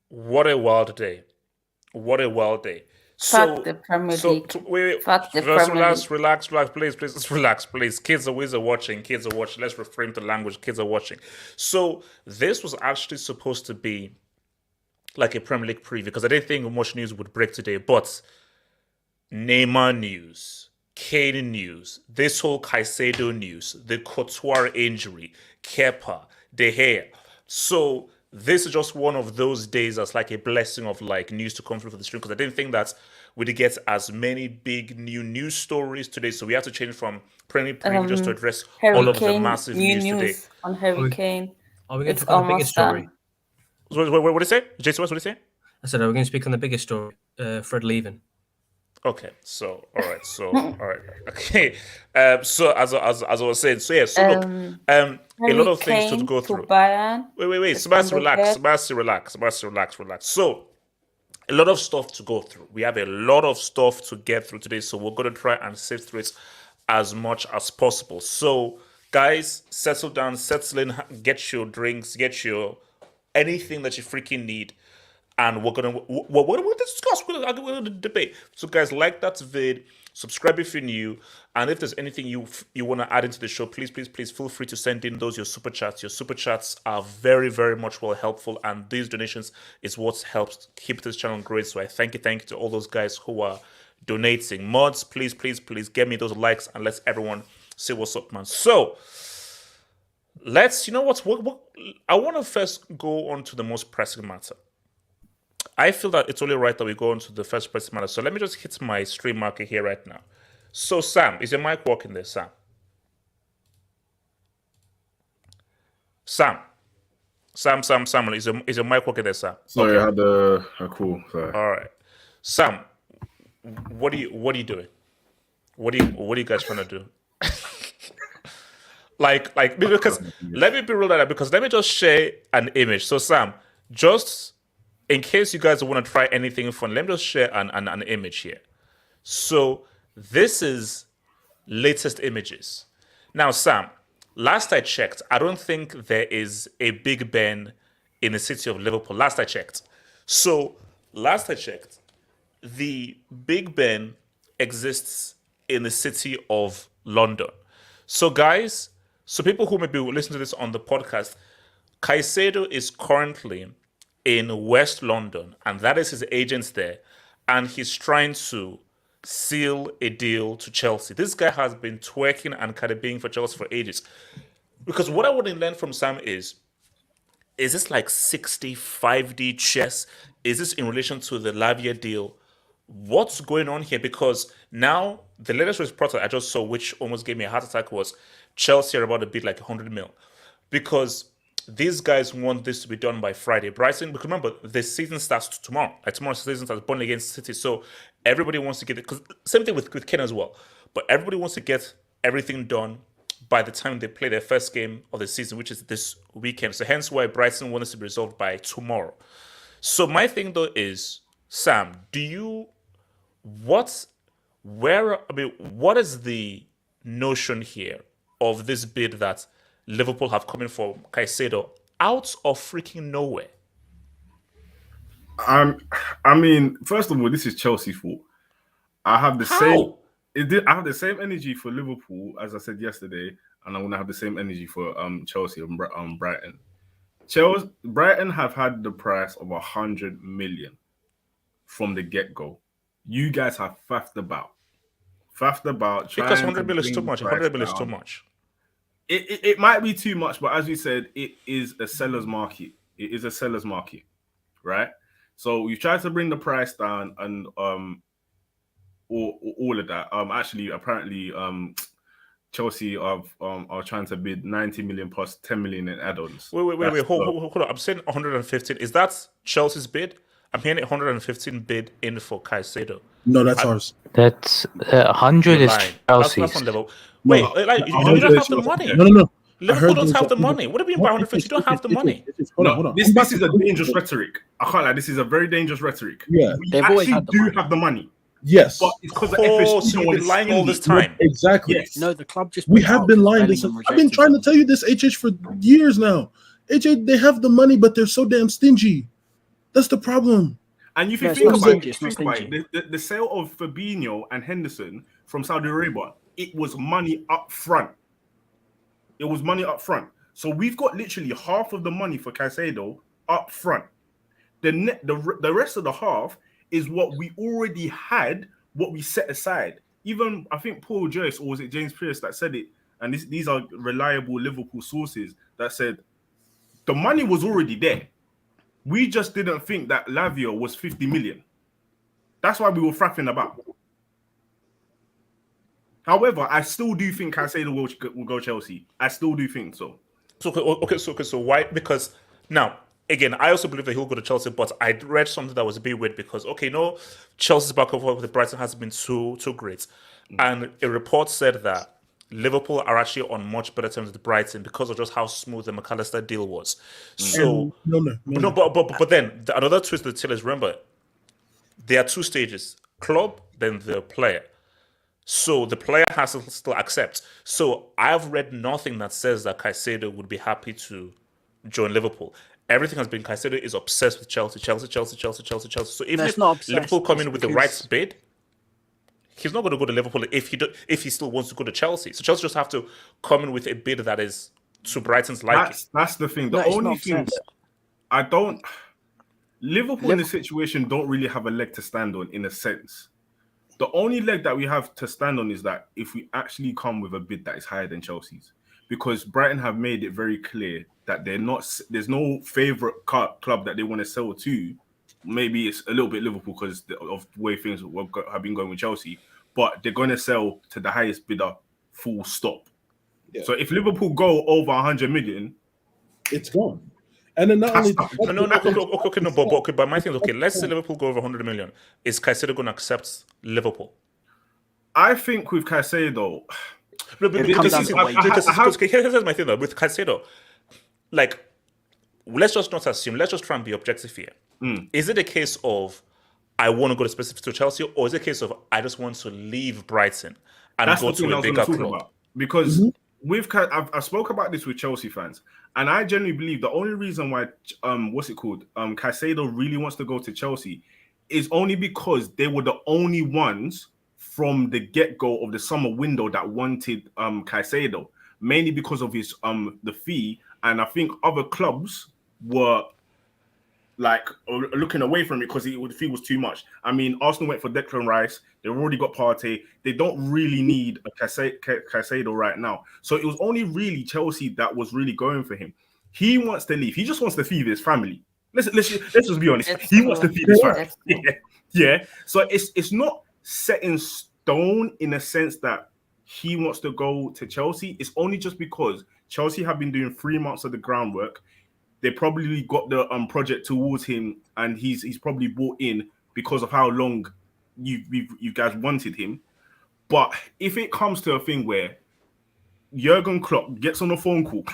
What a wild day. What a wild day. Fuck the Premier League. Wait. Fuck the Just Premier League. relax, please, let's relax, please. Kids are watching. Let's refrain the language. Kids are watching. So this was actually supposed to be like a Premier League preview because I didn't think much news would break today, but Neymar news, Kane news, this whole Caicedo news, the Courtois injury, Kepa, De Gea. So this is just one of those days that's like a blessing of like news to come through for the stream because I didn't think that we'd get as many big new news stories today. So we have to change from Premier League just to address all of the massive news today. On Harry Kane. Are we going to speak on the biggest story? What did it say? Jason, what did it say? I said, are we going to speak on the biggest story? Fred leaving. Okay, so all right, okay. So as I was saying, look, a lot of things to go through. Bayern. Wait, Sebastian, relax. So a lot of stuff to go through. We have a lot of stuff to get through today, so we're going to try and sift through it as much as possible. So guys, settle down, settle in, get your drinks, get your anything that you freaking need. And we're gonna discuss. We're gonna debate. So, guys, like that vid, subscribe if you're new, and if there's anything you want to add into the show, please feel free to send in those your super chats. Your super chats are very, very much helpful, and these donations is what helps keep this channel great. So, I thank you to all those guys who are donating. Mods, please get me those likes and let's everyone see what's up, man. So, let's. You know what I want to first go on to the most pressing matter. I feel that it's only right that we go on to the first pressing matter. So let me just hit my stream marker here right now. So Sam, is your mic working there, Sam? Sam, is your mic working there, Sam? Sorry, okay. I had a call. Sorry. All right, Sam, what are you doing? What are you guys trying to do? like because let me be real that because let me just share an image. So Sam, just in case you guys want to try anything fun, let me just share an image here. So this is latest images. Now, Sam, last I checked, I don't think there is a Big Ben in the city of Liverpool. Last I checked. So last I checked, the Big Ben exists in the city of London. So guys, so people who may be listening to this on the podcast, Caicedo is currently in West London, and that is his agent there, and he's trying to seal a deal to Chelsea. This guy has been twerking and kind of being for Chelsea for ages. Because what I want to learn from Sam is this like 65D chess? Is this in relation to the Lavia deal? What's going on here? Because now the latest report I just saw, which almost gave me a heart attack, was Chelsea are about to bid like 100 mil. Because these guys want this to be done by Friday. Brighton, because remember, the season starts tomorrow. Like tomorrow's season starts Burnley against City. So everybody wants to get it. Because same thing with Kane as well. But everybody wants to get everything done by the time they play their first game of the season, which is this weekend. So hence why Brighton wants to be resolved by tomorrow. So my thing though is, Sam, what is the notion here of this bid that Liverpool have coming for Caicedo out of freaking nowhere? I mean, first of all, this is Chelsea's fault. I have the How? I have the same energy for Liverpool as I said yesterday, and I'm gonna have the same energy for Chelsea and Brighton. Brighton have had the price of 100 million from the get-go. You guys have faffed about Because trying 100 to million is bring too the much. price 100 million is too down. much. It might be too much, but as we said, it is a seller's market. It is a seller's market, right? So we've tried to bring the price down and all of that. Actually, apparently, Chelsea are trying to bid 90 million plus 10 million in add-ons. Wait. Hold on. I'm saying 115. Is that Chelsea's bid? I'm hearing 115 bid in for Caicedo. No, that's ours. That's 100 You're is lying. Chelsea's. That's on level. No, Wait, like you 100 don't is have the Chelsea. money. No. I Liverpool heard don't those have the 100. money. What do you mean by 150? You don't have the money. Hold on. This is a dangerous rhetoric. I can't lie. This is a very dangerous rhetoric. Yeah. We They've always actually had the do money. have the money, Yes. but it's because the Oh, FSG so don't you've want been to lying spend all this it. time. Exactly. Yes. No, the club just. We put have out been because lying. Bellingham I've been rejected trying to them. tell you this, HH, for years now. HH, they have the money, but they're so damn stingy. That's the problem. And if No, you it's think not about stingy, it, it's not think about stingy. it, the sale of Fabinho and Henderson from Saudi Arabia, it was money up front. It was money up front. So we've got literally half of the money for Caicedo up front. The rest of the half is what we already had, what we set aside. Even I think Paul Joyce, or was it James Pearce that said it? And these are reliable Liverpool sources that said the money was already there. We just didn't think that Lavia was 50 million. That's why we were frapping about. However, I still do think Caicedo will go Chelsea. I still do think so. So why? Because now, again, I also believe that he'll go to Chelsea, but I read something that was a bit weird because, Chelsea's back and forth with Brighton hasn't been too great. And a report said that Liverpool are actually on much better terms with Brighton because of just how smooth the McAllister deal was. So, but then another twist of the tail is, remember, there are two stages: club, then the player. So the player has to still accept. So I've read nothing that says that Caicedo would be happy to join Liverpool. Everything has been Caicedo is obsessed with Chelsea. So even if Liverpool come in with the right bid, he's not going to go to Liverpool if he still wants to go to Chelsea. So Chelsea just have to come in with a bid that is to Brighton's liking. That's the thing. No, The it's only not thing obsessed. Liverpool in this situation don't really have a leg to stand on in a sense. The only leg that we have to stand on is that if we actually come with a bid that is higher than Chelsea's, because Brighton have made it very clear that there's no favorite club that they want to sell to. Maybe it's a little bit Liverpool because of the way things have been going with Chelsea, but they're going to sell to the highest bidder, full stop. Yeah. So if Liverpool go over 100 million, it's gone. And then not only but my thing is, let's say Liverpool go over 100 million. Is Caicedo going to accept Liverpool? I think with Caicedo, here's my thing though. With Caicedo, like, let's just not assume. Let's just try and be objective here. Is it a case of I want to go to Chelsea, or is it a case of I just want to leave Brighton and go to a bigger club? Because I spoke about this with Chelsea fans, and I genuinely believe the only reason why Caicedo really wants to go to Chelsea is only because they were the only ones from the get-go of the summer window that wanted Caicedo, mainly because of his the fee, and I think other clubs were like looking away from it because the fee was too much. I mean, Arsenal went for Declan Rice. They've already got Partey. They don't really need a Caicedo right now. So it was only really Chelsea that was really going for him. He wants to leave. He just wants to feed his family. Let's just be honest. He wants to feed his family. Yeah. So it's not set in stone in a sense that he wants to go to Chelsea. It's only just because Chelsea have been doing 3 months of the groundwork. They probably got the project towards him, and he's probably bought in because of how long you guys wanted him. But if it comes to a thing where Jurgen Klopp gets on a phone call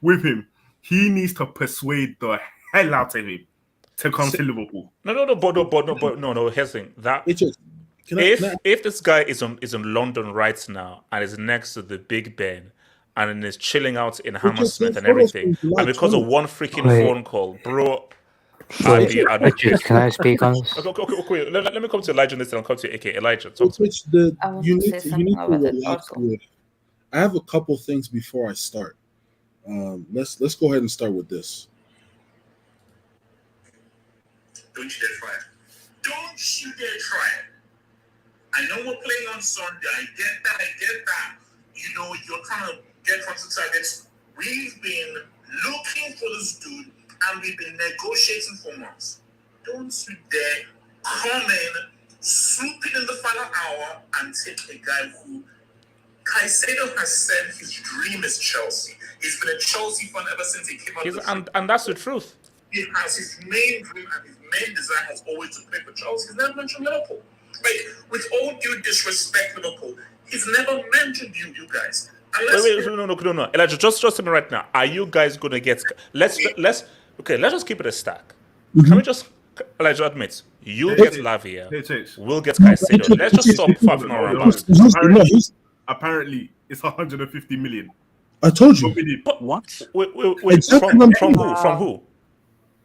with him, he needs to persuade the hell out of him to come to Liverpool. No. Here's the thing. If this guy is in London right now and is next to the Big Ben and is chilling out in Hammersmith and everything, and because of one freaking phone call, bro, I'd be. Can I speak on this? Okay. Let me come to Elijah this and I'll come to AK. Elijah, talk to me. You need to relax with. I have a couple things before I start. Let's go ahead and start with this. Don't you dare try it. Don't you dare try it. I know we're playing on Sunday. I get that. You know, you're trying to get onto targets. We've been looking for this dude and we've been negotiating for months. Don't you dare come in, swoop in the final hour, and take a guy who Caicedo has said his dream is Chelsea. He's been a Chelsea fan ever since he came out. And that's the truth. He has his main dream and his main desire has always to play for Chelsea. He's never mentioned Liverpool. Like, with all due disrespect, Liverpool, he's never mentioned you guys. No. Elijah, just tell me right now. Are you guys gonna get? Let's just keep it a stack. Can we just? Elijah, admit you get Lavia. We'll get Caicedo. Let's just stop faffing around. Apparently, it's 150 million. I told you. What? Wait. From who?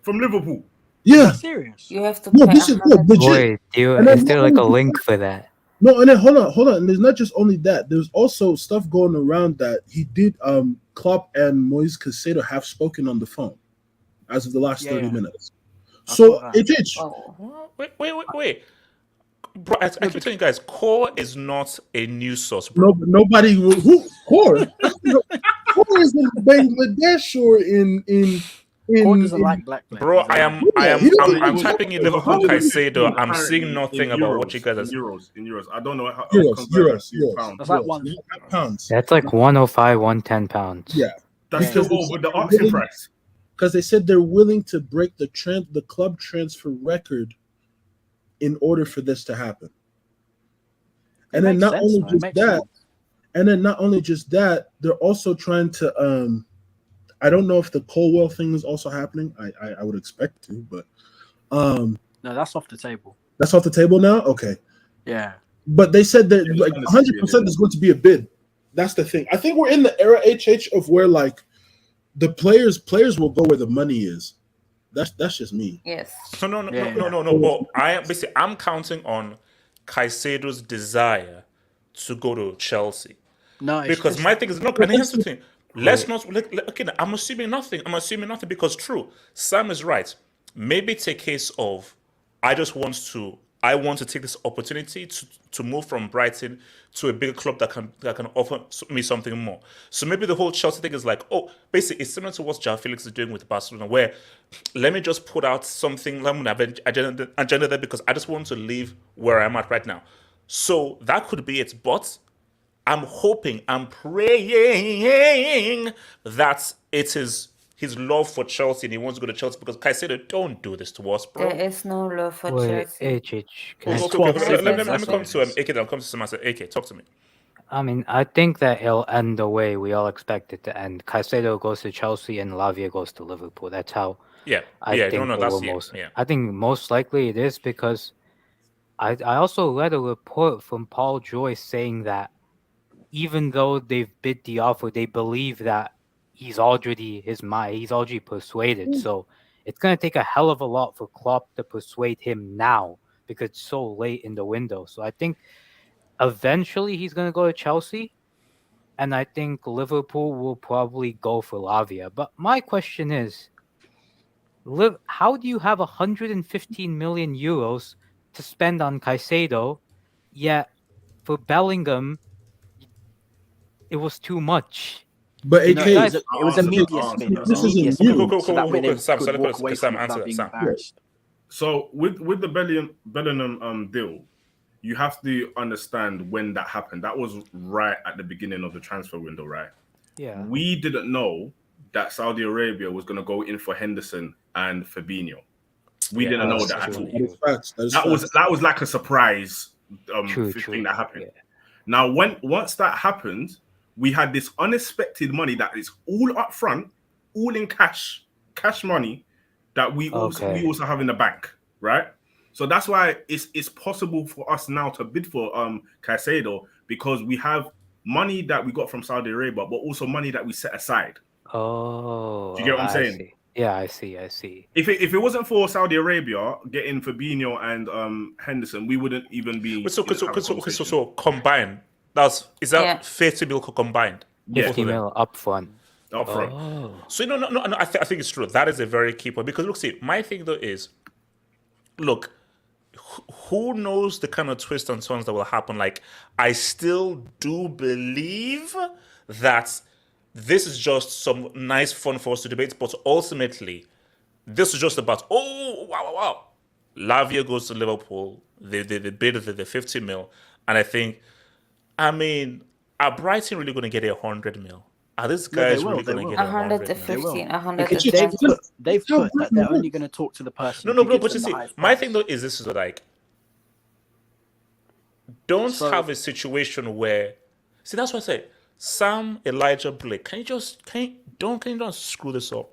From Liverpool. Yeah. Serious? You have to No, pay this is good. Legit. Wait, is there like a link for that? No, and then hold on. And there's not just only that. There's also stuff going around that he did. Klopp and Moise Caicedo have spoken on the phone as of the last 30 minutes. So it's Wait. Bro, I keep telling you guys, Core is not a news source, bro. No, nobody who Core. Core is in Bangladesh or in Core doesn't like black players. Bro, I'm typing in Liverpool Caicedo. I'm seeing nothing about what you guys are saying. In euros. I don't know how euros. Pounds. That's like one pounds. That's like 105, 110 pounds. Yeah. That's still over the auction price. Because they said they're willing to break the club transfer record in order for this to happen. And then not only just that, they're also trying to I don't know if the Colwell thing is also happening. I would expect to, but no, that's off the table. That's off the table now? Okay. Yeah. But they said that like 100% is going to be a bid. That's the thing. I think we're in the era HH of where like the players will go where the money is. That's just me. Yes. No. But I'm counting on Caicedo's desire to go to Chelsea. No, because my thing is and here's the thing. Let's not. Okay, I'm assuming nothing. Because true, Sam is right. Maybe it's a case of I want to take this opportunity to move from Brighton to a bigger club that can offer me something more. So maybe the whole Chelsea thing is like, basically it's similar to what João Felix is doing with Barcelona, where let me just put out something, let me have an agenda there because I just want to leave where I'm at right now. So that could be it, but I'm praying that it is his love for Chelsea and he wants to go to Chelsea because Caicedo, don't do this to us, bro. There is no love for Chelsea. Okay. Let me come to AK, then I'll come to Samasa. AK, talk to me. I mean, I think that it'll end the way we all expect it to end. Caicedo goes to Chelsea and Lavia goes to Liverpool. That's how I think most likely it is because I also read a report from Paul Joyce saying that even though they've bid the offer, they believe that he's already persuaded. So it's going to take a hell of a lot for Klopp to persuade him now because it's so late in the window. So I think eventually he's going to go to Chelsea, and I think Liverpool will probably go for Lavia. But my question is, how do you have 115 million euros to spend on Caicedo, yet for Bellingham, it was too much? But it was a media spin. So with the Bellingham deal, you have to understand when that happened. That was right at the beginning of the transfer window, right? Yeah. We didn't know that Saudi Arabia was going to go in for Henderson and Fabinho. We didn't know that at all. That was like a surprise thing that happened. Yeah. Now, once that happened, we had this unexpected money that is all up front, all in cash money that we also have in the bank, right? So that's why it's possible for us now to bid for Caicedo, because we have money that we got from Saudi Arabia, but also money that we set aside. Oh, Do you get what I'm saying? See. Yeah, I see. If it wasn't for Saudi Arabia getting Fabinho and Henderson, we wouldn't even be. So combined, is that 50 mil combined? 50 mil up front. Oh. So no. I think it's true. That is a very key point, because look, see, my thing though is, look, who knows the kind of twists and turns that will happen? Like, I still do believe that this is just some nice fun for us to debate, but ultimately, this is just about, wow. Lavia goes to Liverpool, they bid the 50 mil, and I think, are Brighton really going to get 100 mil? Are these guys really going to get 115, 120? They've put that they're only going to talk to the person. No, but you see, my thing though is this is like, don't have a situation where, see, that's what I say, Sam, Elijah, Blake, can you don't screw this up?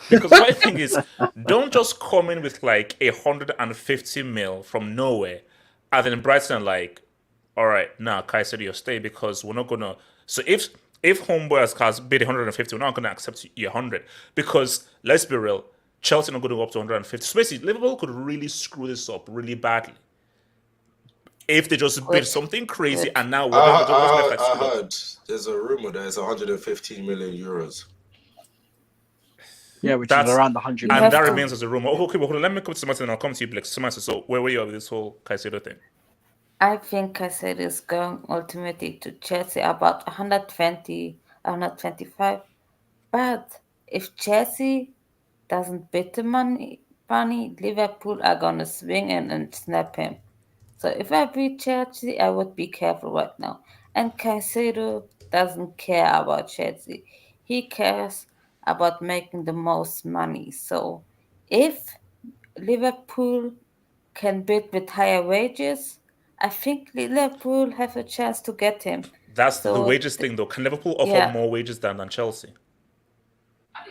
Because my thing is, don't just come in with like 150 mil from nowhere, and then Brighton like, all right, now Caicedo, you stay, because we're not gonna. So if Homeboy has bid 150, we're not gonna accept your 100, because let's be real, Chelsea not going to go up to 150. So basically, Liverpool could really screw this up really badly if they just bid something crazy, and now I heard there's a rumor that it's 115 million euros. Yeah, which is around 100 million. And that remains as a rumor. Okay, but let me come to Samantha and I'll come to you, Blake. Samantha, so where were you with this whole Caicedo thing? I think Caicedo is going ultimately to Chelsea about 120, 125. But if Chelsea doesn't bid the money, Liverpool are going to swing in and snap him. So if I beat Chelsea, I would be careful right now. And Caicedo doesn't care about Chelsea. He cares about making the most money. So if Liverpool can bid with higher wages, I think Liverpool have a chance to get him. That's the wages thing, though. Can Liverpool offer more wages than Chelsea?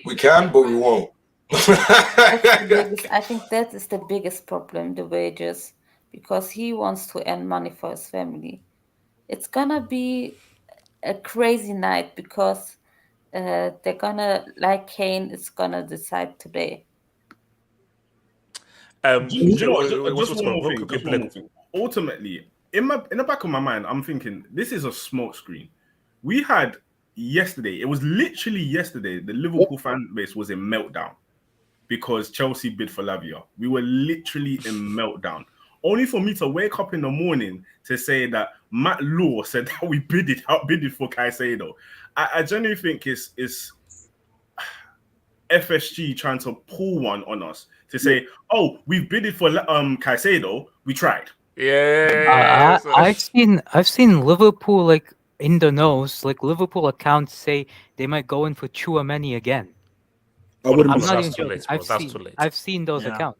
We can, but we won't. I think that is the biggest problem, the wages, because he wants to earn money for his family. It's gonna be a crazy night, because they're gonna, like Kane, it's gonna decide today. Just one more thing. Ultimately, in the back of my mind, I'm thinking this is a smoke screen. We had yesterday, it was literally yesterday, the Liverpool fan base was in meltdown because Chelsea bid for Lavia. We were literally in meltdown. Only for me to wake up in the morning to say that Matt Law said that we bidded for Caicedo. I genuinely think it's FSG trying to pull one on us to say, "Oh, we've bidded for Caicedo. We tried." Yeah, I've seen Liverpool like in the nose. Like Liverpool accounts say they might go in for Tchouaméni again. I'm not even joking. I've seen those accounts.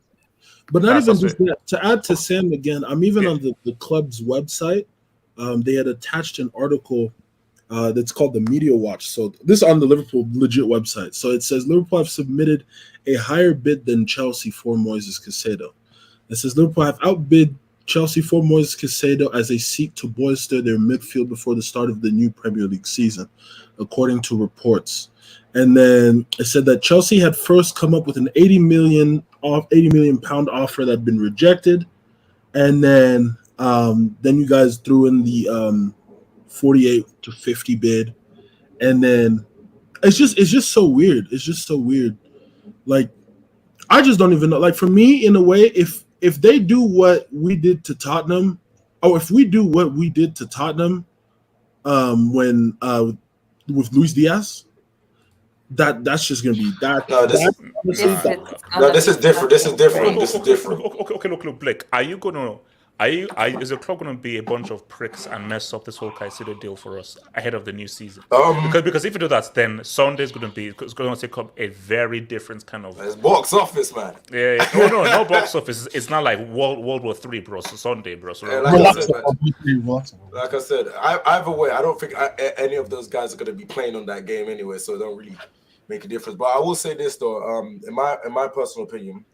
But not even just that. To add to Sam again, I'm even on the club's website. They had attached an article that's called the Media Watch. So this is on the Liverpool legit website. So it says Liverpool have submitted a higher bid than Chelsea for Moises Caicedo. It says Liverpool have outbid Chelsea for Moises Caicedo as they seek to bolster their midfield before the start of the new Premier League season, according to reports. And then it said that Chelsea had first come up with an 80 million pound offer that had been rejected, and then you guys threw in the 48 to 50 bid, and then it's just so weird. It's just so weird. Like, I just don't even know. Like, for me, in a way, if they do what we did to Tottenham, or if we do what we did to Tottenham, when with Luis Diaz, that's just gonna be that. No, this is different. This is different. Okay, look, Blake. Is the club going to be a bunch of pricks and mess up this whole Caicedo deal for us ahead of the new season? Because if you do that, then Sunday's going to take up a very different kind of. It's box office, man. Yeah. No box office. It's not like World War III, bro. So Sunday, bro. So like I said, either way, I don't think any of those guys are going to be playing on that game anyway, so it don't really make a difference. But I will say this though, in my personal opinion,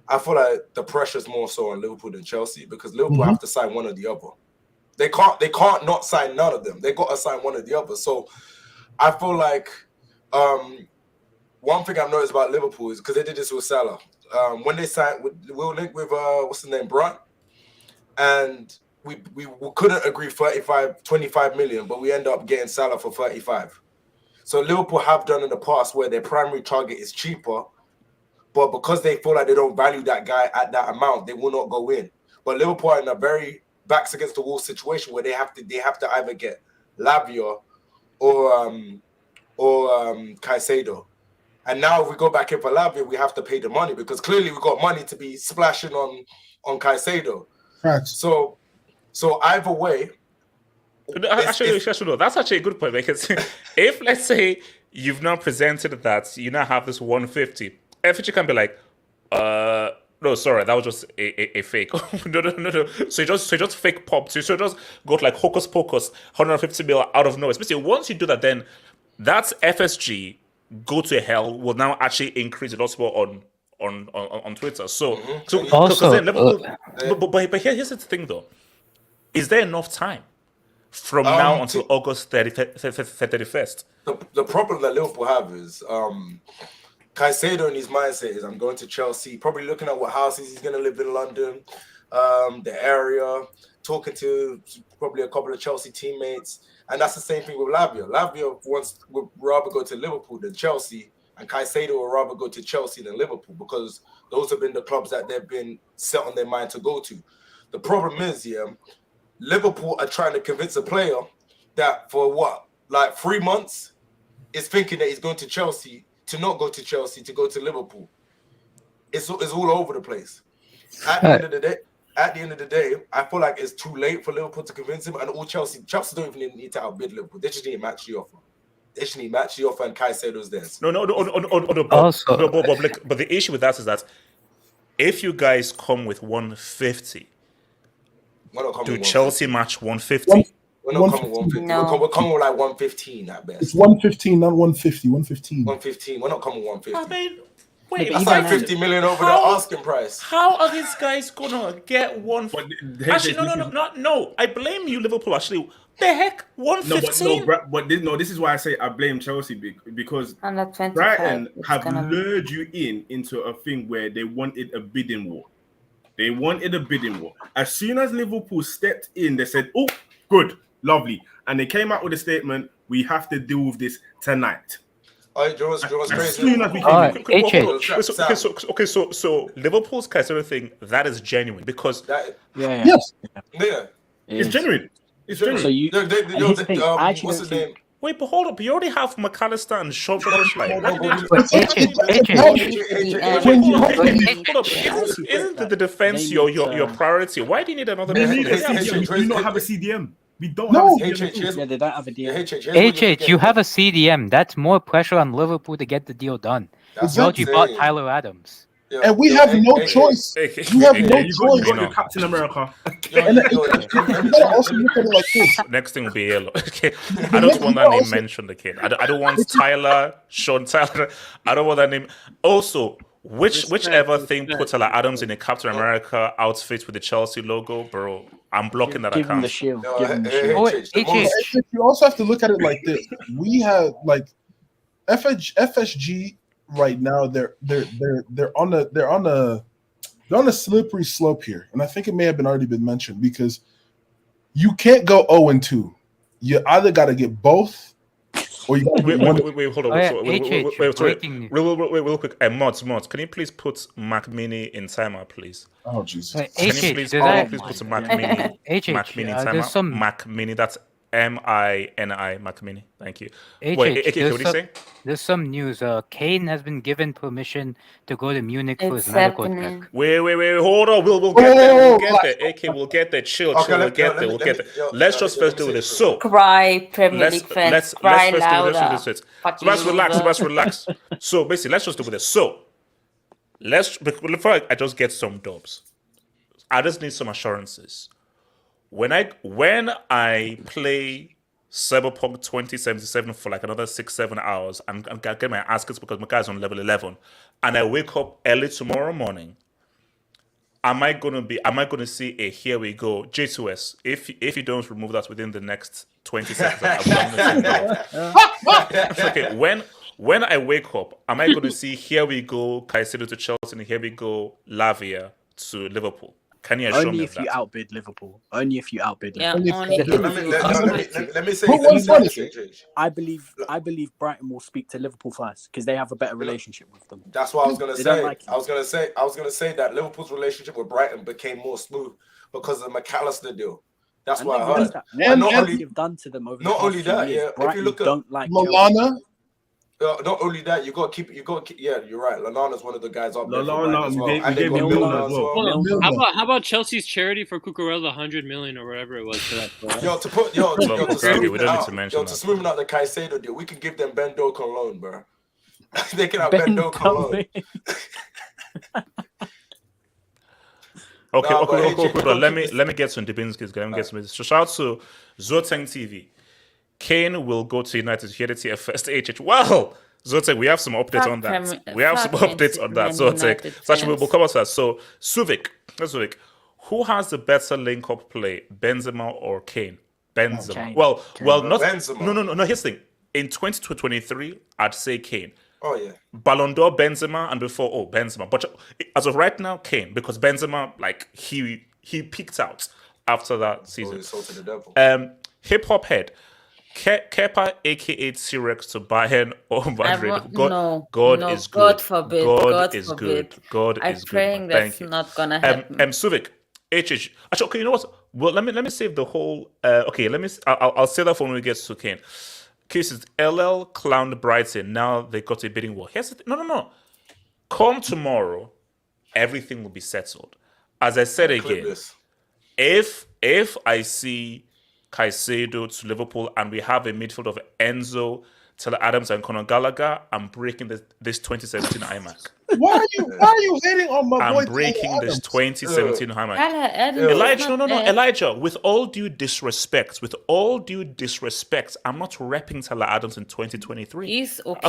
I feel like the pressure's more so on Liverpool than Chelsea because Liverpool have to sign one or the other. They can't not sign none of them. They got to sign one or the other. So I feel like one thing I've noticed about Liverpool is because they did this with Salah. When they signed, we'll link with what's the name, Brunt, and we couldn't agree 25 million, but we end up getting Salah for 35. So Liverpool have done in the past where their primary target is cheaper, but because they feel like they don't value that guy at that amount, they will not go in. But Liverpool are in a very backs against the wall situation where they have to either get Lavia or Caicedo. And now if we go back in for Lavia, we have to pay the money because clearly we got money to be splashing on Caicedo. Right. So either way. Actually, that's actually a good point because if, let's say, you've now presented that you now have this 150, FG can be like, no, sorry, that was just a fake. No. So you just fake pop. So you just got like hocus pocus, 150 mil out of nowhere. Especially once you do that, then that's FSG go to hell will now actually increase a lot more on Twitter. So Also, then Liverpool, but here's the thing though: is there enough time from now until August 31st? The problem that Liverpool have is Caicedo in his mindset is I'm going to Chelsea, probably looking at what houses he's going to live in London, the area, talking to probably a couple of Chelsea teammates. And that's the same thing with Lavia. Lavia would rather go to Liverpool than Chelsea, and Caicedo would rather go to Chelsea than Liverpool because those have been the clubs that they've been set on their mind to go to. The problem is, Liverpool are trying to convince a player that for 3 months is thinking that he's going to Chelsea to not go to Chelsea, to go to Liverpool. It's all over the place. At the end of the day, I feel like it's too late for Liverpool to convince him, and all Chelsea don't even need to outbid Liverpool. They just need to match the offer. They just need to match the offer, and Caicedo's theirs. No. But the issue with that is that if you guys come with 150, do Chelsea match 150? We're not coming 150. No. We're coming with like 115 at best. It's 115, not 150. 115. 115. We're not coming 150. I mean, wait, that's like 50 million over the asking price. How are these guys gonna get one? Actually, no. I blame you, Liverpool. Actually, the heck, 115. But this is why I say I blame Chelsea because Brighton have lured you into a thing where they wanted a bidding war. They wanted a bidding war. As soon as Liverpool stepped in, they said, "Oh, good, lovely," and they came out with a statement: "We have to deal with this tonight." So Liverpool's Caicedo thing, that is genuine because it's genuine. It's genuine. So what's his name? Wait, but hold up. You already have McAllister and Shaw. Isn't the defense your priority? Why do you need another? We need a CDM. We don't have a CDM. We don't have a CDM. Yeah, they don't have a DM. HH, you have a CDM. That's more pressure on Liverpool to get the deal done. You bought Tyler Adams. And we have no choice. We have no choice. You got Captain America. And you gotta also look at it like this. Next thing will be yellow. Okay, I don't want that name mentioned again. I don't want Sean Tyler. I don't want that name. Also, whichever thing puts Tyler Adams in a Captain America outfit with the Chelsea logo, bro, I'm blocking that Give account. him the shield. Give him the shield. You also have to look at it like this. We have like FSG right now. They're on a slippery slope here, and I think it may have already been mentioned because you can't go 0-2. You either got to get both. Or you wait, hold on. Wait, real quick. Mods, can you please put McMini in timeout, please? Oh, Jesus. Can you please put some McMini in timeout? McMini, that's MINI, McMini. Thank you. Wait, AK, what are you saying? There's some news. Kane has been given permission to go to Munich for his medical check. Wait, hold on. We'll get there. We'll get there. AK, we'll get there. Chill. We'll get there. Let's just first do this. So, cry, Premier League fans. Let's cry first louder. do this. So let's relax. So basically, let's just do this. So, before I just get some dubs, I just need some assurances. When I play Cyberpunk 2077 for like another 6-7 hours, I'm getting my ass kicked because my guy's on level 11, and I wake up early tomorrow morning, Am I gonna see a here we go J2S? If you don't remove that within the next 20 seconds, I'm gonna say no. Okay, when I wake up, am I gonna see here we go Caicedo to Chelsea and here we go Lavia to Liverpool? Can you assure Only me if of you that? outbid Liverpool. Only if you outbid Yeah, Liverpool. only if Let me you let me say Who let me wants say money? this, JJ. I believe Brighton will speak to Liverpool first because they have a better relationship with them. That's what I was gonna They don't say. like you. I was gonna say that Liverpool's relationship with Brighton became more smooth because of the McAllister deal. That's And what I not heard. just that. What And- not Chelsea only have done to them over the not past only few that, years, yeah, if you Brighton look at don't like Chelsea. Lallana. not only that, you got to keep. Yeah, you're right. Lallana's one of the guys up there. for Lallana, Brighton as well. we And they gave got him Milner Milner. as well. Hold on. Milner. How about Chelsea's charity for Cucurella, 100 million or whatever it was for that? Yo, to put yo, to Okay, we smooth don't it need to out, mention yo, that. to smooth out the Caicedo deal, we can give them Ben Doak on loan, bro. They can have Ben Ben Doak on loan. Doak. Okay, Nah, but okay. AJ, Let keep me this- let me get some Dubinski's. Let me get some. So shout out to Zoteng TV. Kane will go to United. Here to TF first. HH. Well, Zoteng, we have some updates on that. We have some updates on that. Zoteng. So actually, we'll come on to that. So Suvic, who has the better link-up play, Benzema or Kane? Benzema. Kane. Well, not Benzema. No. Here's the thing. In 2023, I'd say Kane. Oh yeah. Ballon d'Or Benzema and before Benzema, but as of right now Kane, because Benzema he peaked out after that season. Oh, sold to the devil. Hip hop head Kepa aka T-Rex to Bayern or Madrid. God is good. God forbid. God is forbid. good. God I'm is praying good. Thank that's you. not gonna happen. Suvic HH. Actually, okay, you know what? Well, let me save the whole. Okay, I'll say that for when we get to Kane. Cases LL clowned Brighton. Now they got a bidding war. Here's the thing. No. Come tomorrow, everything will be settled. As I said again, if I see Caicedo to Liverpool and we have a midfield of Enzo, Taylor Adams, and Conor Gallagher, I'm breaking this 2017 iMac. Why are you hating on my boy? I'm breaking this 2017 iMac. Elijah, Elijah, with all due disrespect, I'm not repping Taylor Adams in 2023. He's okay.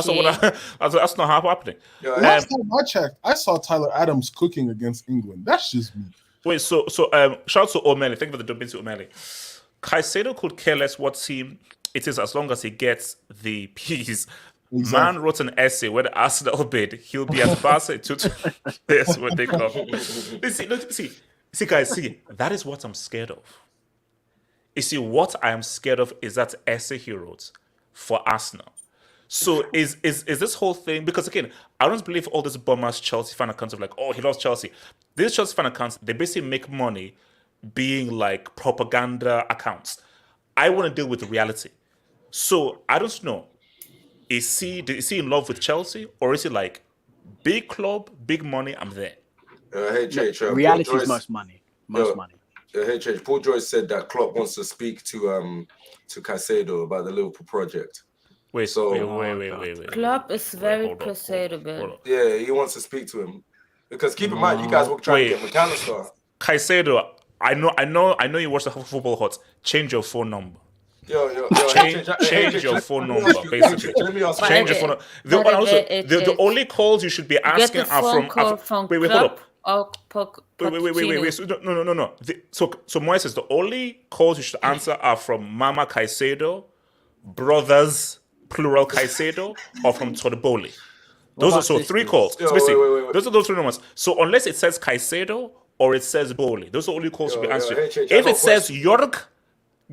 That's not happening. Last time I checked, I saw Tyler Adams cooking against England. That's just me. Wait, so shout out to O'Malley. Thank you for the Dubin to O'Malley. Caicedo could care less what team it is as long as he gets the piece. Exactly. Man wrote an essay where the Arsenal bid. He'll be at Barca to That's what they come. See, guys, that is what I'm scared of. You see, what I am scared of is that essay he wrote for Arsenal. So is this whole thing, because again, I don't believe all these bummers Chelsea fan accounts of like, oh, he loves Chelsea. These Chelsea fan accounts, they basically make money being like propaganda accounts. I want to deal with the reality. So I don't know. Is he in love with Chelsea, or is he like big club, big money? I'm there. Hey, Jay, reality is most money. Money. Hey, Jay, Paul Joyce said that Klopp wants to speak to Caicedo about the Liverpool project. Wait. Klopp is very persuadable. Yeah, he wants to speak to him because keep in mind, you guys were trying to get McAllister. Caicedo, I know you watch the Football Hot. Change your phone number. Yo, change your phone number, basically. Change your phone number. The only calls you should be asking are from wait, hold up. Wait. No. So Moise says the only calls you should answer are from Mama Caicedo, brothers, plural Caicedo, or from Todoboli. Those are three calls. Yo, so basically, wait. those are those three numbers. So unless it says Caicedo or it says Boli, those are the only calls you should be answering. If it says Jorg,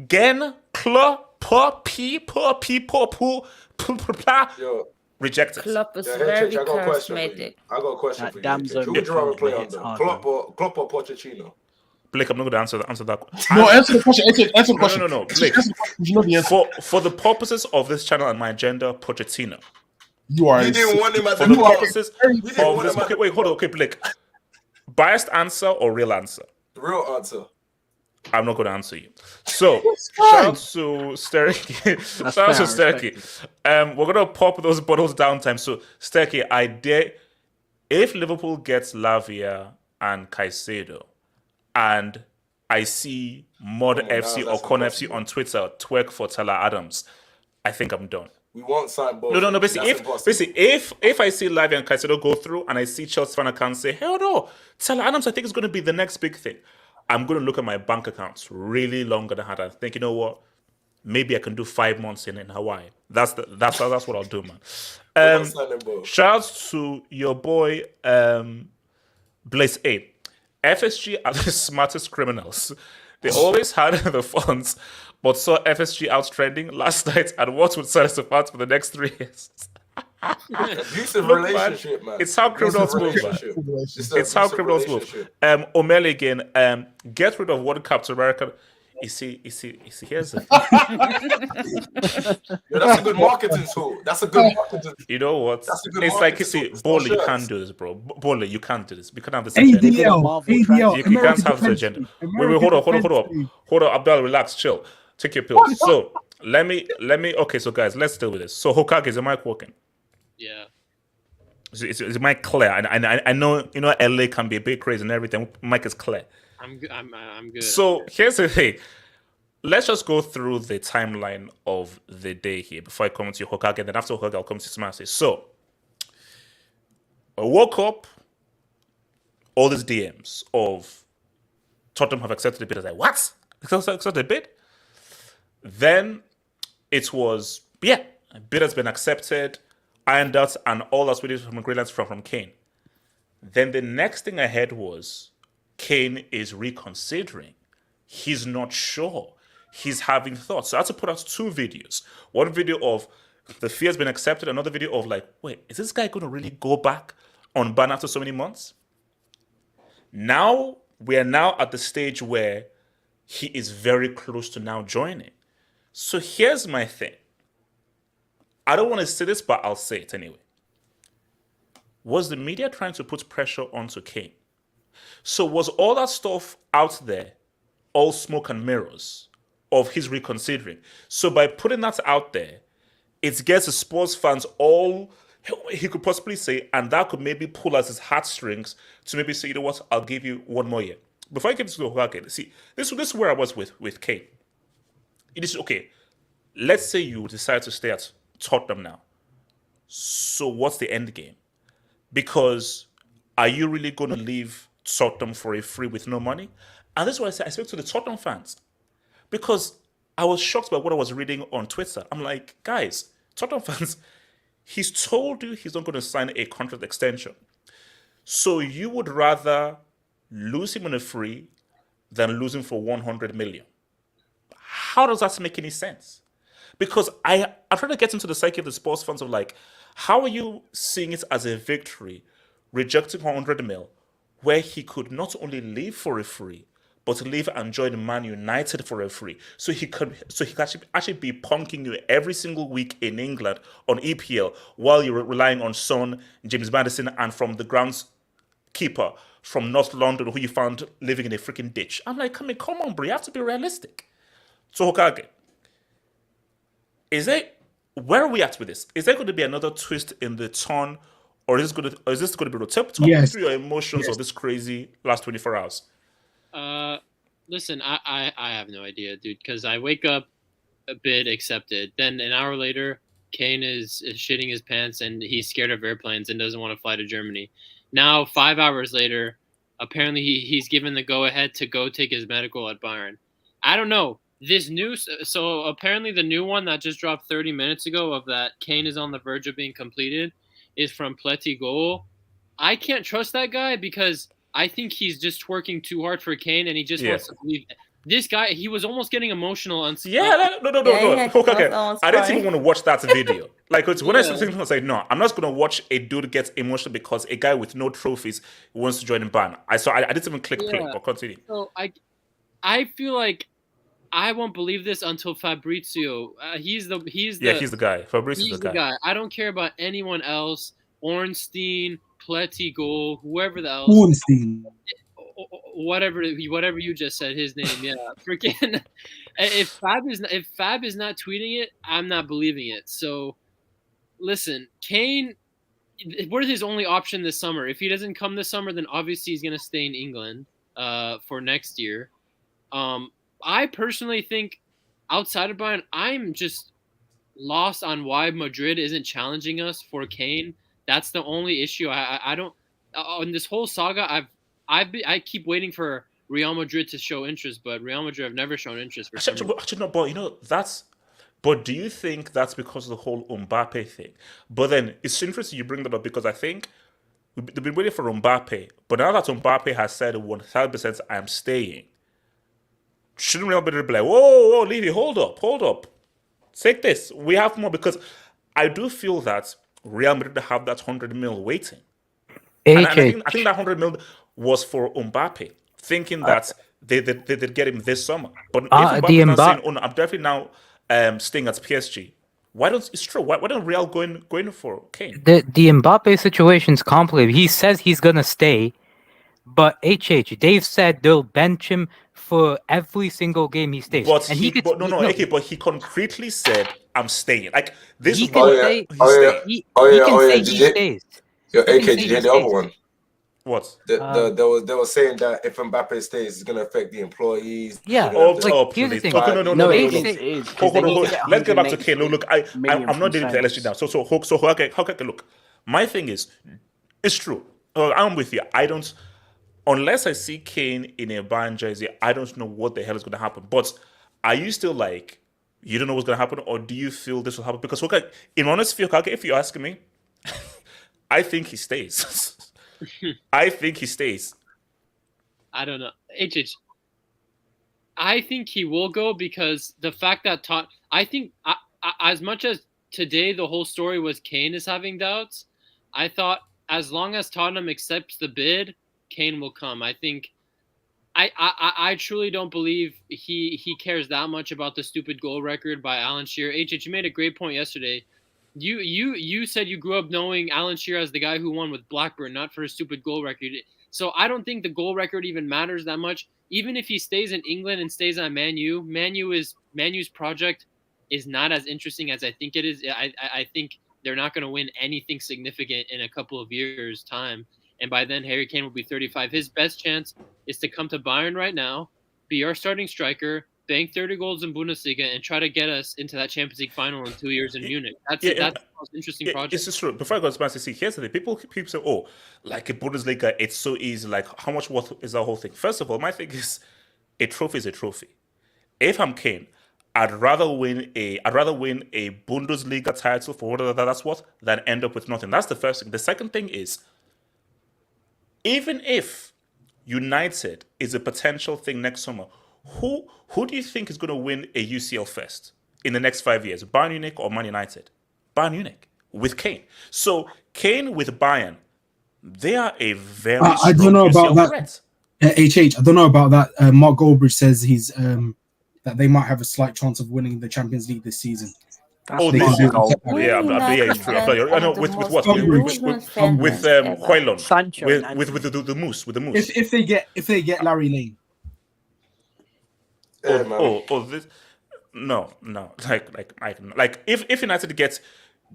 Gen, Kla, Pa, P, Pa, P, Pa, Pu, rejected. Klopp is very charismatic. I got a question for you. Damn, who would you rather play under? Klopp or Pochettino? Blake, I'm not going to answer that. No, answer the question. Answer the question. No. Blake, you know the answer. For the purposes of this channel and my agenda, Pochettino. You didn't want him at the purposes of this. Okay, wait, hold on. Okay, Blake. Biased answer or real answer? The real answer. I'm not going to answer you. So, shout out to Sterky. We're going to pop those bottles downtime. So, Sterky, I dare, if Liverpool gets Lavia and Caicedo, and I see Mod FC or Con FC on Twitter twerk for Taylor Adams, I think I'm done. We won't sign both. No. Basically, if I see Lavia and Caicedo go through, and I see Chelsea fan account say, "Hell no, Tyler Adams, I think is going to be the next big thing," I'm going to look at my bank accounts really long and hard and think, you know what? Maybe I can do 5 months in Hawaii. That's what I'll do, man. Shout out to your boy Blaze A. FSG are the smartest criminals. They always had the funds, but saw FSG outtrending last night and what would set us apart for the next 3 years. Abusive Look, relationship, man. It's how criminals move, man. It's how criminals move. O'Malley again. Get rid of one Captain America. You see, here's the that's a good marketing tool. That's a good marketing. You know what? It's like, you see, Bowler, you can't do this, bro. Bowler, you can't do this. We can't have this agenda. ADL, You can't have this agenda. Wait, hold on, Abdul, relax, chill. Take your pills. So let me. Okay, so guys, let's deal with this. So Hokage, is the mic working? Yeah. Is the mic clear? I know, LA can be a bit crazy and everything. Mic is clear. I'm good. So here's the thing. Let's just go through the timeline of the day here before I come to Hokage. And then after Hokage, I'll come to Smasi. So I woke up, all these DMs of Tottenham have accepted a bid. I was like, what? Accepted a bid? Then it was, a bid has been accepted, ironed out, and all that's waiting from Greenland from Kane. Then the next thing I heard was Kane is reconsidering. He's not sure. He's having thoughts. So I had to put out 2 videos. One video of the fee has been accepted. Another video of like, wait, is this guy going to really go back on ban after so many months? Now, we are now at the stage where he is very close to now joining. So here's my thing. I don't want to say this, but I'll say it anyway. Was the media trying to put pressure onto Kane? So was all that stuff out there all smoke and mirrors of his reconsidering? So by putting that out there, it gets the sports fans all he could possibly say, and that could maybe pull at his heartstrings to maybe say, you know what, I'll give you 1 more year. Before I get to the Hokage, see, this is where I was with Kane. It is, okay, let's say you decide to stay at Tottenham now. So what's the end game? Because are you really going to leave Tottenham for a free with no money? And this is what I spoke to the Tottenham fans, because I was shocked by what I was reading on Twitter. I'm like, guys, Tottenham fans, he's told you he's not going to sign a contract extension. So you would rather lose him on a free than lose him for 100 million. How does that make any sense? Because I try to get into the psyche of the sports fans of like, how are you seeing it as a victory, rejecting 100 mil, where he could not only leave for a free, but leave and join Man United for a free. So he could actually be punking you every single week in England on EPL while you're relying on Son, James Maddison, and from the groundskeeper from North London who you found living in a freaking ditch. I'm like, come on, bro, you have to be realistic. So Hokage, where are we at with this? Is there going to be another twist in the turn, or is this going to be talk me through your emotions of this crazy last 24 hours? Listen, I have no idea, dude, because I wake up, a bid accepted. Then an hour later, Kane is shitting his pants and he's scared of airplanes and doesn't want to fly to Germany. Now, 5 hours later, apparently he's given the go-ahead to go take his medical at Bayern. I don't know. This news, so apparently the new one that just dropped 30 minutes ago of that Kane is on the verge of being completed is from Pleti Goal. I can't trust that guy because I think he's just twerking too hard for Kane and he just wants to leave. This guy, he was almost getting emotional on. No. Okay. I didn't even want to watch that video. Like, when I was like, no, I'm not going to watch a dude get emotional because a guy with no trophies wants to join in ban. I didn't even click play, but continue. So I feel like I won't believe this until Fabrizio. He's the guy. Fabrizio's the guy. I don't care about anyone else. Ornstein, Pleti Goal, whoever the else. Ornstein. Whatever you just said his name, yeah. Freaking if Fab is not tweeting it, I'm not believing it. So listen, Kane, what is his only option this summer? If he doesn't come this summer, then obviously he's gonna stay in England for next year. I personally think outside of Bayern, lost on why Madrid isn't challenging us for Kane. That's the only issue. I don't on this whole saga. I keep waiting for Real Madrid to show interest, but Real Madrid have never shown interest for some reason. Actually, no, but that's. But do you think that's because of the whole Mbappe thing? But then it's interesting you bring that up because I think they've been waiting for Mbappe, but now that Mbappe has said 1,000% I am staying, shouldn't Real Madrid be like, whoa, Levy, hold up, take this. We have more because I do feel that Real Madrid have that 100 mil waiting, and I think that 100 mil was for Mbappe, thinking that they'd get him this summer. But if Mbappe's now saying, "Oh no, I'm definitely now staying at PSG," why don't Real going for Kane? The Mbappe situation's complicated. He says he's gonna stay, but they've said they'll bench him for every single game he stays. But and he concretely said, "I'm staying." Like this he is can what say. he's He stays. Yo, AK, did you hear the other one? What? They were saying that if Mbappe stays, it's gonna affect the employees. Yeah. Here's the thing. No. Hold on. Let's get back to Kane. Look, I'm not dealing with LSG now. So look. My thing is, it's true. I'm with you. I don't, unless I see Kane in a Bayern jersey, I don't know what the hell is going to happen. But are you still like, you don't know what's going to happen, or do you feel this will happen? Because in honesty, if you're asking me, I think he stays. I think he stays. I don't know. I think he will go because the fact that I think as much as today the whole story was Kane is having doubts, I thought as long as Tottenham accepts the bid, Kane will come. I think I truly don't believe he cares that much about the stupid goal record by Alan Shearer. You made a great point yesterday. You said you grew up knowing Alan Shearer as the guy who won with Blackburn, not for his stupid goal record. So I don't think the goal record even matters that much. Even if he stays in England and stays on Man U's project is not as interesting as I think it is. I think they're not going to win anything significant in a couple of years' time. And by then, Harry Kane will be 35. His best chance is to come to Bayern right now, be our starting striker, bank 30 goals in Bundesliga, and try to get us into that Champions League final in 2 years in Munich. That's the most interesting project. It's just true. Before I go to Man City, here's the thing. People say, oh, like a Bundesliga, it's so easy. Like, how much worth is that whole thing? First of all, my thing is, a trophy is a trophy. If I'm Kane, I'd rather win a Bundesliga title for whatever that's worth than end up with nothing. That's the first thing. The second thing is, even if United is a potential thing next summer, who do you think is going to win a UCL first in the next 5 years? Bayern Munich or Man United? Bayern Munich with Kane. So Kane with Bayern, they are a very strong I don't know UCL about threat. that. I don't know about that. Mark Goldbridge says he's that they might have a slight chance of winning the Champions League this season. It's true. I know with what? With Quailon. Sancho. With the moose. With the moose. If they get Larry Lane. This. No. Like if United gets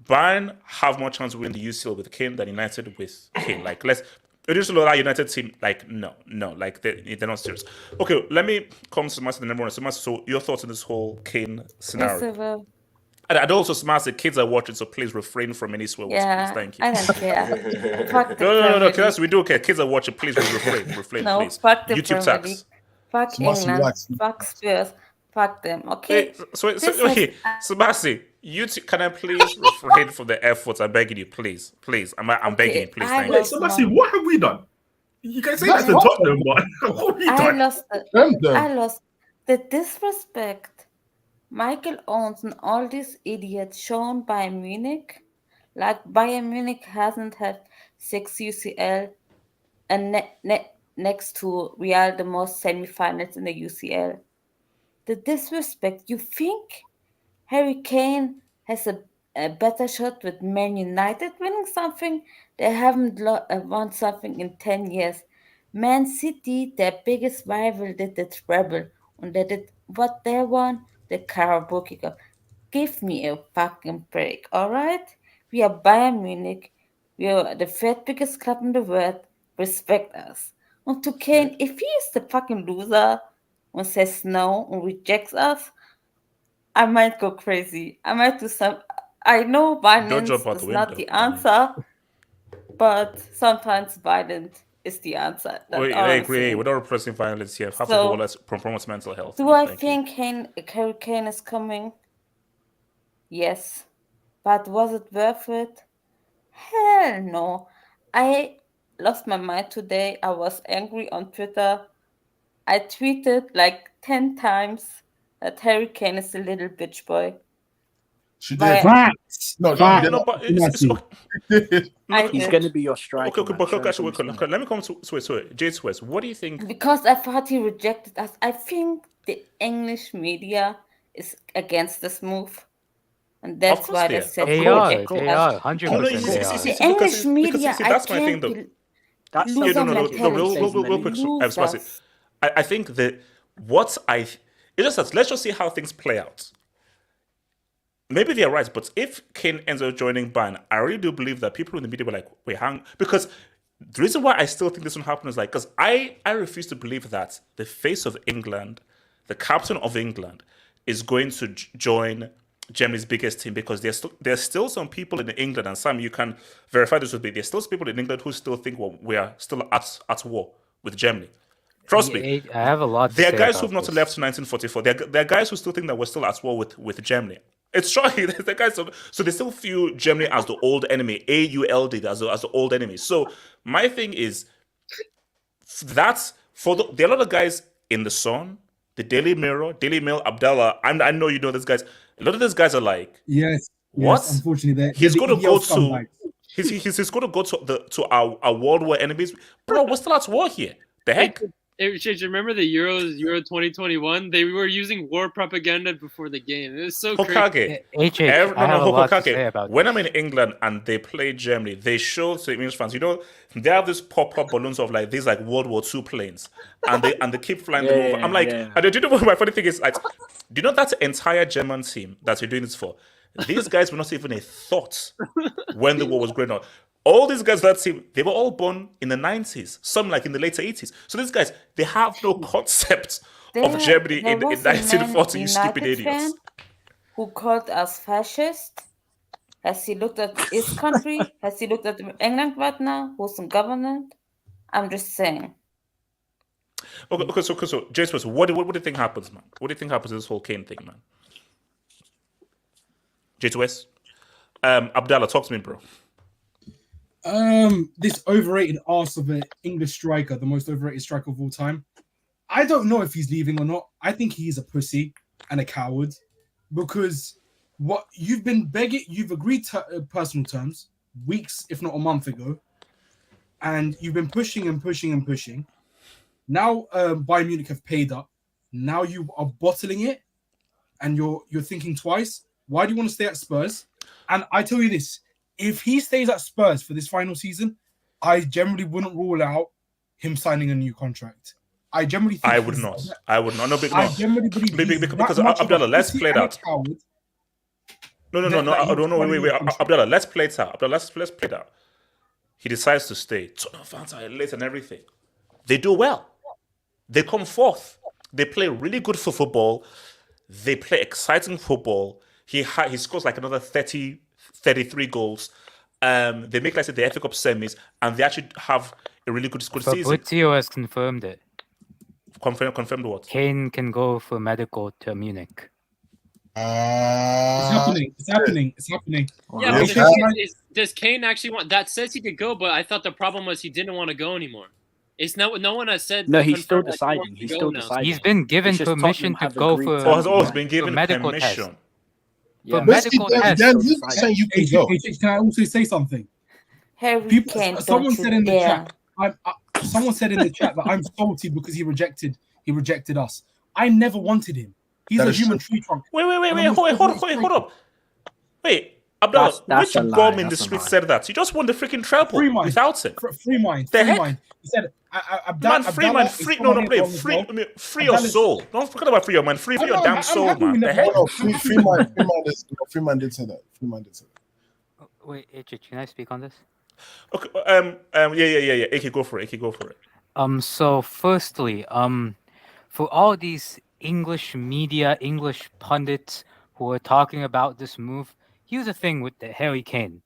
Bayern have more chance of winning the UCL with Kane than United with Kane. Like let's just look at that United team. Like no, like they're not serious. Okay, let me come to Sebastian and everyone. Sebastian, so your thoughts on this whole Kane scenario? And I'd also smash the kids are watching, so please refrain from any swear words. Please, thank you. I don't care. No, kids, we do okay. Kids are watching, please refrain, no, please. Fuck the YouTube tax. Fuck England. Fuck Spurs. Fuck them. Okay. Okay, Sebastian, can I please refrain from the efforts? I'm begging you, please. I'm begging you, please. Thank you. Sebastian, what have we done? You can say that to Tottenham, but what have we done? I lost the disrespect Michael Owens and all these idiots shown by Munich. Like Bayern Munich hasn't had 6 UCL and next to Real the most semi-finals in the UCL. The disrespect. You think Harry Kane has a better shot with Man United winning something? They haven't won something in 10 years. Man City, their biggest rival, did the treble. And they did what they won? The Carabao Cup. Give me a fucking break, alright? We are Bayern Munich. We are the third biggest club in the world. Respect us. And to Kane, if he is the fucking loser and says no and rejects us, I might go crazy. I might do some. I know violence jump out is the not window. the answer, but sometimes violence is the answer. That's Wait, all I'm agree. saying. We're not repressing violence here. Half So, of all promotes mental health. do I Thank you. think Harry Kane is coming? Yes. But was it worth it? Hell no. I lost my mind today. I was angry on Twitter. I tweeted like 10 times that Harry Kane is a little bitch boy. She did. Via- Facts. No, Facts. she No, but it's Nasty. I He's did. going to be your striker. okay, man. but Show him actually, some respect. let me come to Jade Swiss. What do you think? Because I thought he rejected us. I think the English media is against this move. And that's course why they they are. said They he are. rejected They us. are. 100% they are. The English media, I that's my thing, can't though. be That's loser something No, mentality. real quick. Losers. I think that it's just that let's just see how things play out. Maybe they're right, but if Kane ends up joining Bayern, I really do believe that people in the media were like, wait, because the reason why I still think this will happen is like, because I refuse to believe that the face of England, the captain of England, is going to join Germany's biggest team, because there's still some people in England, and Sam, you can verify this with me, there's still some people in England who still think, well, we are still at war with Germany. Trust me. I have a lot to There are say guys about who've not this. left 1944. There are guys who still think that we're still at war with Germany. It's shocking. The guys, so they still view Germany as the old enemy, AULD, as the old enemy. So my thing is, that's there are a lot of guys in the Sun, the Daily Mail, Abdallah. I know you know these guys. A lot of these guys are like, Yes. what? Yes, unfortunately, He's they're going to the go EL to. scumbags. He's going to go to our world war enemies, bro. We're still at war here. The heck? Remember the Euro 2021? They were using war propaganda before the game. It was so crazy. HH, I have a lot to say about when I'm in England and they play Germany, they show to English fans, they have these pop-up balloons of like these like World War II planes, and they keep flying them over. I'm like, and do you know what my funny thing is? Like, do you know that entire German team that you're doing this for? These guys were not even a thought when the war was going on. All these guys that team, they were all born in the 90s, some like in the later 80s. So these guys, they have no concept of Germany in 1940, you stupid idiots. Fan who called us fascist. Has he looked at his country? Has he looked at England right now? Who's in government? I'm just saying. Okay, so James, what do you think happens, man? What do you think happens to this whole Kane thing, man? J2S? Abdallah, talk to me, bro. This overrated arse of an English striker, the most overrated striker of all time. I don't know if he's leaving or not. I think he's a pussy and a coward, because what you've been begging, you've agreed to personal terms weeks, if not a month ago, and you've been pushing and pushing and pushing. Now Bayern Munich have paid up. Now you are bottling it, and you're thinking twice. Why do you want to stay at Spurs? And I tell you this. If he stays at Spurs for this final season, I generally wouldn't rule out him signing a new contract. I generally think I would not. No, I generally believe because Abdallah, let's play it out. No. I don't know. Wait. Abdallah, let's play it out. Abdallah, let's play it out. He decides to stay. Tottenham fans are late and everything. They do well. They come forth. They play really good for football. They play exciting football. He scores like another 33 goals. They make, like I said, the FA Cup semis, and they actually have a really good season. Fabrizio has confirmed it. Confirmed what? Kane can go for medical to Munich. It's happening. Yeah, does Kane actually want? That says he could go, but I thought the problem was he didn't want to go anymore. It's no one has said. No, he's still deciding. He's been given permission to go for. Has always been given medical permission. test. For medical test. Can I also say something? Harry Kane, someone said in the chat. Someone said in the chat that I'm salty because he rejected us. I never wanted him. He's a human tree trunk. Wait, hold up. Wait, Abdallah, which bomb in the street said that? You just won the freaking treble without it. Free mind. He said, free your soul. Don't forget about free your mind. Free your damn soul, man. The heck? Free mind did say that. Wait, HH, can I speak on this? Okay. Yeah. AK, go for it. So firstly, for all these English media, English pundits who are talking about this move. Here's the thing with the Harry Kane.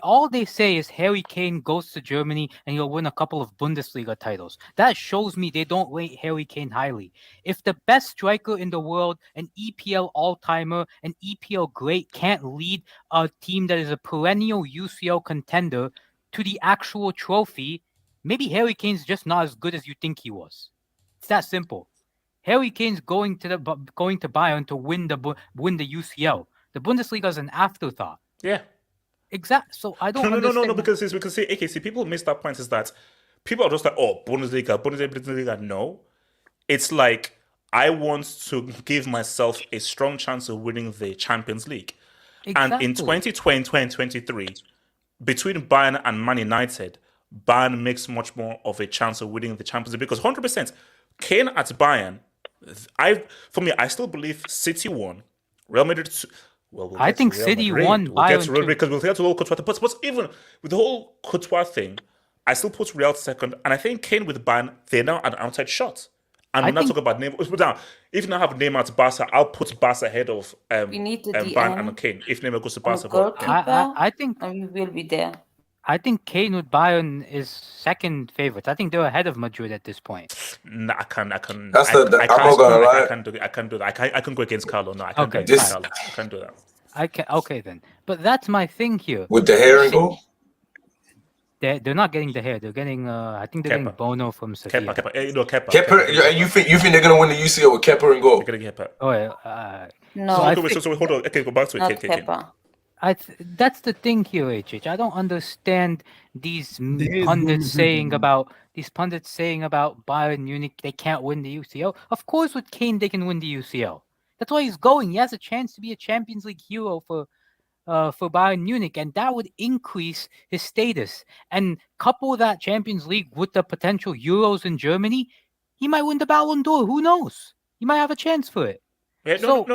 All they say is Harry Kane goes to Germany and he'll win a couple of Bundesliga titles. That shows me they don't rate Harry Kane highly. If the best striker in the world, an EPL all-timer, an EPL great, can't lead a team that is a perennial UCL contender to the actual trophy, maybe Harry Kane's just not as good as you think he was. It's that simple. Harry Kane's going to Bayern to win the UCL. The Bundesliga is an afterthought. Yeah. Exactly. So I don't understand. No, because people miss that point is that people are just like, oh, Bundesliga. No. It's like, I want to give myself a strong chance of winning the Champions League. Exactly. And in 2020, 2023, between Bayern and Man United, Bayern makes much more of a chance of winning the Champions League because 100%, Kane at Bayern, I still believe City won, Real Madrid. I think City won Bayern too. Because we'll get to all Courtois. But even with the whole Courtois thing, I still put Real second, and I think Kane with Bayern, they're now an outside shot. And we're not talking about Neymar. Now, if you now have Neymar to Barca, I'll put Barca ahead of Bayern and Kane if Neymar goes to Barca. I think we will be there. I think Kane with Bayern is second favorite. I think they're ahead of Madrid at this point. No, I can't. I'm not gonna lie. I can't do that. I can go against Carlo. No, I can't. Okay, do Carlo. I can't do that. I can. Okay then. But that's my thing here. With the hair and goal? They're not getting the hair. They're getting. I think they're getting Bono from Sevilla. Kepa. You think they're gonna win the UCL with Kepa and goal? They're gonna get Kepa. Oh yeah. No. So hold on. Okay, go back to it. Kepa. That's the thing here, HH. I don't understand these pundits saying about Bayern Munich they can't win the UCL. Of course, with Kane they can win the UCL. That's why he's going. He has a chance to be a Champions League hero for Bayern Munich, and that would increase his status. And couple that Champions League with the potential Euros in Germany, he might win the Ballon d'Or. Who knows? He might have a chance for it. Yeah, no.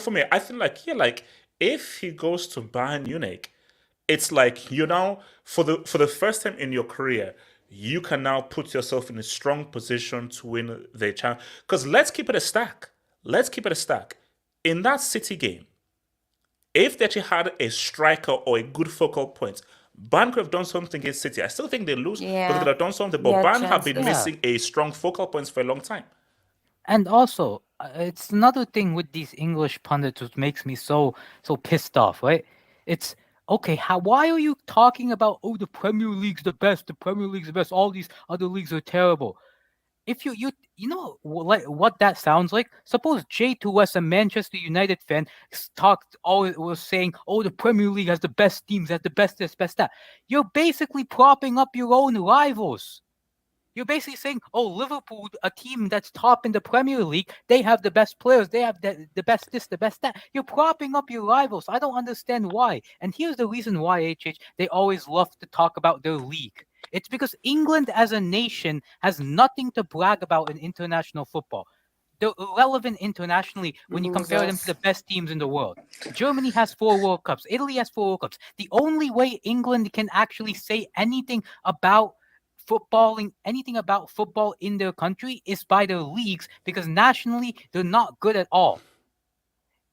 For me, I think if he goes to Bayern Munich, it's like for the first time in your career, you can now put yourself in a strong position to win the Champions. Because let's keep it a stack. In that City game, if they actually had a striker or a good focal point, Bayern could have done something against City. I still think they lose, but they could have done something. But Bayern have been missing a strong focal point for a long time. And also, it's another thing with these English pundits which makes me so pissed off, right? It's okay. Why are you talking about the Premier League's the best? The Premier League's the best. All these other leagues are terrible. If you know what that sounds like. Suppose J2S, a Manchester United fan, was saying, the Premier League has the best teams, has the best this, best that. You're basically propping up your own rivals. You're basically saying, Liverpool, a team that's top in the Premier League, they have the best players, they have the best this, the best that. You're propping up your rivals. I don't understand why. And here's the reason why, they always love to talk about their league. It's because England as a nation has nothing to brag about in international football. They're irrelevant internationally when you compare them to the best teams in the world. Germany has 4 World Cups. Italy has 4 World Cups. The only way England can actually say anything about football in their country is by their leagues, because nationally they're not good at all.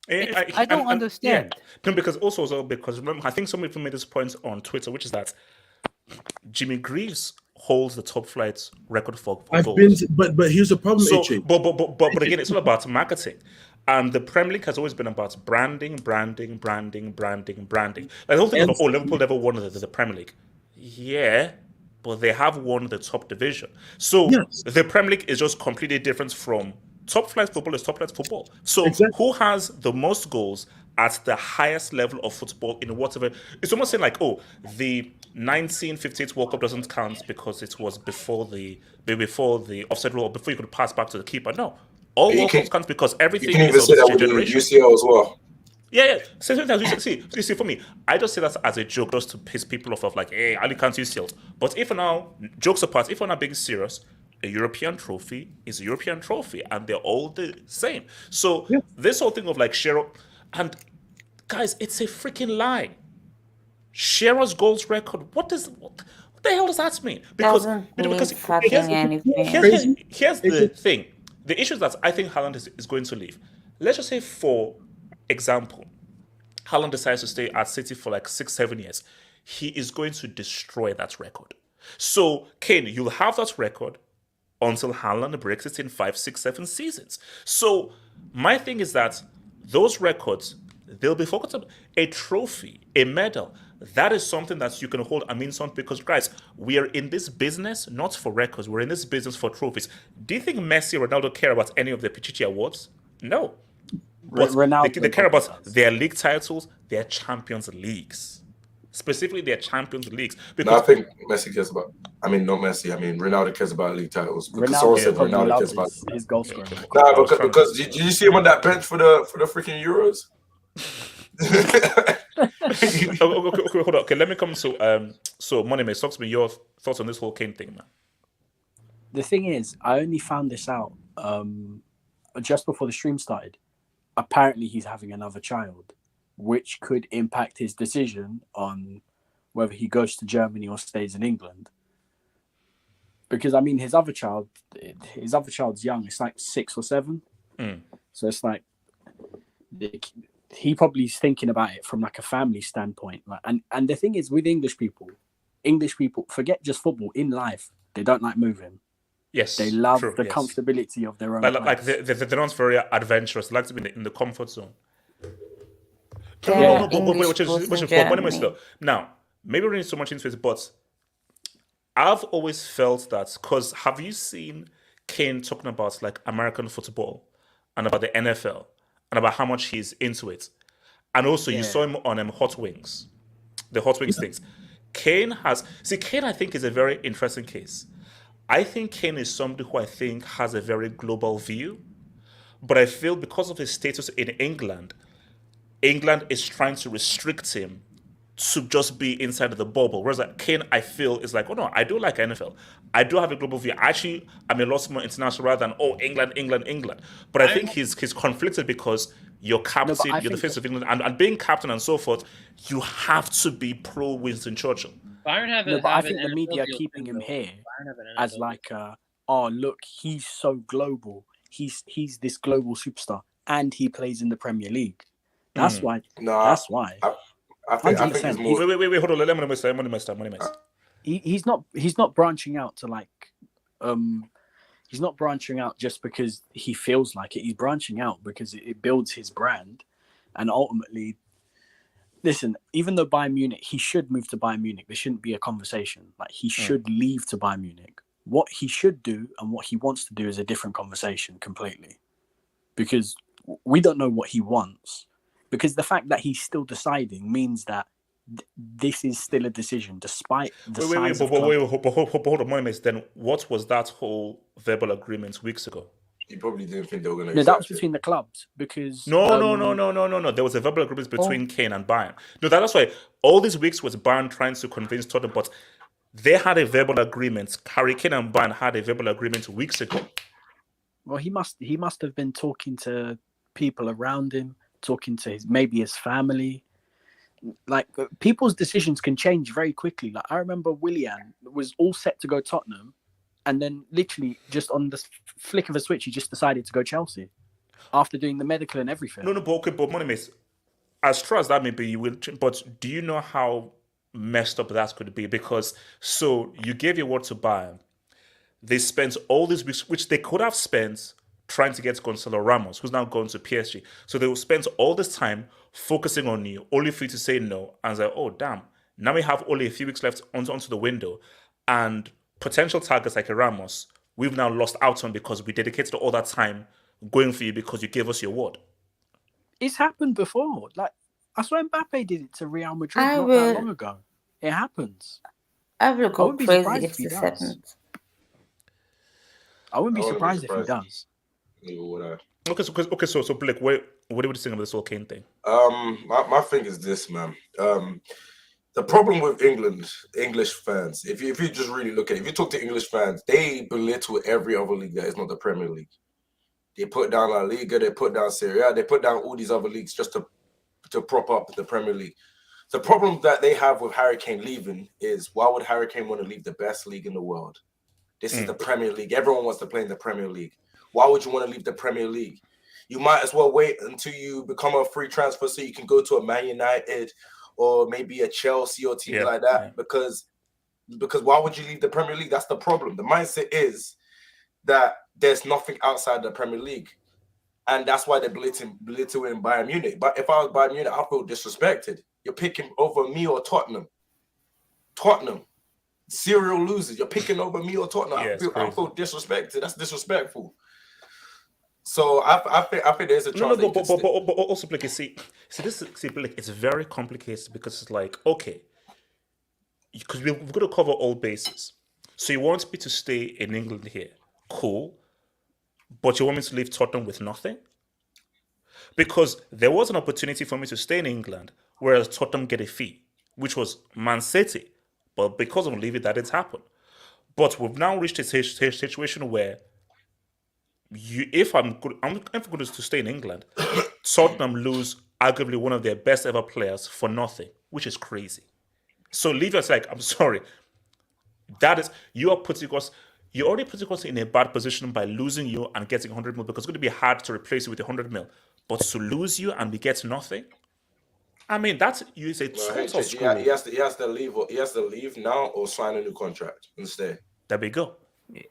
I don't understand. Yeah. No, because remember, I think somebody made this point on Twitter, which is that Jimmy Greaves holds the top flight record for goals. But here's the problem, AJ. But again, it's all about marketing. And the Premier League has always been about branding. Like the whole thing of Liverpool never won the Premier League. Yeah, but they have won the top division. So the Premier League is just completely different from top flight football is top flight football. So who has the most goals at the highest level of football in whatever? It's almost saying like, the 1958 World Cup doesn't count because it was before the offside rule, before you could pass back to the keeper. No, all World Cups count because everything you can even is say that with generation. UCL as well. Yeah. You see, for me, I just say that as a joke just to piss people off of like, hey, Ali can't UCL. But if now, jokes apart, if we're not being serious, a European trophy is a European trophy, and they're all the same. So this whole thing of like Shearer, and guys, it's a freaking lie. Shearer's goals record. What the hell does that mean? Because here's the thing. The issue is that I think Haaland is going to leave. Let's just say for example, Haaland decides to stay at City for like 6-7 years, he is going to destroy that record. So, Kane, you'll have that record until Haaland breaks it in 5, 6, 7 seasons. So, my thing is that those records, they'll be focused on a trophy, a medal. That is something that you can hold and mean something because, guys, we are in this business not for records. We're in this business for trophies. Do you think Messi or Ronaldo care about any of the Pichichi awards? No. But Ronaldo they care about their league titles, their Champions Leagues. Specifically, their Champions Leagues. No, I think Messi cares about. I mean, not Messi. I mean, Ronaldo cares about league titles. Because Ronaldo probably Ronaldo cares about his goal scoring. Nah, because did you see him on that bench for the freaking Euros? Okay, hold on. Okay, let me come to so Moneymates, talk to me your thoughts on this whole Kane thing, man. The thing is, I only found this out just before the stream started. Apparently, he's having another child, which could impact his decision on whether he goes to Germany or stays in England. Because I mean, his other child's young. It's like 6 or 7. So it's like he probably is thinking about it from like a family standpoint. Like, and the thing is, with English people, forget just football. In life, they don't like moving. Yes, they love the comfortability of their own. Like they're not very adventurous. They like to be in the comfort zone. Now, maybe we're reading so much into it, but I've always felt that because have you seen Kane talking about like American football and about the NFL and about how much he's into it, and also you saw him on Hot Wings, the Hot Wings things. Kane, I think is a very interesting case. I think Kane is somebody who I think has a very global view, but I feel because of his status in England is trying to restrict him to just be inside of the bubble. Whereas like Kane, I feel, is like, oh no, I do like NFL. I do have a global view. Actually, I'm a lot more international rather than, England. But I think he's conflicted because you're captain, you're the face of England, and being captain and so forth, you have to be pro Winston Churchill. Bayern I think the media are keeping him here as like, oh look, he's so global. He's this global superstar, and he plays in the Premier League. That's why. That's why. I think it's more. Wait, hold on. Let me start. He's not branching out to like, he's not branching out just because he feels like it. He's branching out because it builds his brand, and ultimately. Listen, even though Bayern Munich, he should move to Bayern Munich. There shouldn't be a conversation. Like, he should leave to Bayern Munich. What he should do and what he wants to do is a different conversation completely. Because we don't know what he wants. Because the fact that he's still deciding means that this is still a decision, despite the size of hold on, Moneymates. Then what was that whole verbal agreement weeks ago? You probably didn't think they were going to. No, that was between the clubs because no. There was a verbal agreement between Kane and Bayern. No, that's why all these weeks was Bayern trying to convince Tottenham, but they had a verbal agreement. Harry Kane and Bayern had a verbal agreement weeks ago. Well, he must have been talking to people around him, talking to his family. Like people's decisions can change very quickly. Like I remember Willian was all set to go Tottenham. And then literally just on the flick of a switch, he just decided to go Chelsea after doing the medical and everything. No, but Moneymates, as true as that may be, you will. But do you know how messed up that could be? Because so you gave your word to Bayern. They spent all these weeks, which they could have spent trying to get Gonzalo Ramos, who's now going to PSG. So they will spend all this time focusing on you, only for you to say no. And say, oh, damn, now we have only a few weeks left onto the window. And potential targets like a Ramos, we've now lost out on because we dedicated all that time going for you because you gave us your word. It's happened before. Like I swear Mbappe did it to Real Madrid not that long ago. It happens. I will go crazy if this happens. I wouldn't be surprised if he does. Okay, so Blake, what do you think of this whole Kane thing? My thing is this, man. The problem with English fans, if you just really look at it, if you talk to English fans, they belittle every other league that is not the Premier League. They put down La Liga, they put down Serie, they put down all these other leagues just to prop up the Premier League. The problem that they have with Harry Kane leaving is, why would Harry Kane want to leave the best league in the world? This is the Premier League. Everyone wants to play in the Premier League. Why would you want to leave the Premier League? You might as well wait until you become a free transfer so you can go to a Man United or maybe a Chelsea or teams like that. Because why would you leave the Premier League? That's the problem. The mindset is that there's nothing outside the Premier League. And that's why they're belittling Bayern Munich. But if I was Bayern Munich, I feel disrespected. You're picking over me or Tottenham. Serial losers. You're picking over me or Tottenham. I feel disrespected. That's disrespectful. So I think there's a chance. But also, Blake, Blake, it's very complicated because it's like, okay, because we've got to cover all bases. So you want me to stay in England here? Cool. But you want me to leave Tottenham with nothing? Because there was an opportunity for me to stay in England, whereas Tottenham get a fee, which was Man City. But because of leaving, that didn't happen. But we've now reached a situation where if I'm going to stay in England, Tottenham lose arguably one of their best ever players for nothing, which is crazy. So leaving, like, I'm sorry, you're already putting us in a bad position by losing you and getting 100 mil, because it's going to be hard to replace you with 100 mil. But to lose you and we get nothing, I mean, that's you say total screw. He has to leave. He has to leave now or sign a new contract and stay. There we go.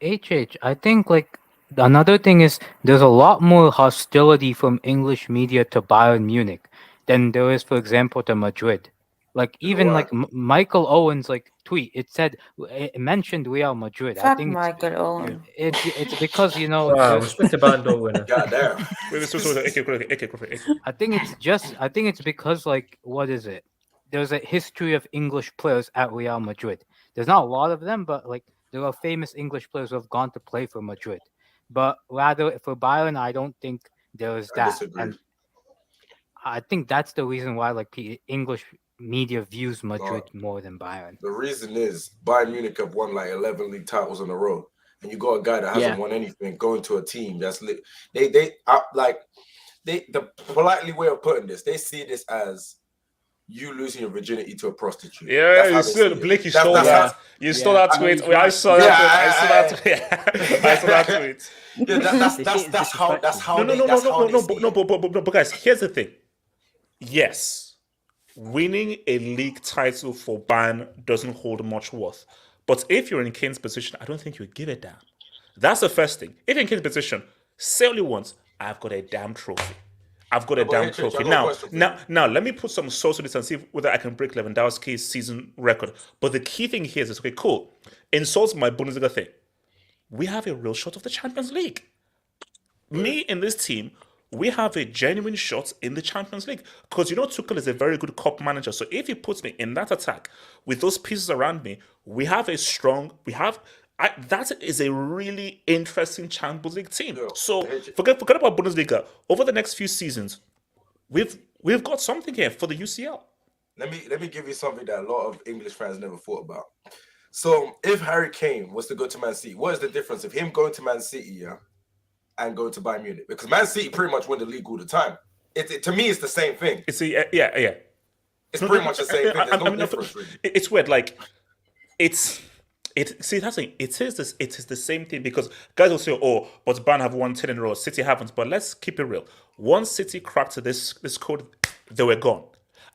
I think like another thing is there's a lot more hostility from English media to Bayern Munich than there is, for example, to Madrid. Like even like Michael Owen's like tweet, it mentioned Real Madrid. Fuck, I think Michael Owen. It's because respect to Bando winner. Goddamn. I think it's because like what is it? There's a history of English players at Real Madrid. There's not a lot of them, but like there are famous English players who have gone to play for Madrid. But rather for Bayern, I don't think there is that. And I think that's the reason why like English media views Madrid more than Bayern. The reason is Bayern Munich have won like 11 league titles in a row, and you got a guy that hasn't won anything going to a team that's lit. The politely way of putting this, they see this as you losing your virginity to a prostitute. Yeah, you still Blake, you stole that. You stole that tweet. I saw that tweet. I saw that tweet. Yeah, that's how. No, but guys, here's the thing. Yes. Winning a league title for Bayern doesn't hold much worth. But if you're in Kane's position, I don't think you'd give a damn. That's the first thing. If you're in Kane's position, say only once, I've got a damn trophy. Now, let me put some sauce on this and see whether I can break Lewandowski's season record. But the key thing here is, okay, cool. Insults my Bundesliga thing. We have a real shot of the Champions League. Me in this team, we have a genuine shot in the Champions League. Because Tuchel is a very good cup manager. So if he puts me in that attack with those pieces around me, that is a really interesting Champions League team. So forget about Bundesliga. Over the next few seasons, we've got something here for the UCL. Let me give you something that a lot of English fans never thought about. So if Harry Kane was to go to Man City, what is the difference of him going to Man City, and going to Bayern Munich? Because Man City pretty much win the league all the time. To me, it's the same thing. It's pretty much the same thing. There's no difference, really. It's weird. Like that's the thing. It is the same thing, because guys will say, "Oh, but Bayern have won 10 in a row, City haven't." But let's keep it real. Once City cracked this code, they were gone.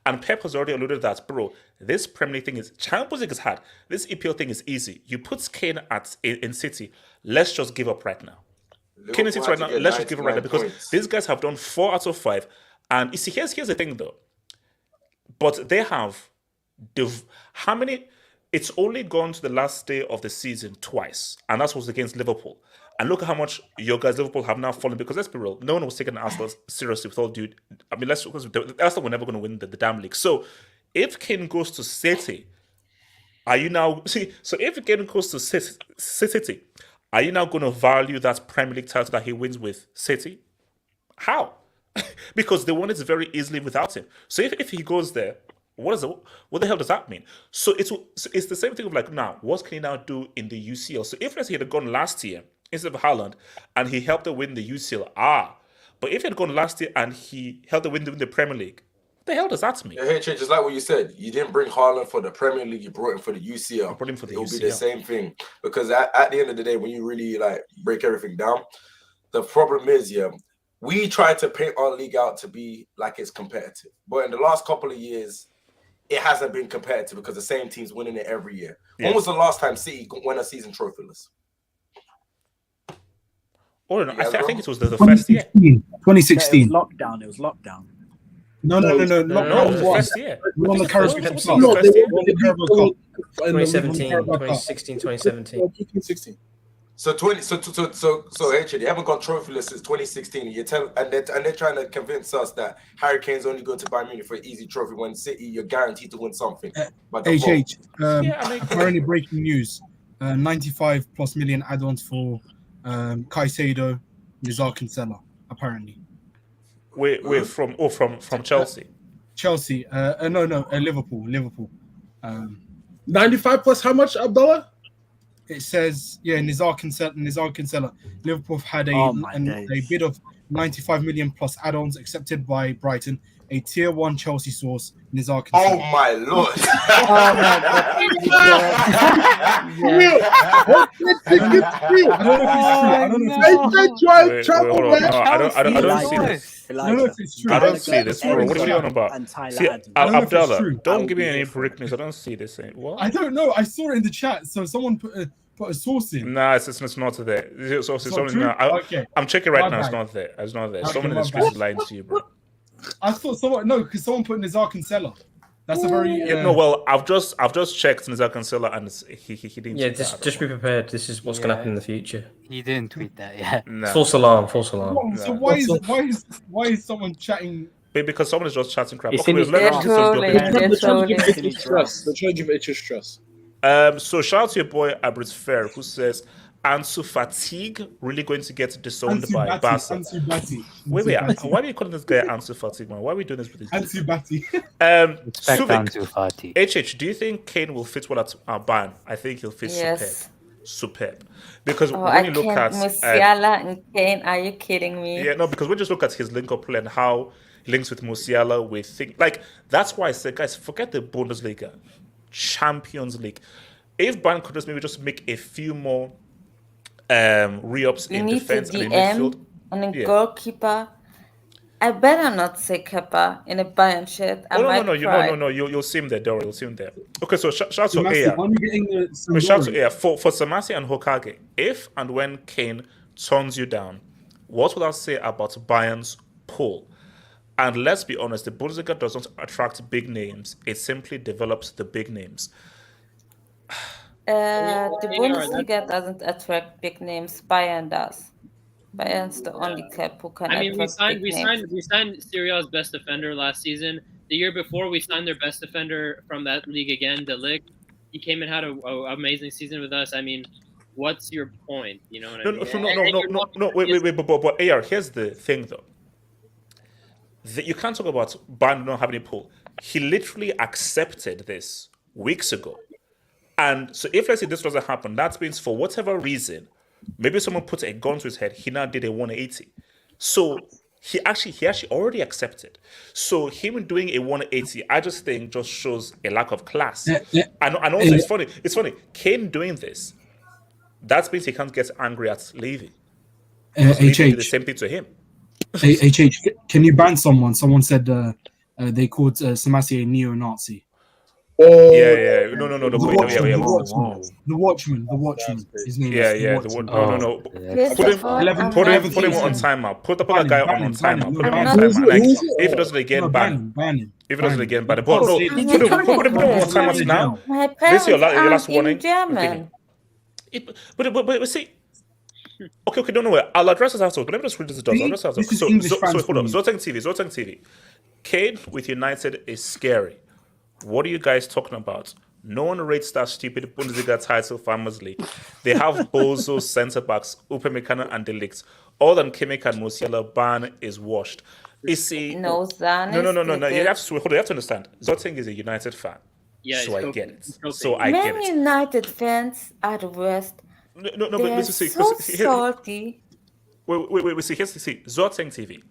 And Pep has already alluded that, bro, this Premier League thing is Champions League is hard. This EPL thing is easy. You put Kane in City, let's just give up right now. Kane in City right now, let's just give up right now, because these guys have done 4 out of 5. And you see, here's the thing though. But they have how many? It's only gone to the last day of the season twice, and that was against Liverpool. And look at how much your guys Liverpool have now fallen, because let's be real, no one was taking Arsenal seriously with all due. I mean, Arsenal were never going to win the damn league. So if Kane goes to City, are you now So if Kane goes to City, are you now going to value that Premier League title that he wins with City? How? Because they won it very easily without him. So if he goes there, what the hell does that mean? So it's the same thing of like, now, what can he now do in the UCL? So if let's say he had gone last year instead of Haaland and he helped them win the UCL, but if he had gone last year and he helped them win the Premier League, what the hell does that mean? Yeah, just like what you said, you didn't bring Haaland for the Premier League, you brought him for the UCL. I brought him for the It'll UCL. be the same thing, because at the end of the day, when you really like break everything down, the problem is, we try to paint our league out to be like it's competitive. But in the last couple of years, it hasn't been competitive because the same team's winning it every year. Yeah. When was the last time City won a season trophyless? Oh, no, Yeah, I bro. think it was the first year. 2016. No, it was lockdown. No. No, it was the Lockdown first year. We won the Carabao Cup. What's No, the they first year? won the Carabao Cup. In the 2017, Carabao Cup. 2016, 2017. 2016. So HJ, they haven't gone trophyless since 2016. And they're trying to convince us that Harry Kane's only going to Bayern Munich for an easy trophy when City you're guaranteed to win something. But HH. Yeah, I mean- Apparently breaking news. 95+ million add-ons for Caicedo, Nizar Kinsella, apparently. Wait, from Chelsea. Chelsea. No, Liverpool. 95 plus how much, Abdullah? It says, Nizar Kinsella. Liverpool have had a bid of 95 million plus add-ons accepted by Brighton. A tier 1 Chelsea source, Nizar Kinsella. Oh my lord! I don't know if it's true. I don't see this, bro. What are you on about? And Tyler See, Adams. I don't know if it's Abdallah, true. don't give me any break news. I don't see this. What? I don't know. I saw it in the chat, so someone put a source in. Nah, it's not there. It's also, It's not true? okay. I'm checking right My now. It's bad. not there. It's not there. Okay, Someone in my the streets bad. is lying to you, bro. I thought because someone put Nizar Kinsella. That's a very well, I've just checked Nizar Cancelo and he didn't. Yeah, tweet that just be prepared. This is what's going to happen in the future. He didn't tweet that yet. No. False alarm. So why is someone chatting? Because someone is just chatting crap. It's Okay, in his- let me They're just go trolling. back. They're They're trying to give trolling. HH trust. They're trying to give HH trust. So shout out to your boy Abris Fair who says Ansu Fatigue really going to get disowned by Barca. Ansu Bati. Wait, why are you calling this guy Ansu Fatigue, man? Why are we doing this with this? Ansu Bati. Respect Suvik, Ansu Fati. HH, do you think Kane will fit well at Bayern? I think he'll fit Yes. superb. Because Oh, when I you look can't. at Musiala and Kane, are you kidding me? yeah, no, because when you just look at his link up play and how he links with Musiala, we think like that's why I said, guys, forget the Bundesliga, Champions League. If Bayern could just maybe just make a few more re-ups We in need defense to and in DM midfield. and a Yeah. goalkeeper. I better not say Kepa in a Bayern shirt. I Oh might no, cry. you'll see him there, Daryl. You'll see him there. Okay, so shout out to Samasi, Aya. when we getting the Shout out to Aya for Samasi and Hokage. If and when Kane turns you down, what would I say about Bayern's pull? And let's be honest, the Bundesliga does not attract big names. It simply develops the big names. The Bundesliga doesn't attract big names. Bayern does. Bayern's the only club who can I mean, we attract big names. signed Seria's best defender last season. The year before, we signed their best defender from that league again, De Ligt. He came and had an amazing season with us. I mean, what's your point? You know what I mean? No. Wait. But AR, here's the thing though. You can't talk about Bayern not having a pull. He literally accepted this weeks ago. And so if let's say this doesn't happen, that means for whatever reason, maybe someone put a gun to his head, he now did a 180. So he actually already accepted. So him doing a 180, I just think just shows a lack of class. And also it's funny. Kane doing this, that means he can't get angry at Levy. Levy did the same thing to him. HH, can you ban someone? Someone said they called Samasi a neo-Nazi. Yeah. No. The Watchman. His name is The Watchman. No. Put him on timeout. Put the guy on timeout. Put him on I'm timeout. not- Like, if it doesn't again, ban him. If it doesn't again, ban him. But no, put him on timeout now. My This parents is your last aren't in warning. German. But see. Okay, don't know. I'll address this afterwards. But let me just read this. I'll address this This is afterwards. English So fans hold on. for you. Zoteng TV. Kane with United is scary. What are you guys talking about? No one rates that stupid Bundesliga title Farmers League. They have Bozo, centre backs, Upamecano, and De Ligt. All than Kimmich and Musiala, Ban is washed. You see, No, Zane. no. You have to understand. Zoteng is a United fan, Yeah, so he's I get coping. it. So I get Man it. United fans are the worst. No, but They're see, so here- salty. Wait. See, Zoteng TV.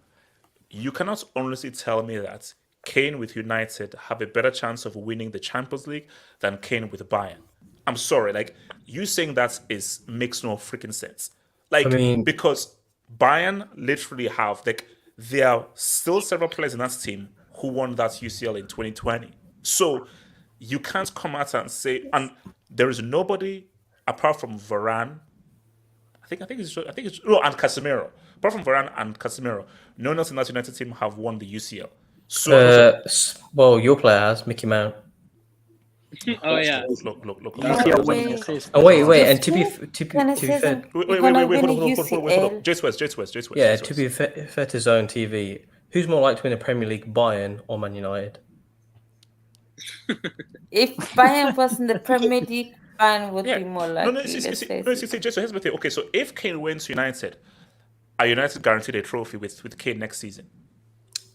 You cannot honestly tell me that Kane with United have a better chance of winning the Champions League than Kane with Bayern. I'm sorry, like you saying that makes no freaking sense. Like I mean- because Bayern literally have there are still several players in that team who won that UCL in 2020. So you can't come out and say, and there is nobody apart from Varane. I think it's and Casemiro. Apart from Varane and Casemiro, no one else in that United team have won the UCL. So well, your player has Mickey Mount. Oh yeah. Look. UCL winning assist. Oh wait, and to be fair, Wait, hold on. J West. yeah, to be fair to Zone TV, who's more likely to win the Premier League, Bayern or Man United? If Bayern was in the Premier League, Bayern would be more likely. No, here's the thing. Okay, so if Kane wins United, are United guaranteed a trophy with Kane next season?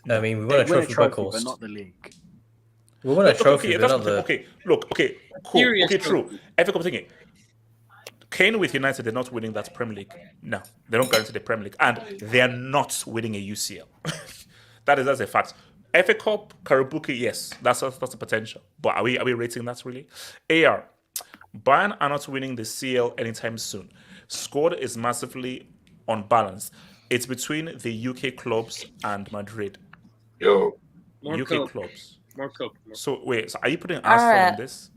I mean, we won a trophy by course. but not the league. We won a trophy, Okay, but not the... Cool. Serious Okay, true. trophy. FA Cup thinking. Kane with United, they're not winning that Premier League. No, they don't guarantee the Premier League, and they are not winning a UCL. that's a fact. FA Cup, Karabuki, yes, that's the potential. But are we rating that really? AR, Bayern are not winning the CL anytime soon. Squad is massively unbalanced. It's between the UK clubs and Madrid. Yo, More UK coke. clubs. More coke. So wait, so are you putting Arsenal in this?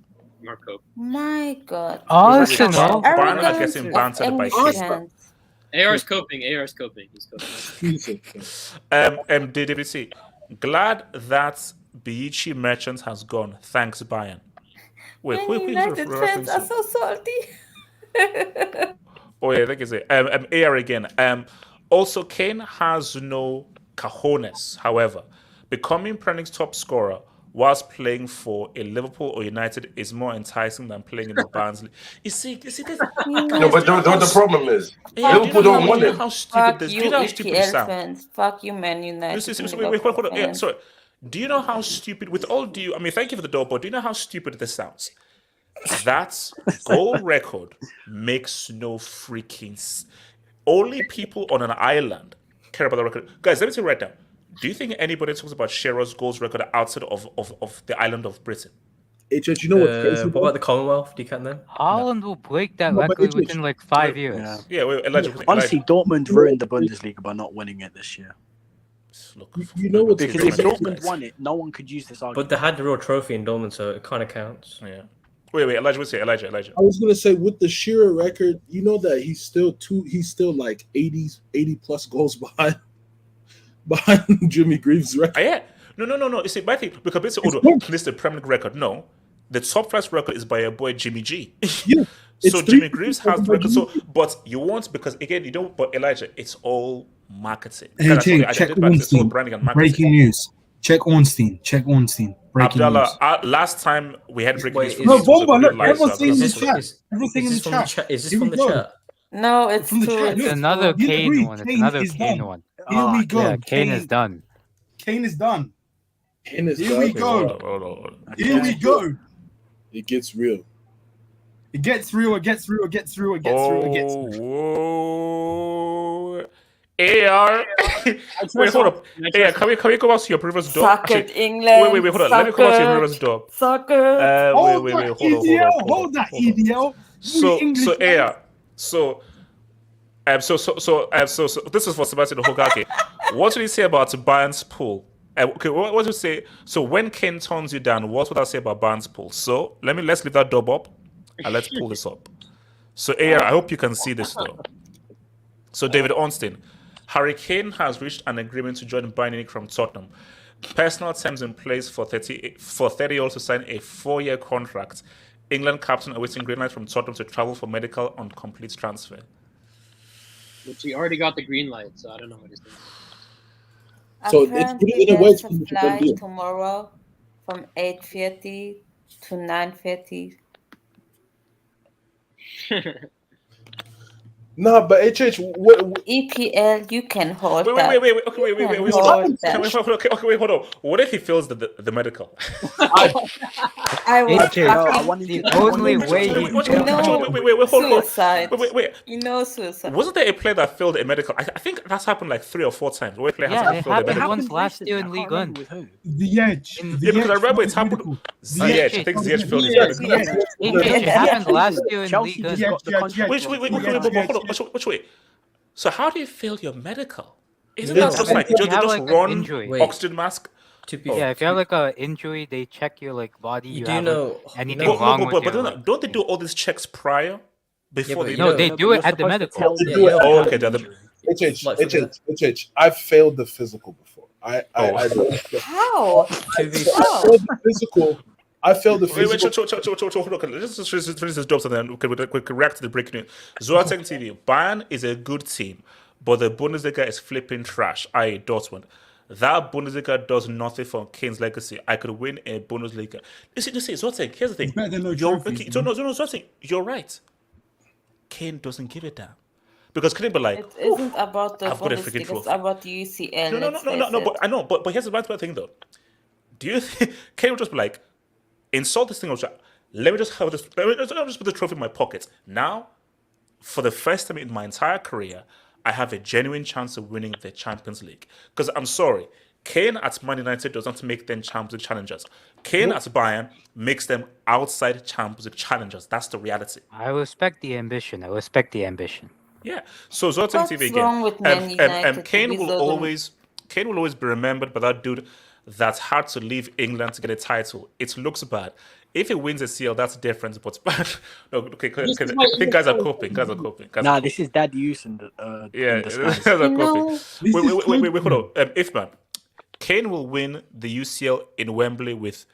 More coke. My God. Arsenal. Bayern are Arrogance getting of bantered by English Kane. fans. AR's coping. He's coping. DWC, glad that Biichi Merchant has gone. Thanks, Bayern. Wait, Man who United fans are so salty. Oh yeah, like I say, AR again. Also, Kane has no cojones. However, becoming Premier League's top scorer whilst playing for a Liverpool or United is more enticing than playing in the Barnsley. You see, this. no, but the problem is Yeah, Liverpool don't want it. How stupid Fuck this? you, Do you know how stupid it EPL sounds? fans. Fuck you, Man United. Wait, hold on. Yeah, sorry. Do you know how stupid? With all due, I mean, thank you for the door, but do you know how stupid this sounds? That goal record makes no freaking. Only people on an island care about the record. Guys, let me tell you right now. Do you think anybody talks about Shearer's goals record outside of the island of Britain? HH, you know what's crazy? What about the Commonwealth? Do you count them? Holland will break that No, but record it's- within like 5 years. Yeah. Yeah, wait, Elijah. Honestly, Dortmund ruined the Bundesliga by not winning it this year. Look, You know what's Because crazy? if Dortmund won it, no one could use this But argument. they had the real trophy in Dortmund, so it kind of counts. Yeah. Wait, Elijah, what's it? Elijah. I was gonna say with the Shearer record, you know that he's still like 80 plus goals behind Jimmy Greaves' record. Yeah. No. You see, my thing, because basically, this is the Premier League record. No. The top price record is by your boy Jimmy G. Yeah, So it's Jimmy 3 Greaves has the record. So, but you want, because again, you don't, but Elijah, it's all marketing. Hey, That's Jay, what I check did back, it's all Ornstein. branding and marketing. Breaking news. Check Ornstein. Breaking Abdallah, news. last time we had breaking Wait, news. is- No, this was a Bomba, good look, live everyone's stream. saying This this was- chat. Everything in the chat. Is this Here from we the go. chat? No, it's From the too. chat, It's look. another You Kane agree, one. It's Kane another is Kane done. one. Here we go. Yeah, Kane is done. Kane is done. And it's Here we done. go. Hold on. Here we go. It gets real. It gets through. It gets through. It gets through. It gets through. It gets through. Whoa. AR. Wait, hold up. AR, can we go back to your previous door? Suck it, England. Wait, hold on. Let me come back to your previous door. Soccer. Wait, Hold hold on. that, hold that, EDL. So English AR. So this is for Sebastian Hogake. What do you say about Bayern's pool? Okay, what do you say? So when Kane turns you down, what would I say about Bayern's pool? So let's leave that dub up and let's pull this up. So AR, I hope you can see this though. So David Ornstein, Harry Kane has reached an agreement to join Bayern Munich from Tottenham. Personal terms in place for 30-year-old to sign a 4-year contract. England captain awaiting green light from Tottenham to travel for medical on complete transfer. Which he already got the green light, so I don't know what he's doing. So Apparently in a way, there's it's a a flight deal. tomorrow from 8:30 to 9:30. Nah, but HH, what EPL, you can hold Wait, that. wait. Okay, wait. Hold Hold that. on. Hold on. What if he fails the medical? I will AJ, fucking the only way he Wait, You know, hold on. suicide. Wait. You know suicide. Wasn't there a player that failed a medical? I think that's happened like 3 or 4 times. Where a player Yeah, has it failed a happened medical. once last year in I League can't One. remember with who. The edge. In- The Yeah, because I edge. remember it's happened. Ziyech, I think Ziyech failed his medical. AJ, it happened last year in Chelsea League just One. got the Yeah, contract. Which way? Yeah, Hold on. Which way? So how do you fail your medical? Isn't No, that just no, like if just, you have just like an run injury, Wait. oxygen mask? To be, yeah, if you have like a injury, they check your like body. you You do have like, know, anything But, wrong no, with your don't, like. don't they do all these checks prior before but they? you No, know- they No, do but it you're at the supposed to medical. tell They them do it you at Oh, have okay, an the other- injury. Like for the- I've failed the physical before. I How? to be How? failed the physical. I failed the Wait, physical. hold on. Let's just finish this job and then we can react to the breaking news. Zoateng TV. Bayern is a good team, but the Bundesliga is flipping trash. I.e. Dortmund. That Bundesliga does nothing for Kane's legacy. I could win a Bundesliga. Listen, Zoateng, here's the thing. It's better than no You're, trophies, okay, man. Zoateng, you're right. Kane doesn't give it down. Because Kane be like, It isn't about the I've got a freaking Bundesliga, it's trophy. about UCL. No, let's face it. but I know, but here's the right thing though. Do you think Kane would just be like, insult this thing? Let me just have this. Let me just put the trophy in my pocket. Now, for the first time in my entire career, I have a genuine chance of winning the Champions League. Because I'm sorry, Kane at Man United does not make them Champions League challengers. Kane at Bayern makes them outside Champions League challengers. That's the reality. I respect the ambition. Yeah. So Zoting What's TV again. wrong with Man United to Kane be will so always be remembered by that dude that had to leave England to get a title. It looks bad. If he wins a CL, that's different. But no, okay, I think guys are coping. Nah, this is Dad Use in Yeah, disguise. guys are You know, coping. Wait, hold on. If man, Kane will win the UCL in Wembley with.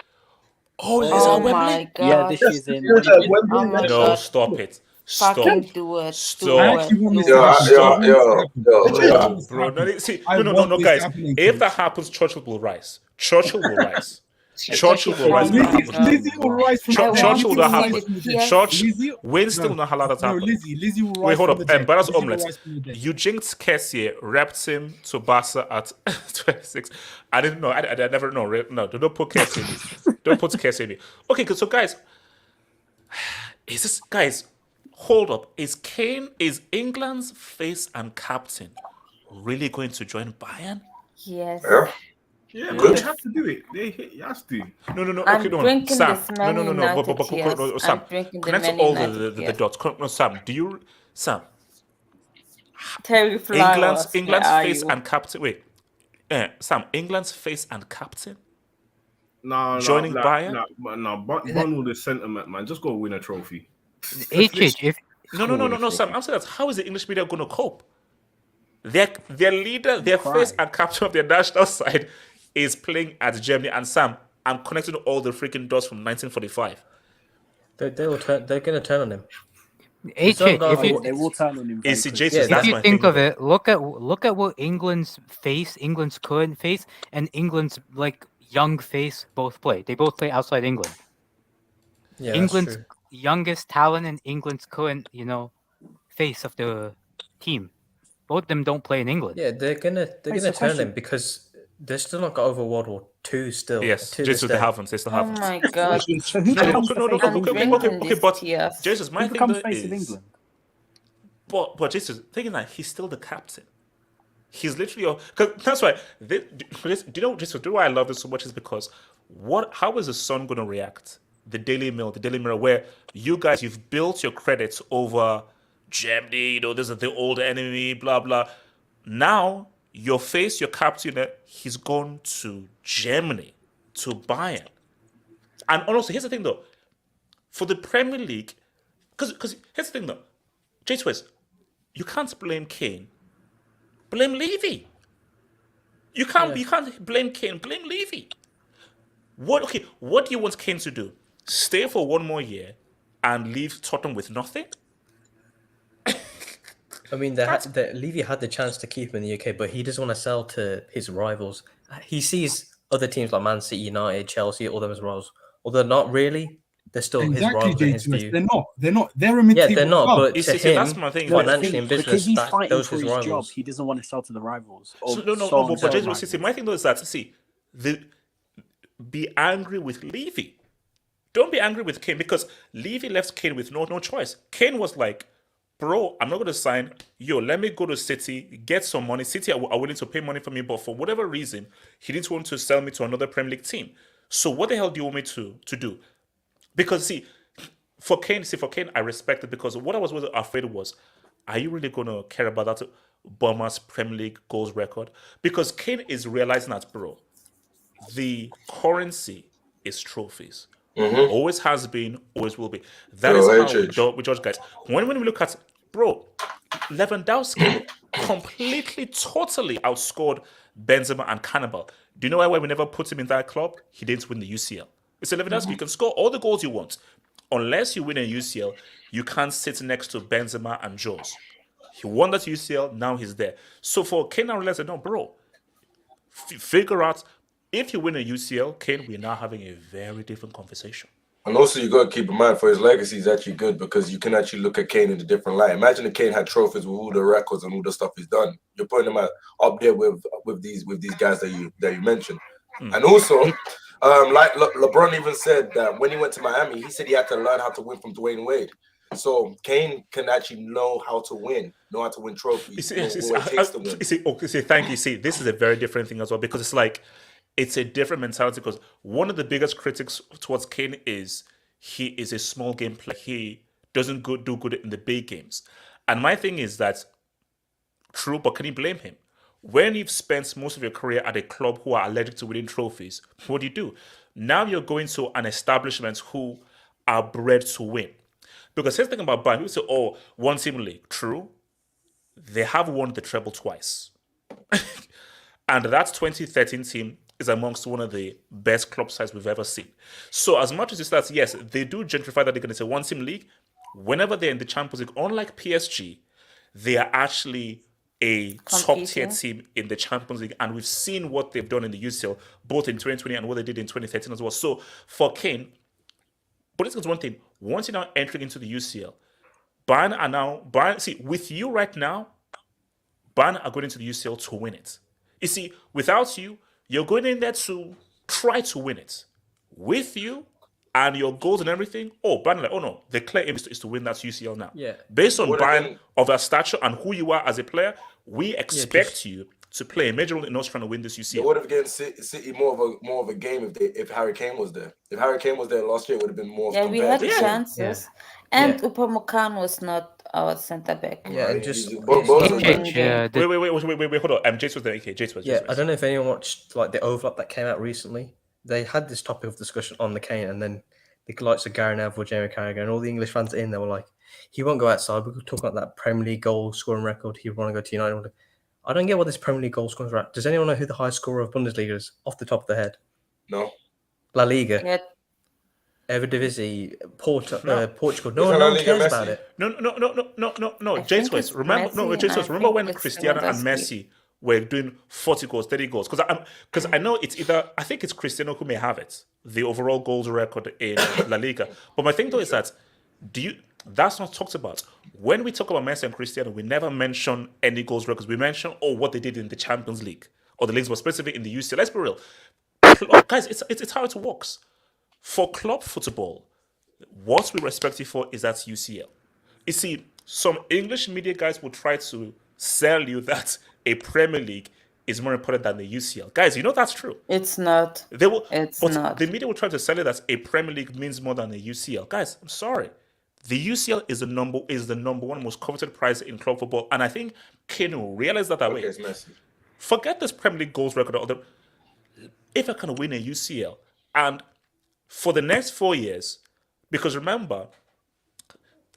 Oh, is oh it Wembley? my Yeah, god. this is in. Here's that Wembley Oh my next No, God. stop it. Fucking Stop. do it. I Stop. actually want this Yo, to happen. yo, I want this to yo, happen. Bro, no, see, I no, want this guys. happening, If Coach. that happens, Churchill will rise. Churchill will rise. Churchill will Oh rise. my Lizzie, God. Lizzie will rise from I the Churchill dead. will want not to happen. see the PS. Church, Lizzie, Wayne still no, not allow that to no, happen. Lizzie will rise Wait, hold from up. the dead. Barras Lizzie will Omelette. rise from the dead. You jinxed Kessier, repped him to Barca at 26. I didn't know. I never know. No, don't put Kessier in this. Don't put Kessier in it. Okay, so guys, is this guys? Hold up. Is England's face and captain really going to join Bayern? Yes. Yeah. Yeah, but they have to do it. He has to. No. I'm Okay, no, drinking Sam. this Man No. United But tears. Sam, I'm drinking the connect Man all United the tears. dots. No, Sam. Sam? Terry Flowers, England's where are face you? and captain. Wait, Sam. England's face and captain No, joining Bayern. Bundle the sentiment, man. Just go win a trophy. HH, if No, Sam. I'm saying that. How is the English media going to cope? Their leader, their Cry. face and captain of their national side is playing at Germany. And Sam, I'm connecting all the freaking dots from 1945. They're going to turn on him. HH, not gonna if you They will turn on him. very Is he quickly. Jesus? Yeah, That's if you my think thing, of though. it, look at what England's current face, and England's like young face both play. They both play outside England. Yeah, that's England's true. youngest talent and England's current, face of the team. Both of them don't play in England. Yeah, they're gonna so turn question- him because they're still not got over World War II still. Yes, to Jesus, this they day. haven't. They still Oh haven't. my god. So who becomes the face of I'm England? drinking these but tears. Jesus, my Who thing becomes though face of is, England? but Jesus, thinking that he's still the captain. He's literally because that's why. Do you know? Jesus, do why I love this so much is because how is the Sun going to react? The Daily Mirror, where you guys you've built your credits over Germany. This is the old enemy. Blah blah. Now your captain, he's gone to Germany, to Bayern. And honestly, here's the thing though. For the Premier League, because here's the thing though. J2S, you can't blame Kane. Blame Levy. You can't blame Kane, blame Levy. What do you want Kane to do? Stay for one more year and leave Tottenham with nothing? I mean, Levy had the chance to keep him in the UK, but he doesn't want to sell to his rivals. He sees other teams like Man City, United, Chelsea, all them as rivals. Although not really, they're still his Exactly, rivals in his J2S. view. They're not. They're a mid-table they're not, club. but You to see, him, that's my thing. No, financially in because business, he's fighting those for his his job. rivals. He doesn't want to sell to the rivals. So, no, but James, my thing though is that be angry with Levy. Don't be angry with Kane because Levy left Kane with no choice. Kane was like, bro, I'm not going to sign. Yo, let me go to City, get some money. City are willing to pay money for me, but for whatever reason, he didn't want to sell me to another Premier League team. So what the hell do you want me to do? Because for Kane, I respect it because what I was afraid was, are you really going to care about that? Bournemouth's Premier League goals record? Because Kane is realizing that, bro, the currency is trophies. Always has been, always will be. That is how we judge guys. When we look at, bro, Lewandowski completely, totally outscored Benzema and Cannibal. Do you know why we never put him in that club? He didn't win the UCL. It's a Lewandowski. You can score all the goals you want. Unless you win a UCL, you can't sit next to Benzema and Jones. He won that UCL, now he's there. So for Kane, I realized, no, bro, figure out, if you win a UCL, Kane, we're now having a very different conversation. And also, you got to keep in mind, for his legacy is actually good because you can actually look at Kane in a different light. Imagine if Kane had trophies with all the records and all the stuff he's done. You're putting him up there with these guys that you mentioned. And also, like LeBron even said that when he went to Miami, he said he had to learn how to win from Dwayne Wade. So Kane can actually know how to win trophies. Thank you. See, this is a very different thing as well because it's like, it's a different mentality because one of the biggest critics towards Kane is he is a small game player. He doesn't do good in the big games. And my thing is that, true, but can you blame him? When you've spent most of your career at a club who are allergic to winning trophies, what do? Now you're going to an establishment who are bred to win. Because here's the thing about Bayern, people say, oh, one team league. True, they have won the treble twice. And that 2013 team is amongst one of the best club sides we've ever seen. So as much as it's that, yes, they do gentrify that they're going to say one-team league. Whenever they're in the Champions League, unlike PSG, they are actually a top-tier team in the Champions League. And we've seen what they've done in the UCL, both in 2020 and what they did in 2013 as well. So for Kane, but this is one thing. Once you're now entering into the UCL, Bayern, with you right now, Bayern are going into the UCL to win it. You see, without you, you're going in there to try to win it. With you and your goals and everything, Bayern like, oh no, the clear aim is to win that UCL now. Yeah. Based on Bayern of their stature and who you are as a player, we expect you to play a major role in us trying to win this UCL. It would have given City more of a game if Harry Kane was there. If Harry Kane was there last year, it would have been more. Yeah, we had chances, and Upamecano was not our centre back. Yeah, and just wait, hold on. Jace was there. Okay, Jace was. I don't know if anyone watched like the overlap that came out recently. They had this topic of discussion on the Kane, and then the likes of Gary Neville, Jamie Carragher, and all the English fans in there were like, he won't go outside. We could talk about that Premier League goal scoring record. He'd want to go to United. I don't get what this Premier League goal scorer is. Does anyone know who the highest scorer of Bundesliga is off the top of their head? No. La Liga. Yeah. Eredivisie, Portugal. No one cares about it. No. Jace, remember when Cristiano and Messi were doing 40 goals, 30 goals? Because I know I think it's Cristiano who may have it, the overall goals record in La Liga. But my thing though is that, that's not talked about. When we talk about Messi and Cristiano, we never mention any goals records. We mention what they did in the Champions League or the leagues, but specifically in the UCL. Let's be real, guys. It's how it works. For club football, what we respect you for is that UCL. You see, some English media guys will try to sell you that a Premier League is more important than the UCL. Guys, you know that's true. It's not. It's not. The media will try to sell you that a Premier League means more than the UCL. Guys, I'm sorry. The UCL is the number one most coveted prize in club football, and I think Kane will realize that way. Forget this Premier League goals record. If I can win a UCL, and for the next 4 years, because remember,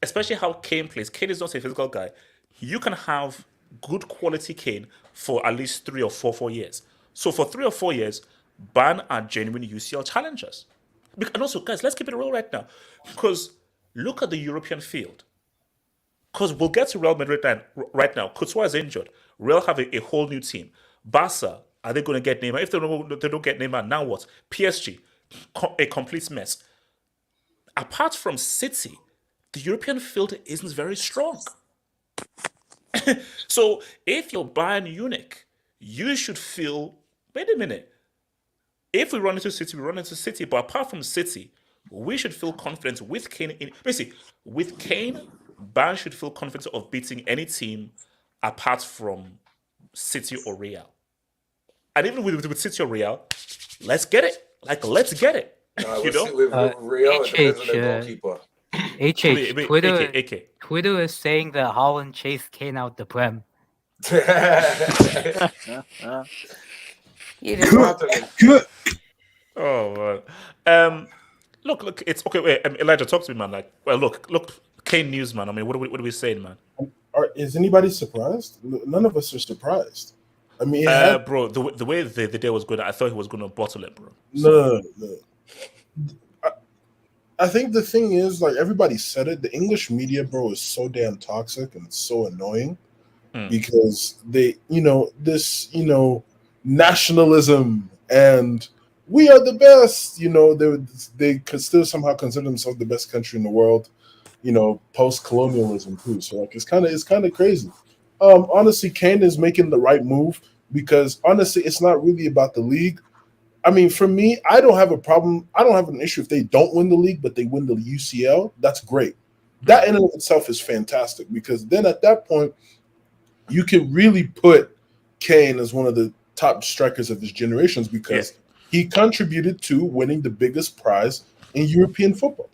especially how Kane plays, Kane is not a physical guy. You can have good quality Kane for at least 3 or 4 years. So for 3 or 4 years, Bayern are genuine UCL challengers. And also, guys, let's keep it real right now, because look at the European field. Because we'll get to Real Madrid right now. Courtois is injured. Real have a whole new team. Barca, are they going to get Neymar? If they don't get Neymar, now what? PSG, a complete mess. Apart from City, the European field isn't very strong. So if you're Bayern Munich, you should feel, wait a minute. If we run into City, we run into City. But apart from City, we should feel confident with Kane. Basically, with Kane, Bayern should feel confident of beating any team apart from City or Real. And even with City or Real, let's get it. Let's get it. With Real, it depends on their goalkeeper. Twitter is saying that Haaland chased Kane out the Prem. You just want Oh man. Look. It's okay. Wait, Elijah, talk to me, man. Like, well, look. Kane news, man. I mean, what are we saying, man? Is anybody surprised? None of us are surprised. I mean, bro, the way the day was going, I thought he was going to bottle it, bro. No. I think the thing is, like everybody said it, the English media, bro, is so damn toxic and it's so annoying because they, nationalism and we are the best, they could still somehow consider themselves the best country in the world, post-colonialism too. So like it's kind of crazy. Honestly, Kane is making the right move because honestly, it's not really about the league. I mean, for me, I don't have a problem. I don't have an issue if they don't win the league, but they win the UCL. That's great. That in and of itself is fantastic because then at that point, you can really put Kane as one of the top strikers of his generations because he contributed to winning the biggest prize in European football.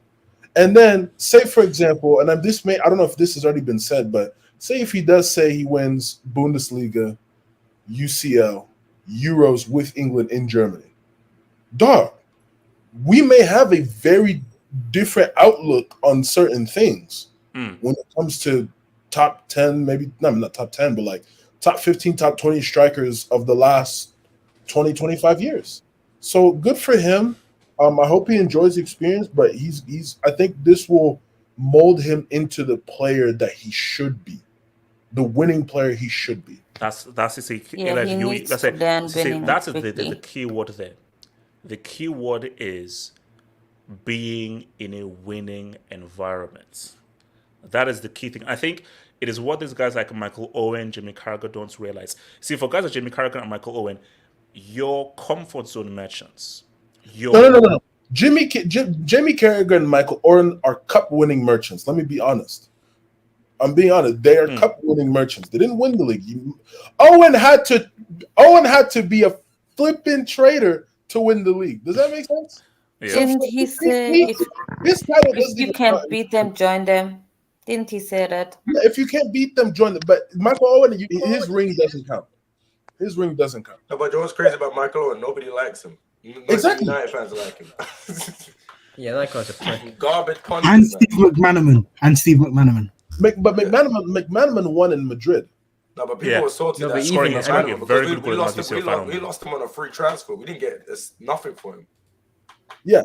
And then, say for example, and I don't know if this has already been said, but say if he does say he wins Bundesliga, UCL, Euros with England in Germany. Dog, we may have a very different outlook on certain things when it comes to top 10, maybe not top 10, but like top 15, top 20 strikers of the last 20, 25 years. So good for him. I hope he enjoys the experience, but I think this will mold him into the player that he should be, the winning player he should be. That's the key word there. The key word is being in a winning environment. That is the key thing. I think it is what these guys like Michael Owen, Jamie Carragher don't realize. See, for guys like Jamie Carragher and Michael Owen, your comfort zone merchants. No. Jamie Carragher and Michael Owen are cup-winning merchants. Let me be honest. I'm being honest. They are cup-winning merchants. They didn't win the league. Owen had to be a flipping traitor to win the league. Does that make sense? Yeah. Didn't he say if you can't beat them, join them? Didn't he say that? Yeah, if you can't beat them, join them. But Michael Owen, his ring doesn't count. His ring doesn't count. No, but what's crazy about Michael Owen? Nobody likes him. Exactly. United fans like him. Yeah, that guy's a prick. Garbage content. And Steve McManaman. But McManaman won in Madrid. No, but people were salty that we lost him on a free transfer. We didn't get nothing for him. Yeah.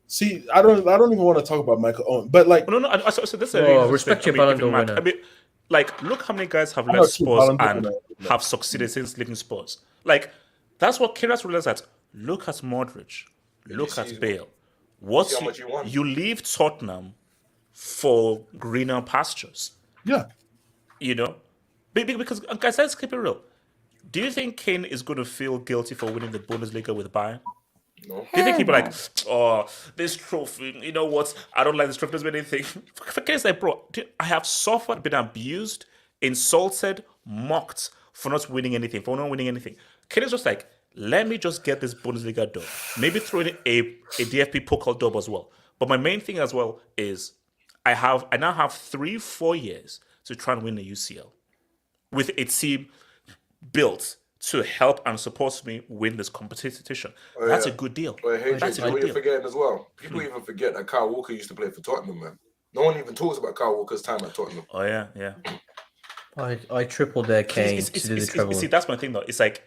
See, I don't even want to talk about Michael Owen, but like no. So this is respect your Ballon d'Or winner. I mean, like, look how many guys have left Spurs and have succeeded since leaving Spurs. Like, that's what Kane has realized. That look at Modric, look at Bale. You leave Tottenham for greener pastures. Yeah, because guys, let's keep it real. Do you think Kane is going to feel guilty for winning the Bundesliga with Bayern? No. Do you think people are like, oh, this trophy, you know what? I don't like this trophy, doesn't mean anything. For Kane's like, bro, I have suffered, been abused, insulted, mocked for not winning anything, Kane is just like, let me just get this Bundesliga dub. Maybe throw in a DFB Pokal dub as well. But my main thing as well is I now have 3-4 years to try and win the UCL with a team built to help and support me win this competition. That's a good deal. That's a good deal. You're forgetting as well. People even forget that Kyle Walker used to play for Tottenham, man. No one even talks about Kyle Walker's time at Tottenham. Oh yeah. I tripled their Kane to do the treble. See, that's my thing though. It's like,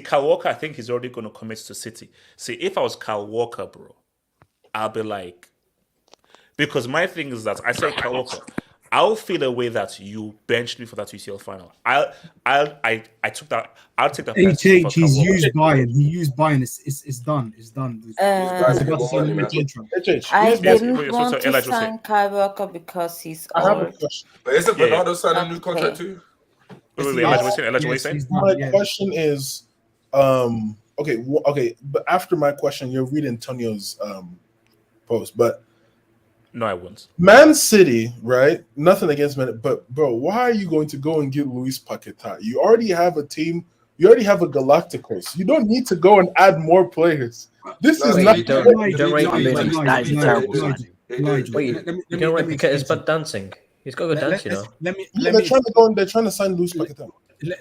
Kyle Walker, I think he's already going to commit to City. See, if I was Kyle Walker, bro, I'll be like, because my thing is that I say Kyle Walker, I'll feel a way that you benched me for that UCL final. I'll take that. He's used Bayern. He used Bayern. It's done. It's done. I didn't want to sign Kyle Walker because he's old. I have a question. But isn't Bernardo signing a new contract too? My question is, okay. But after my question, you'll read Antonio's post, but. No, I won't. Man City, right? Nothing against Man, but bro, why are you going to go and get Luis Paquetá? You already have a team. You already have a Galacticos. You don't need to go and add more players. This is not. Don't rate the Elijah. Wait, you don't rate because it's bad dancing. He's got a good dance, you know. Let me Yeah, they're trying to go. They're trying to sign Luis Paquetá.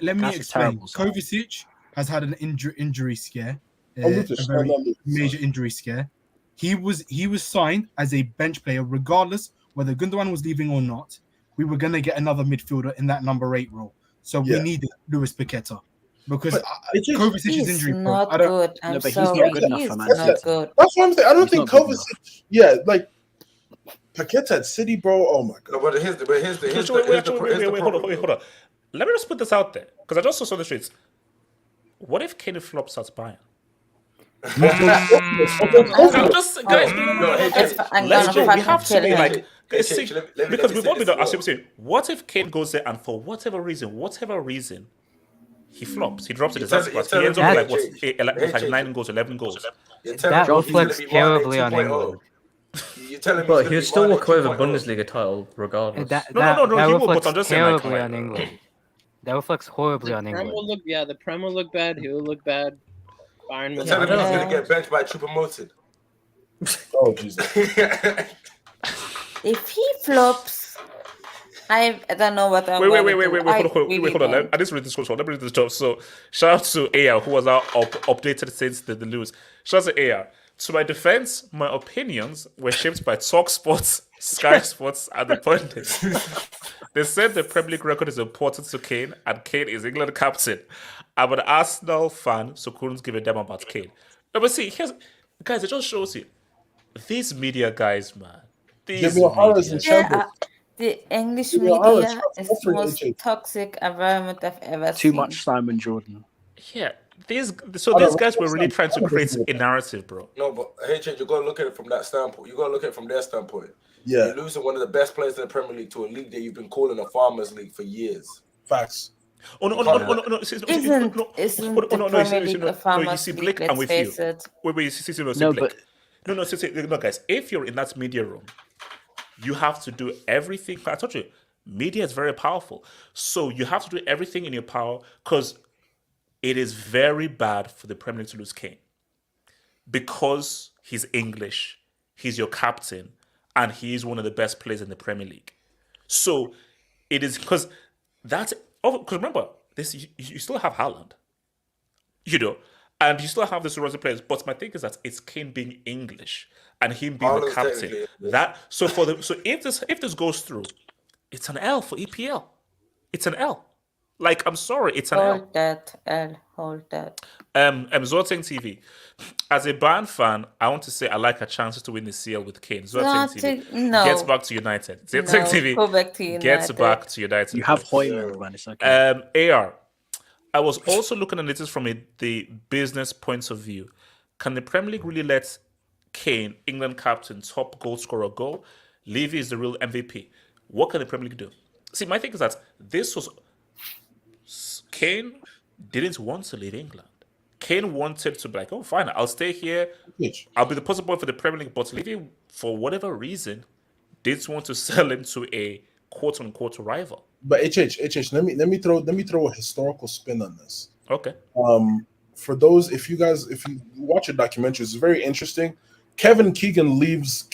let me That's a explain. terrible sign. Kovacic has had an injury scare, Oh, Lucas, a very not Lucas, major sorry. injury scare. He was signed as a bench player, regardless whether Gundogan was leaving or not. We were gonna get another midfielder in that number 8 role, so we Yeah. needed Luis Paquetá because But it's just- Kovacic is He's injury prone. not I don't. good. I'm No, but he's sorry. not good enough He's for Man not City. good. That's what I'm saying. I don't He's think not good enough. Kovacic. Yeah, like Paquetá at City, bro. Oh my No, god. but here's the Wait, hold problem. on. Let me just put this out there because I just saw the streets. What if Kane flops at Bayern? I'm just guys. No. Let's go. We have to be like because we've all been as you saying. What if Kane goes there and for whatever reason, he flops, he drops it. He ends up with like 9 goals, 11 goals. That reflects terribly on England. You're telling me, But he'll still walk away with a Bundesliga title regardless. That He will, but reflects I'm just saying, like, terribly on England. That reflects horribly on England. The Prem will look bad. He will look bad. Bayern will You're telling me he's Yeah. gonna get benched by Choupo-Moting. Oh Jesus. If he flops, I don't know what I'm Wait, gonna do. hold on. I just read this question. Let me read this job. So, shout out to AR, who was now updated since the lose. Shout out to AR. To my defense, my opinions were shaped by Talk Sports, Sky Sports, and the pundits. They said the Premier League record is important to Kane, and Kane is England captain. I'm an Arsenal fan, so couldn't give a damn about Kane. No, but see, guys, it just shows you. These media guys, man. Jimmy O'Hara's in shambles. The English Yeah, I was media is the suffering, most AJ. toxic environment I've ever Too seen. much Simon Jordan. Yeah, these guys were really trying to create a narrative, bro. No, but HH, you gotta look at it from that standpoint. You gotta look at it from their standpoint. Yeah, You're losing one of the best players in the Premier League to a league that you've been calling a farmers' league for years. facts. Oh no! Isn't the Premier League a farmer's see, league? Blake, I'm Let's with face you. it. Wait, see, No, Blake. No, guys. If you're in that media room, you have to do everything. I told you, media is very powerful. So you have to do everything in your power because it is very bad for the Premier League to lose Kane because he's English, he's your captain, and he is one of the best players in the Premier League. So it is because that's because remember this. You still have Haaland, and you still have the Serie players. But my thing is that it's Kane being English and him being the Haaland's captain. technically If this goes through, it's an L for EPL. It's an L. Like, I'm sorry, it's an L. Hold that. Zorting TV. As a Bayern fan, I want to say I like our chances to win the CL with Kane. Zorting TV No. gets back to United. Zorting TV Go back to United. gets back to United. You have Hoyland, man. It's okay. AR. I was also looking at this from the business point of view. Can the Premier League really let Kane, England captain, top goal scorer, go? Levy is the real MVP. What can the Premier League do? See, my thing is that this was Kane didn't want to leave England. Kane wanted to be like, oh, fine, I'll stay here. I'll be the poster boy for the Premier League. But Levy, for whatever reason, didn't want to sell him to a quote-unquote rival. But HH, let me throw a historical spin on this. Okay. For those, if you watch a documentary, it's very interesting. Kevin Keegan leaves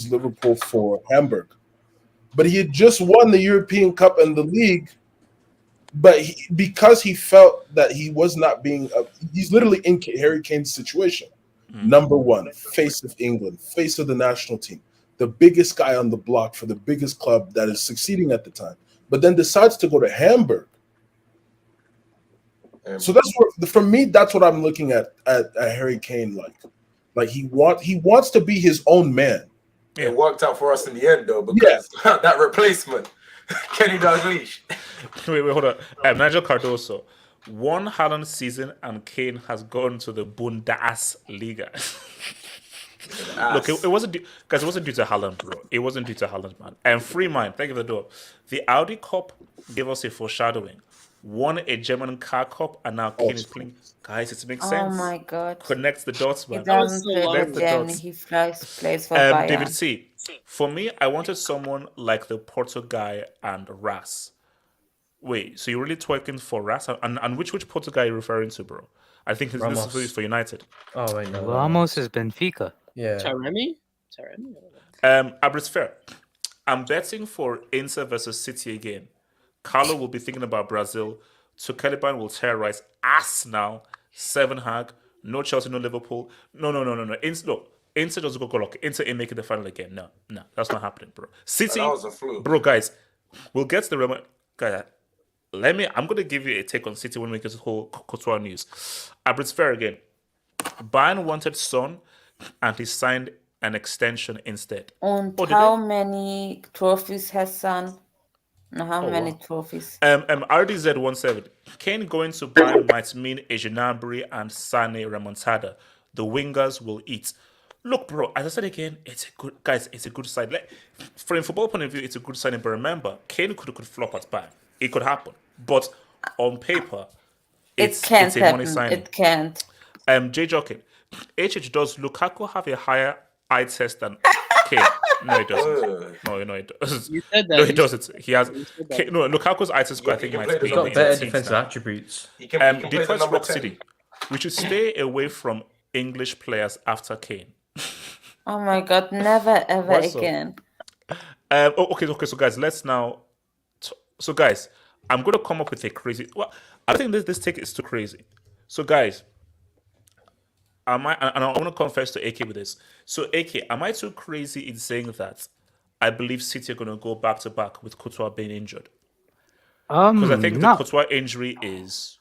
Liverpool for Hamburg, but he had just won the European Cup and the league. But because he felt that he was not being, he's literally in Harry Kane's situation. Number one, face of England, face of the national team, the biggest guy on the block for the biggest club that is succeeding at the time, but then decides to go to Hamburg. So that's what, for me, that's what I'm looking at Harry Kane like. Like he wants to be his own man. It worked out for us in the end, though, because that replacement, Kenny Dalglish. Wait, hold on. Nigel Cardoso, one Haaland season and Kane has gone to the Bundesliga. Look, it wasn't due to Haaland, bro. It wasn't due to Haaland, man. And free mind, thank you for the door. The Audi Cup gave us a foreshadowing. Won a German car cup, and now Kane is playing. Guys, it makes sense. Oh my god. Connects the dots, man. He doesn't Connects play for Germany. He plays for Bayern. David C. For me, I wanted someone like the Porto guy and Ras. Wait, so you're really twerking for Ras? And which Porto guy are you referring to, bro? I think this is for United. Oh, wait, no. Ramos is Benfica. Yeah. Taremi? Abris Fair. I'm betting for Inter versus City again. Carlo will be thinking about Brazil. So Caliban will terrorize Arsenal. 7 hag. No Chelsea, no Liverpool. No. Inter just go look. Inter ain't making the final again. No, that's not happening, bro. City, That was a fluke. bro, guys, we'll get to the Real. Guys, I'm gonna give you a take on City when we get to the whole Courtois news. It's fair again. Bayern wanted Son, and he signed an extension instead. And did how they? many trophies has Son? No, how many wow. trophies? RDZ17. Kane going to Bayern might mean a Gnabry and Sane remontada. The wingers will eat. Look, bro, as I said again, it's a good sign. From a football point of view, it's a good sign. But remember, Kane could flop at Bayern. It could happen. But on paper, It can't it's a money happen. signing. It can't. J Joking. Does Lukaku have a higher eye test than Kane? No, he doesn't. No, he doesn't. You said that. No, he doesn't. He has. You said that. No, Lukaku's eye test score, I think, he can might play be the He's in got the better teens defensive now. attributes. He can play the Defense number Rock 10. City. We should stay away from English players after Kane. Oh my God! Never ever Why so? again. Okay. So guys, let's now. So guys, I'm gonna come up with a crazy. Well, I think this take is too crazy. So guys, I want to confess to AK with this. So AK, am I too crazy in saying that I believe City are gonna go back to back with Courtois being injured? Because I think the No. Courtois injury is.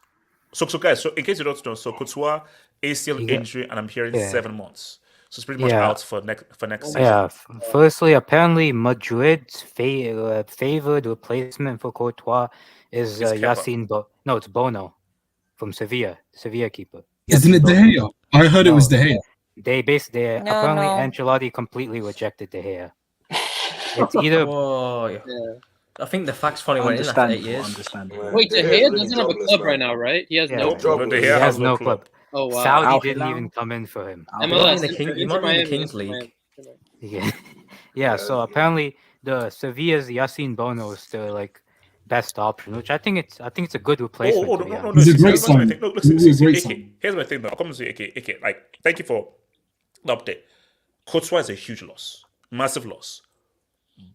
So guys, so in case you don't know, so Courtois ACL Yeah. injury, and I'm hearing Yeah. 7 months. So it's pretty much Yeah. out for next season. Yeah. Firstly, apparently Madrid's favored replacement for Courtois is It's Kepa. Yassine. No, it's Bono from Sevilla keeper. Isn't Yassine it De Bono. Gea? I heard it was No. De Gea. They No, apparently no. Ancelotti completely rejected De Gea. It's either Whoa. Yeah. I think the facts finally went in after 8 years. Understandable. Wait, De De Gea's Gea really doesn't have a jobless, club man. right now, right? He has Yeah. no No, club. De he Gea has no club. Oh wow. Saudi Al didn't Hilal? even come in for him. He might MLS. be in the King- he might be in the Kings League. Yeah, yeah. So apparently the Sevilla's Yassine Bono is the like best option, which I think it's a good replacement. To be No, honest. He's a see, great here's my sign. thing. Look, He's a listen, great AK. sign. Here's my thing, though. I'll come to say AK. Like, thank you for the update. Courtois is a huge loss, massive loss.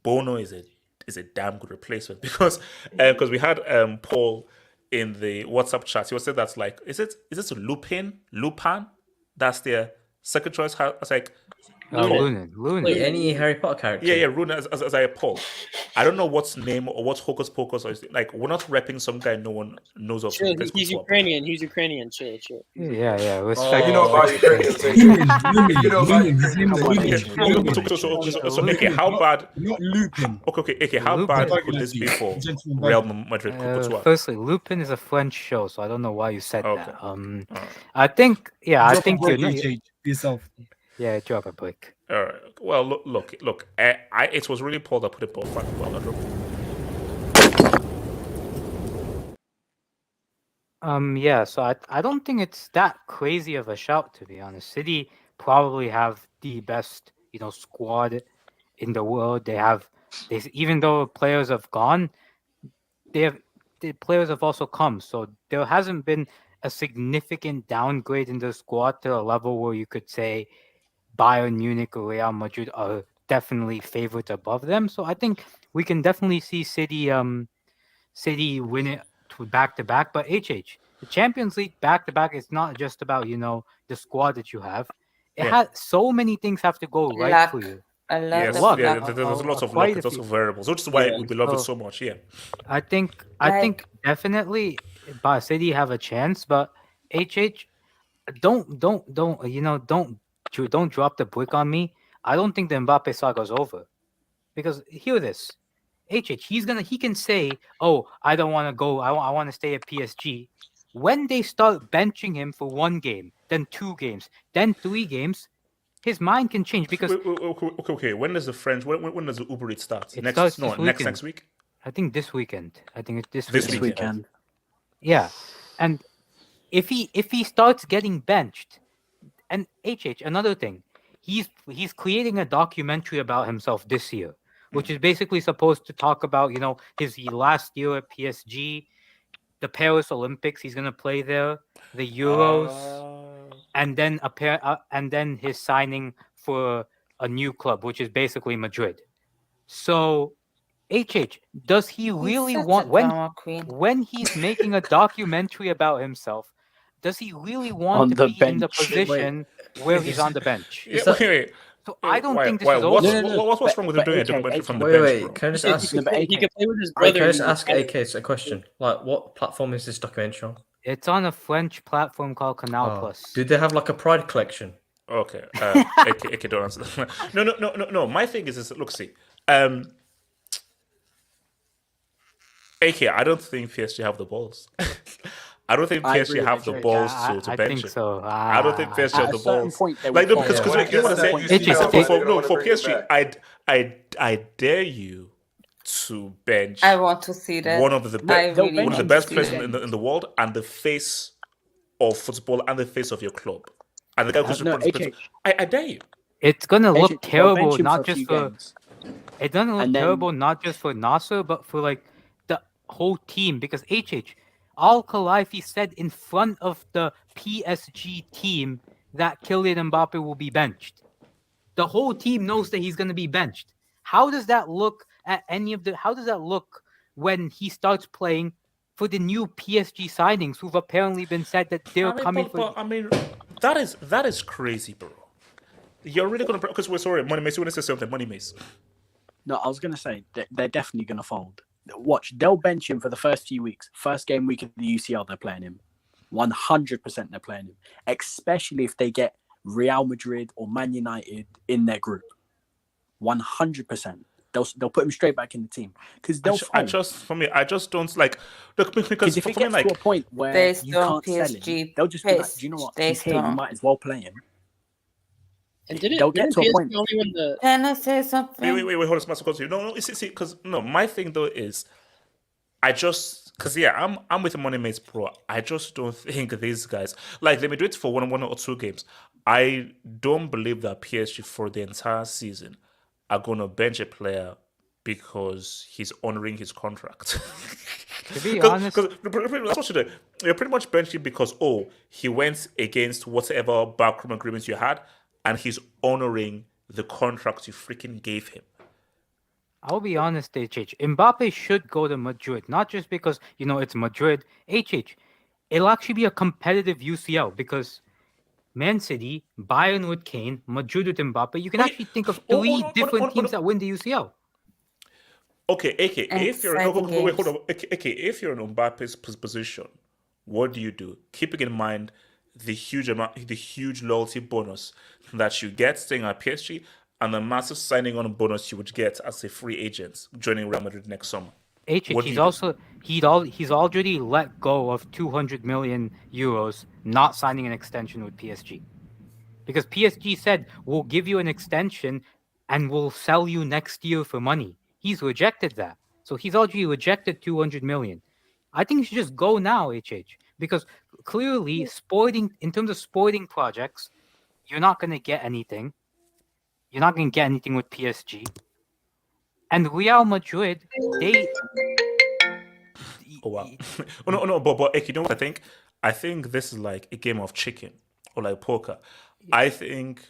Bono is a damn good replacement because we had Paul in the WhatsApp chat. He was saying that's like, is it a Lupin? That's their second choice. I was like, Lunin. Any Harry Potter character? yeah, Rune as I Paul. I don't know what's name or what's hocus pocus or like we're not repping some guy no one knows of. Chill, Let's he's swap. Ukrainian. He's Ukrainian. Chill. Yeah. Oh, You know about Ukrainian Lunin, You know about Lunin, his name is Lunin. Lunin. So AK, how bad? Not Lupin. Okay, AK, how Lupin. bad could this be for Gentleman Real Badger. Madrid? Courtois? Firstly, Lupin is a French show, so I don't know why you said Okay. that. Alright. I think Drop a you're break, not. HH, yourself. Yeah, drop a break. All right. Well, look. It was really Paul that put it both front. Well, not Yeah, so I don't think it's that crazy of a shout, to be honest. City probably have the best, squad in the world. Even though players have gone, the players have also come. So there hasn't been a significant downgrade in the squad to a level where you could say Bayern Munich or Real Madrid are definitely favorites above them. So I think we can definitely see City win it back to back. But the Champions League back to back is not just about the squad that you have. It has so many things have to go right Luck. for you. A lot Yes, of luck. yeah. luck. There's lots of quite luck, a lots few. of variables, which is why Yeah. we love it So- so much. Yeah. I think definitely City have a chance, but don't drop the brick on me. I don't think the Mbappe saga's over, because hear this, he can say, "Oh, I don't want to go. I want to stay at PSG." When they start benching him for 1 game, then 2 games, then 3 games, his mind can change because Okay. When does the French? When does the Uber Eats start? It starts this next weekend. week. I think this weekend. I think it's This This weekend. weekend. Yeah, and if he starts getting benched, and another thing, he's creating a documentary about himself this year, which is basically supposed to talk about his last year at PSG, the Paris Olympics. He's gonna play there, the Euros, and then his signing for a new club, which is basically Madrid. So, HH, does he really such a want drama queen. when he's making a documentary about himself? Does he really want On to the be in the bench. position where he's on the bench? Yeah, that- wait. So I don't Why- think this why- is what's, over. No, what's wrong with him but doing a AK, documentary from the Wait, bench, wait. bro? Can I just He ask? could play with his Wait, brother. can I just in the ask bench. AK a question? Like, what platform is this documentary on? It's on a French platform called Canal Oh, Plus. do they have like a Pride collection? Okay. AK, don't answer that. No. My thing is look, see. AK, I don't think PSG have the balls. I don't think I PSG agree have the with balls I to bench think him. so. I don't think PSG At have a the certain balls. point, they Like, will no, because fold. you know what I'm saying. It's just- For PSG, I dare to bench I want to see that. one of the I best, They'll really bench one of the want best to see players that. in the world, and the face of football, and the face of your club, and the guy who's No, responsible. AK. I dare you. It's gonna They'll look bench terrible, him not for a just few for games. it's gonna look And then- terrible not just for Nasser, but for like the whole team. Because HH, Al Khalifi said in front of the PSG team that Kylian Mbappe will be benched. The whole team knows that he's gonna be benched. How does that look at any of the? How does that look when he starts playing for the new PSG signings who've apparently been said that they're coming for? I mean, that is crazy, bro. You're really gonna because we're sorry, Money Mace. You want to say something, Money Mace? No, I was gonna say they're definitely gonna fold. Watch, they'll bench him for the first few weeks. First game week of the UCL, they're playing him. 100% they're playing him. Especially if they get Real Madrid or Man United in their group. 100%. They'll put him straight back in the team because they'll I fold. just don't like look because Because if it for me, gets like to a point where Based you on can't sell PSG him, they'll just be like, pace, do you know what? based He's here, you on- might as well play him. And They'll get didn't to a PSG point. only win the Can I say something? wait, hold on, Master Continue. No, see, because no, my thing though is, I just because yeah, I'm with the Money Mates, bro. I just don't think these guys like let me do it for one or two games. I don't believe that PSG for the entire season are gonna bench a player because he's honoring his contract. To be honest, Because that's what you do. You're pretty much benching because he went against whatever backroom agreements you had, and he's honoring the contract you freaking gave him. I'll be honest, HH. Mbappe should go to Madrid, not just because, it's Madrid. HH, it'll actually be a competitive UCL because Man City, Bayern with Kane, Madrid with Mbappe. You can Wait, actually think of oh, three oh, no, different oh, no, teams no. that win the UCL. Okay, AK, if you're Exciting wait, hold games. on. AK, if you're in Mbappe's position, what do? Keeping in mind the huge loyalty bonus that you get staying at PSG, and the massive signing on bonus you would get as a free agent joining Real Madrid next summer. HH, What do he's you do? also he's already let go of 200 million euros, not signing an extension with PSG, because PSG said we'll give you an extension and we'll sell you next year for money. He's rejected that, so he's already rejected 200 million. I think he should just go now, HH, because clearly, in terms of sporting projects, you're not going to get anything. You're not going to get anything with PSG. And Real Madrid, they. Oh wow! No, but AK, you know what I think? I think this is like a game of chicken or like poker. I think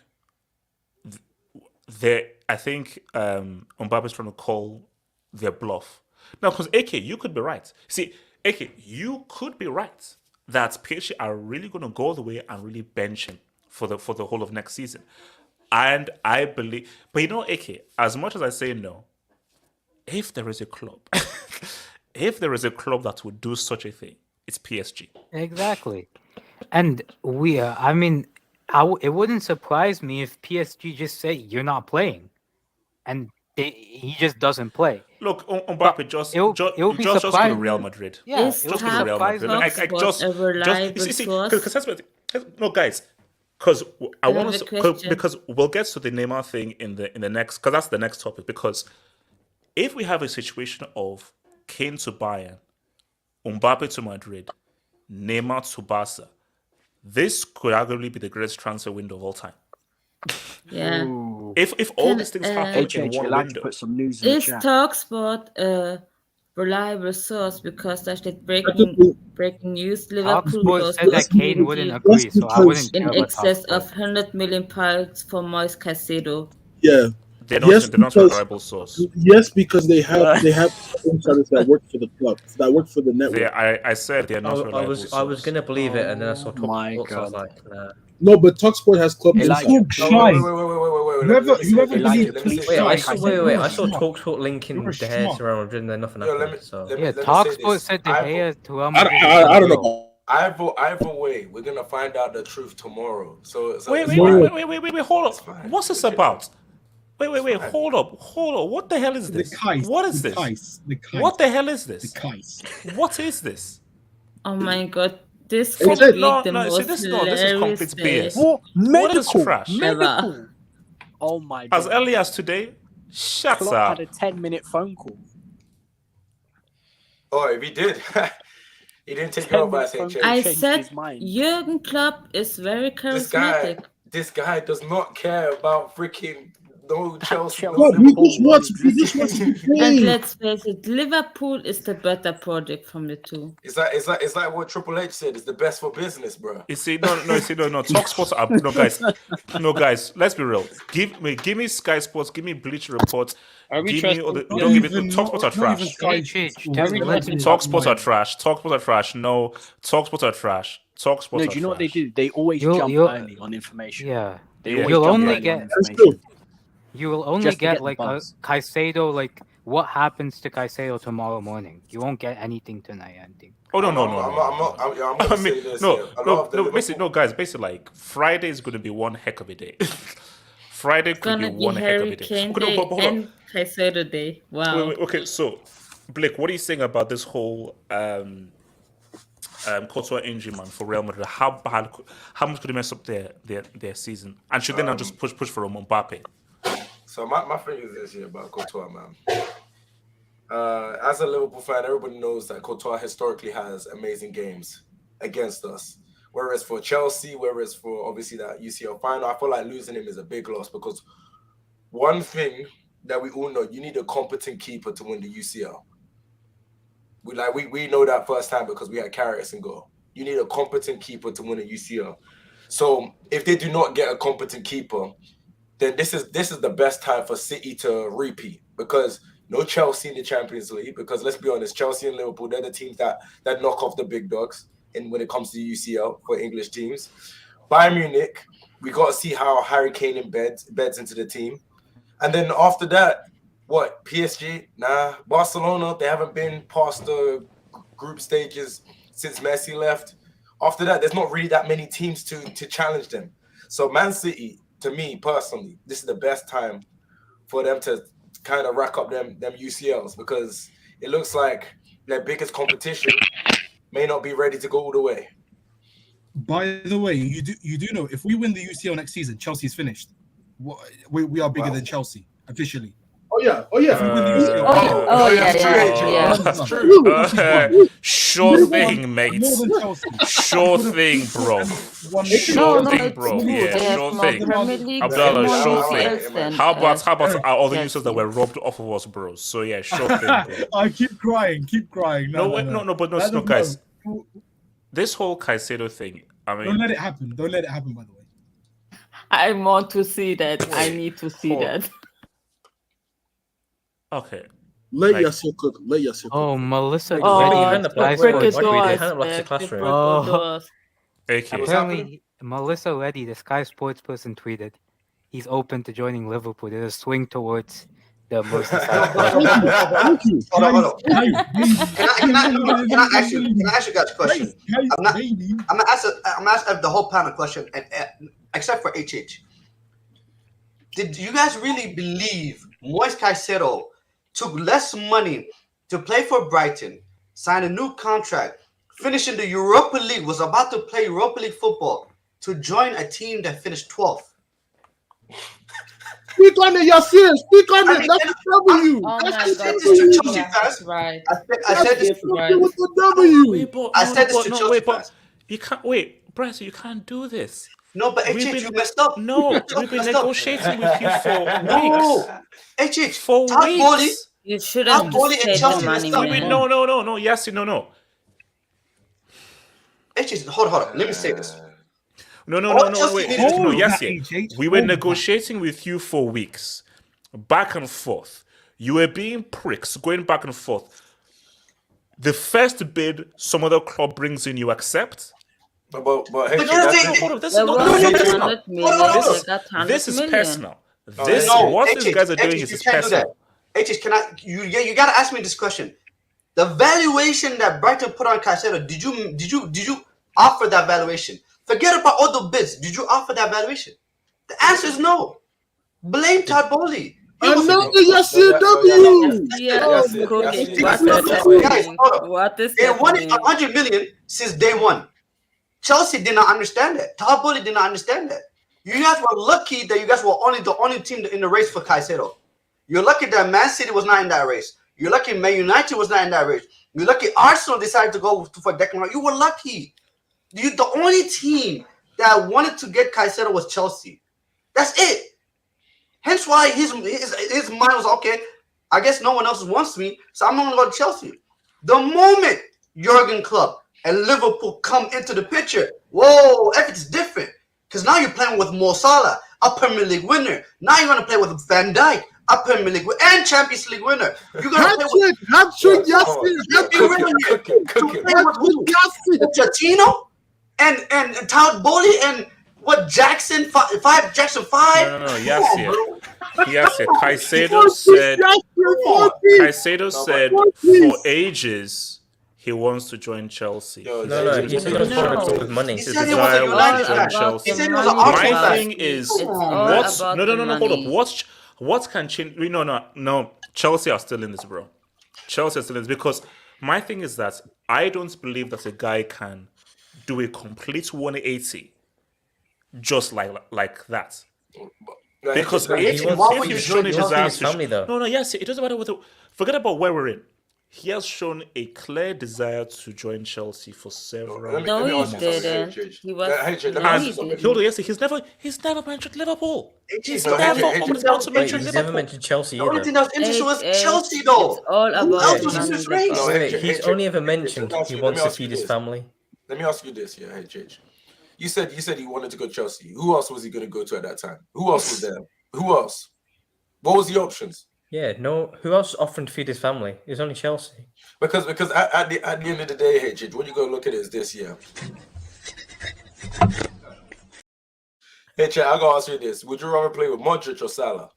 Mbappe's trying to call their bluff now because AK, you could be right. See, AK, you could be right that PSG are really going to go the way and really bench him for the whole of next season. And I believe, but AK, as much as I say no, if there is a club, if there is a club that would do such a thing, it's PSG. Exactly. And it wouldn't surprise me if PSG just say you're not playing, and he just doesn't play. Look, Mbappe just it'll be go to surprising. Real Madrid. Yeah, Is it'll Just be go to Real surprising. Madrid. Talk No, guys, because I I want have to a question. because we'll get to the Neymar thing in the next because that's the next topic. Because if we have a situation of Kane to Bayern, Mbappe to Madrid, Neymar to Barca, this could arguably be the greatest transfer window of all time. Yeah. Ooh. If all Can, these things happen HH, in you're one allowed to window, put some news in the Is chat. Talksport a reliable source? Because da steht Technically- breaking news. Liverpool Talksport goes said to that Kane wouldn't City agree, so I wouldn't care in about excess Talksport. of 100 million pounds for Moise Caicedo. Yeah, They're not, Yes, they're not a because reliable source. yes, because they have insiders that work for the club, that work for the network. I said they're not a reliable source. I was gonna believe it, and then I saw my Talk Sports. I was God. like, nah. No, but Talksport has club Elijah, insiders. Talk Oh, shy. wait. Whoever Let me say whoever this. Elijah, believes Let me Talk say Wait, I this. shy, saw. Wait. I you're saw smart. Talk linking You're De Gea smart. to Real Madrid, and then nothing Yo, happened. So Yeah, let me say Talksport this. said De Gea to Real I Madrid. don't know. Either way, we're gonna find out the truth tomorrow. So Wait, it's wait, fine. wait, wait, wait, wait, wait, hold It's up. fine. What's this Legit. about? Wait, fine. hold up. What the hell is The this? Kais. What is the this? Kais. The Kais. What the hell is The this? Kais. What is this? Oh my god, this Hey, could Ted. be No, the no, see, most this is hilarious complete day BS. What? What is this Medical. trash? Medical. Oh my God. As early as today? Shut Klopp up. had a 10-minute phone call. Oh, if he did, he didn't take 10 your advice, minutes HH. phone I changed said his mind. Jurgen Klopp is very charismatic. This guy does not care about freaking no Chelsea, no God, Liverpool. he just wants to be And paid. let's face it, Liverpool is the better project from the two. It's like what Triple H said. It's the best for business, bro. You see, no. Talk Sports are no guys. Let's be real. Give me Sky Sports. Give me Bleach Reports. Are we Give me all the. trusting? Don't give me. Talk Sports are Not even trash. Sky HH, Sports. tell me Let me Talk Sports are mine. trash. Talk Sports are trash. No, Talk Sports are trash. Talk Sports No, are do you know what they trash. do? They always You'll- jump you'll- early on information. Yeah. They Yeah. always You'll jump only early get- on That's information. true. You will only Just to get get the like a buzz. Caicedo, like what happens to Caicedo tomorrow morning. You won't get anything tonight, I think. Oh no. I'm gonna say this. Yeah. A lot of the Liverpool- Basically, like Friday is going to be one heck of a day. Friday It's could be gonna be one heck of Harry a day. Kane Okay, no, Day but hold on. and Caicedo Day. Wow. Wait, okay, so Blake, what are you saying about this whole Courtois injury, man, for Real Madrid? How much could it mess up their season? And should they not just push for Mbappe? So my thing is this here about Courtois, man. As a Liverpool fan, everybody knows that Courtois historically has amazing games against us. Whereas for Chelsea, whereas for obviously that UCL final, I feel like losing him is a big loss because one thing that we all know, you need a competent keeper to win the UCL. We know that firsthand because we had Karius in goal. You need a competent keeper to win a UCL. So if they do not get a competent keeper, then this is the best time for City to repeat because no Chelsea in the Champions League. Because let's be honest, Chelsea and Liverpool, they're the teams that knock off the big dogs when it comes to UCL for English teams. Bayern Munich, we got to see how Harry Kane embeds into the team. And then after that, what? PSG? Nah. Barcelona, they haven't been past the group stages since Messi left. After that, there's not really that many teams to challenge them. So Man City, to me personally, this is the best time for them to kind of rack up them UCLs because it looks like their biggest competition may not be ready to go all the way. By the way, you do know if we win the UCL next season, Chelsea's finished. We are bigger than Chelsea officially. Oh yeah. If we win the UCL, That's true. Sure thing, mate. more than Chelsea. Sure thing, bro. Sure thing, bro. Yeah, sure thing. Abdallah, more sure UCLs thing. than, How about our other Chelsea. users that were robbed off of us, bro? So yeah, sure thing, bro. I keep crying. No, guys. This whole Caicedo thing, I mean, Don't let it happen. By the way. I want to see that. I need to see Hold. that. okay. Let Like- Yasser cook. Let Yasser cook. Oh, Melissa Oh, Reddy, the the Sky cricket Sports What we did, tweeted. Hannah left the doors, classroom. Oh. Okay. What's Apparently, Melissa Reddy, the Sky Sports person, tweeted he's open to joining Liverpool. There's a swing towards the Merseyside club. Thank you. Hold on. Guys, Can I ask you guys a question? I'm not- baby. I'm gonna ask the whole panel question, and except for HH. Did you guys really believe Moise Caicedo took less money to play for Brighton, sign a new contract, finish in the Europa League, was about to play Europa League football, to join a team that finished 12th? Speak on it, Yasser. Speak on I it. mean, That's the W. Oh That's my the God. W. Chelsea Yeah, fans. right. I said this. That's Something with the W. I said this to Chelsea fans. You can't wait, Bryce. You can't do this. No, but We've HH, been- you messed up. No, You we've been messed up. negotiating with you for No, weeks. HH, For Todd Bowley, weeks. You shouldn't Napoli just and take Chelsea the money, messed up. We've been, man. no. Yes, no. HH, hold on. Let me say this. No, All wait. Chelsea needed No, Hold yes, that, HH. we were Hold that. negotiating with you for weeks. back and forth. You were being pricks, going back and forth. The first bid some other club brings in, you accept. But But hey, that's that's it. Hold on, this They is not won personal. 100 million. They got 100 This is million. personal. No, This No, what HH, these guys are doing HH, is you can't do that. personal. Can I? You got to ask me this question. The valuation that Brighton put on Caicedo, did you offer that valuation? Forget about all the bids. Did you offer that valuation? The answer is no. Blame Todd Bowley. Another Yes, Yassir Cody, Yes, what is They won happening? 100 million since day one. Chelsea did not understand that. Todd Bowley did not understand that. You guys were lucky that you guys were the only team in the race for Caicedo. You're lucky that Man City was not in that race. You're lucky Man United was not in that race. You're lucky Arsenal decided to go for Declan Rice. You were lucky. The only team that wanted to get Caicedo was Chelsea. That's it. Hence why his mind was okay. I guess no one else wants me, so I'm going to go to Chelsea. The moment Jurgen Klopp and Liverpool come into the picture, whoa, everything's different. Because now you're playing with Mo Salah, a Premier League winner. Now you're going to play with Van Dijk, a Premier League winner, and Champions League winner. You're going to play with Hat-trick, Yassir. Pochettino and Todd Bowley and what Jackson 5. No, Yassir. Caicedo said for ages he wants to join Chelsea. No, he's going to follow up with money. He said he was a United fan. Chelsea. He said he was an Arsenal My fan. thing is, It's all about the hold up. money. What can change? No. Chelsea are still in this, bro. Chelsea are still in this because my thing is that I don't believe that a guy can do a complete 180 just like that. Because if you've shown a desire to, yes, it doesn't matter what. Forget about where we're in. He has shown a clear desire to join Chelsea for several. No, he didn't. He was. Hold on, he's never mentioned Liverpool. He's never mentioned Chelsea The only either. thing that was interesting was Chelsea, though. It's all Who about else the was in money. this race? No, He's only ever mentioned he wants to feed his family. Let me ask you this, yeah, HH. You said he wanted to go to Chelsea. Who else was he going to go to at that time? Who else was there? Who else? What was the options? Yeah, no. Who else offering to feed his family? It was only Chelsea. Because at the end of the day, HH, what you got to look at is this year. HH, I got to ask you this: would you rather play with Modric or Salah?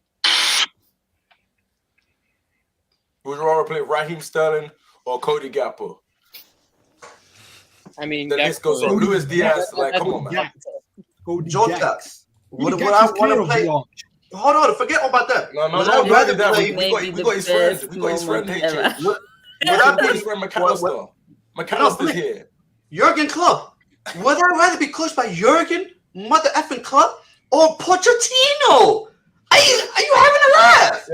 Would you rather play with Raheem Sterling or Cody Gakpo? I mean, the list goes on. Luis Diaz, come on, man. Jota. Would I want to play? Hold on, forget about that. No, I'd rather play. We got his friend. We got his friend HH. Would I play his friend McAllister? McAllister's here. Jurgen Klopp. Would I rather be coached by Jurgen, mother effing Klopp, or Pochettino? Are you having a laugh?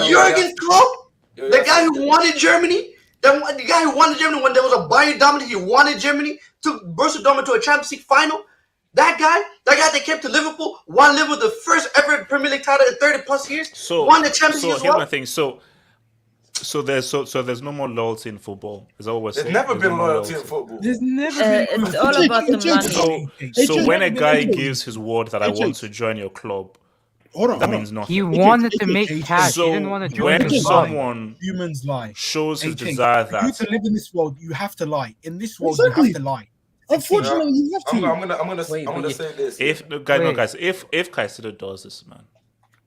Jurgen Klopp, the guy who wanted Germany, the guy who wanted Germany when there was a Bayern dominant, he wanted Germany, took Borussia Dortmund to a Champions League final. That guy that came to Liverpool, won Liverpool the first ever Premier League title in 30 plus years, won the Champions League as well. Here's my thing. So there's no more loyalty in football. Is that what we're saying? There's never been loyalty in football. There's never been. It's all about the money. So when a guy gives his word that I want to join your club, that means nothing. He wanted to make cash. So he didn't want to join when the someone humans lie, shows his desire for you that to live in this world, you have to lie. In this world, you have to lie. Unfortunately, you have to. I'm gonna say this. If Caicedo does this, man.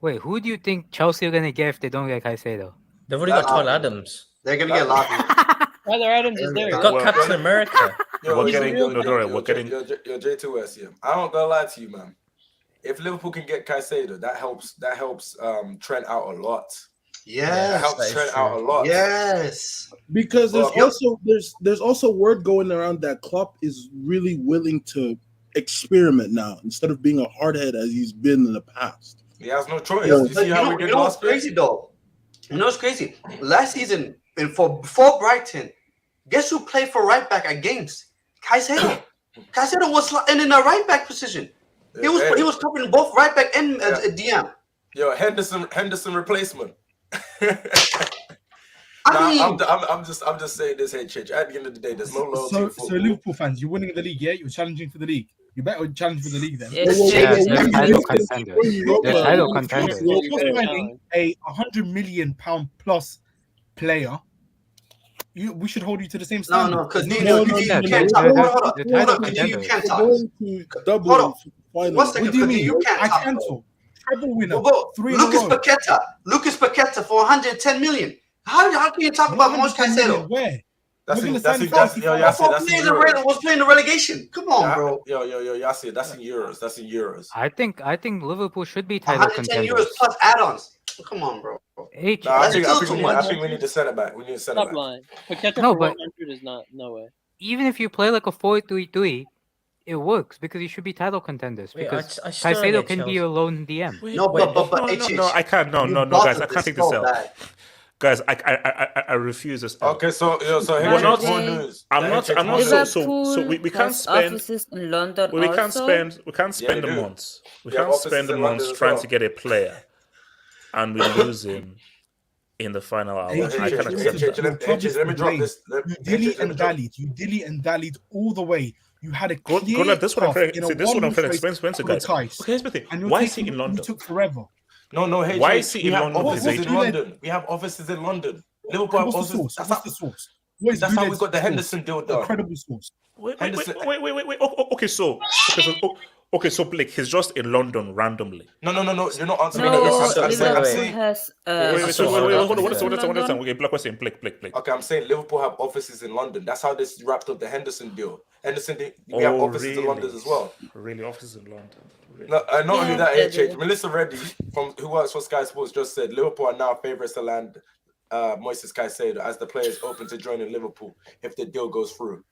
Wait, who do you think Chelsea are gonna get if they don't get Caicedo? They've already got Tyler Adams. They're gonna get Lobby. Tyler Adams is there. They've got Captain America. We're getting Your J2S, yeah. I don't gonna lie to you, man. If Liverpool can get Caicedo, that helps Trent out a lot. Yes, it helps Trent out a lot. Yes, because there's also word going around that Klopp is really willing to experiment now instead of being a hardhead as he's been in the past. He has no choice. You see how we did last year? Crazy though. You know what's crazy? Last season, before Brighton, guess who played for right back at games? Caicedo. Caicedo was in a right back position. He was covering both right back and DM. Yo, Henderson replacement. I'm just saying this, HH. At the end of the day, there's no loyalty. So Liverpool fans, you're winning the league, yeah? You're challenging for the league. You better challenge for the league then. Yes, Yeah, yes, they're yes. title contenders. They're title contenders. If you're signing a £100 million plus player, we should hold you to the same No, standard. no, because There's Dino, no- you Yeah, can't they're- talk. Hold they're on, title Dino, you contenders. can't We're talk. going to double Hold on. finally. One second, What do you because mean? you can't I talk. can talk. Treble winner. Bro, 3 in a Lucas row. Paqueta for 110 million. How can you talk about Moise 110 million, Caicedo? Where? That's We're in, gonna that's sign in, that's, 35. yo, Yasser, that's in euros. Was playing the relegation. Come on, bro. Yo, Yasser, that's in euros. That's in euros. I think Liverpool should be title 110 euros contenders. plus add-ons. Come on, bro. H. Nah, I That's think, still I, think too we, much. I think we need to send it back. We need to send it Stop back. lying. Paqueta No, for but- 100 is not no way. Even if you play like a 4-3-3, it works because you should be title contenders. Wait, Because I still don't Caicedo get can be Chelsea. a lone DM. No, but No, I can't. No, guys, I can't take this out. Guys, I refuse this. Okay, so hey, We're not- more news. I'm not. So we can't has spend. offices in London We can't also. spend. We can't Yeah, spend they the do. months. We They have can't offices spend the in London months as trying well. to get a player, and we lose him in the final hour. Hey, I H, can't H, accept H, that. Let me drop this. You dilly and dallied. You dilly and dallied all the way. You had a Go clear let this one. path in a This one I'm one-horse trying to race explain to for the guys. Tice. Okay, here's the thing. And you're Why is he taking- in London? You took forever. No, hey, Why is he we in have London? offices What's in the- London. We have offices in London. Liverpool have What's the offices. source? That's What's how, the source? What is that's how we Guled's got the source? Henderson deal A done. credible source. Wait. Henderson- Okay, so Blake, he's just in London randomly. No. You're not answering No, me. so- I'm Liverpool saying, has. Hold offices in on. London. Okay, Black question, Blake. okay, I'm saying Liverpool have offices in London. That's how this wrapped up the Henderson deal. We have offices in London as well. Really, offices in London. Really? No, not only Yeah, that, they HH, do. Melissa Reddy, who works for Sky Sports, just said Liverpool are now favourites to land Moises Caicedo as the player is open to joining Liverpool if the deal goes through.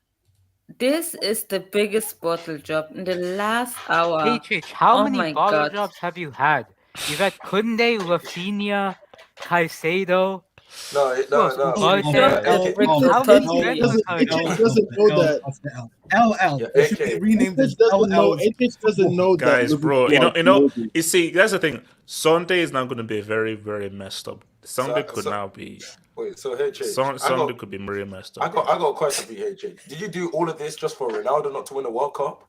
This is the biggest bottle job in the last hour. HH, how Oh many my bottle God. jobs have you had? You've had Kunde, Rafinha, Caicedo. No. Budget. How many many red doesn't- cards? HH doesn't know that. LL. Yeah, They should AK. be renamed HH as doesn't know. LL. HH doesn't know that. Guys, bro, Liverpool are global. you see, that's the thing. Sunday is now going to be very, very messed up. Sunday could now be. Wait, so HH, Sunday could be very messed I up. got a question for you, HH. Did you do all of this just for Ronaldo not to win a World Cup?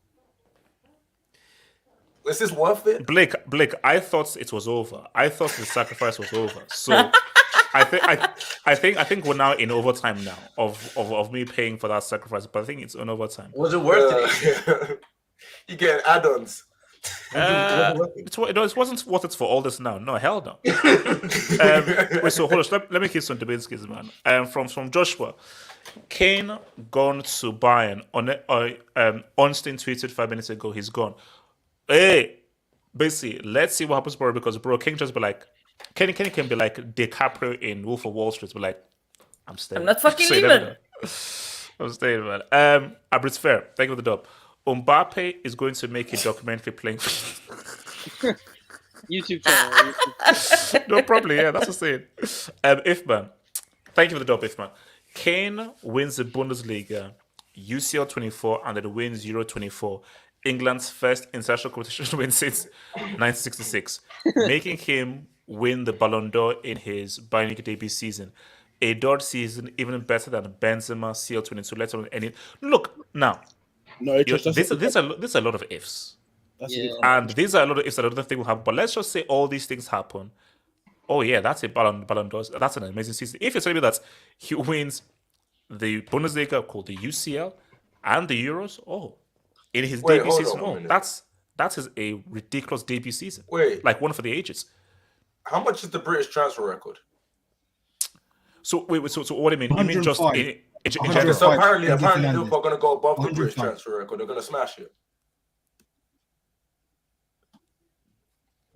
Is this worth it? Blake, I thought it was over. I thought the sacrifice was over. So I think we're now in overtime now of me paying for that sacrifice. But I think it's in overtime. Was it worth it? You get add-ons. It wasn't worth it for all this now. No, hell no. Wait, so hold on. Let me keep some debates, man. From Joshua, Kane gone to Bayern. Ornstein tweeted 5 minutes ago. He's gone. Hey, basically, let's see what happens, bro. Because bro, Kane just be like, Kane can be like DiCaprio in Wolf of Wall Street. Be like, I'm staying. I'm not fucking So you never leaving. know. I'm staying, man. Abrit's fair. Thank you for the dub. Mbappe is going to make a documentary playing. YouTube channel. No, probably, yeah, that's the saying. Ifman, thank you for the dub, Ifman. Kane wins the Bundesliga, UCL 24, and then wins Euro 24. England's first international competition win since 1966, making him win the Ballon d'Or in his Bayern Munich debut season. A third season even better than Benzema CL22. Let alone any. Look now. No, HH, This is a lot of ifs. That's Yeah. And these are a lot of ifs that I don't think will happen. But let's just say all these things happen. Oh yeah, that's a Ballon d'Or. That's an amazing season. If you're telling me that he wins the Bundesliga, called the UCL, and the Euros, in his Wait, debut hold on season, a minute. that is a ridiculous debut season. Wait, Like one for the ages. how much is the British transfer record? So wait, so what do you mean? You mean just 105. in Okay, general? so 105. apparently Enzo Fernandez. Liverpool are going to go above the British 105. transfer record. They're going to smash it.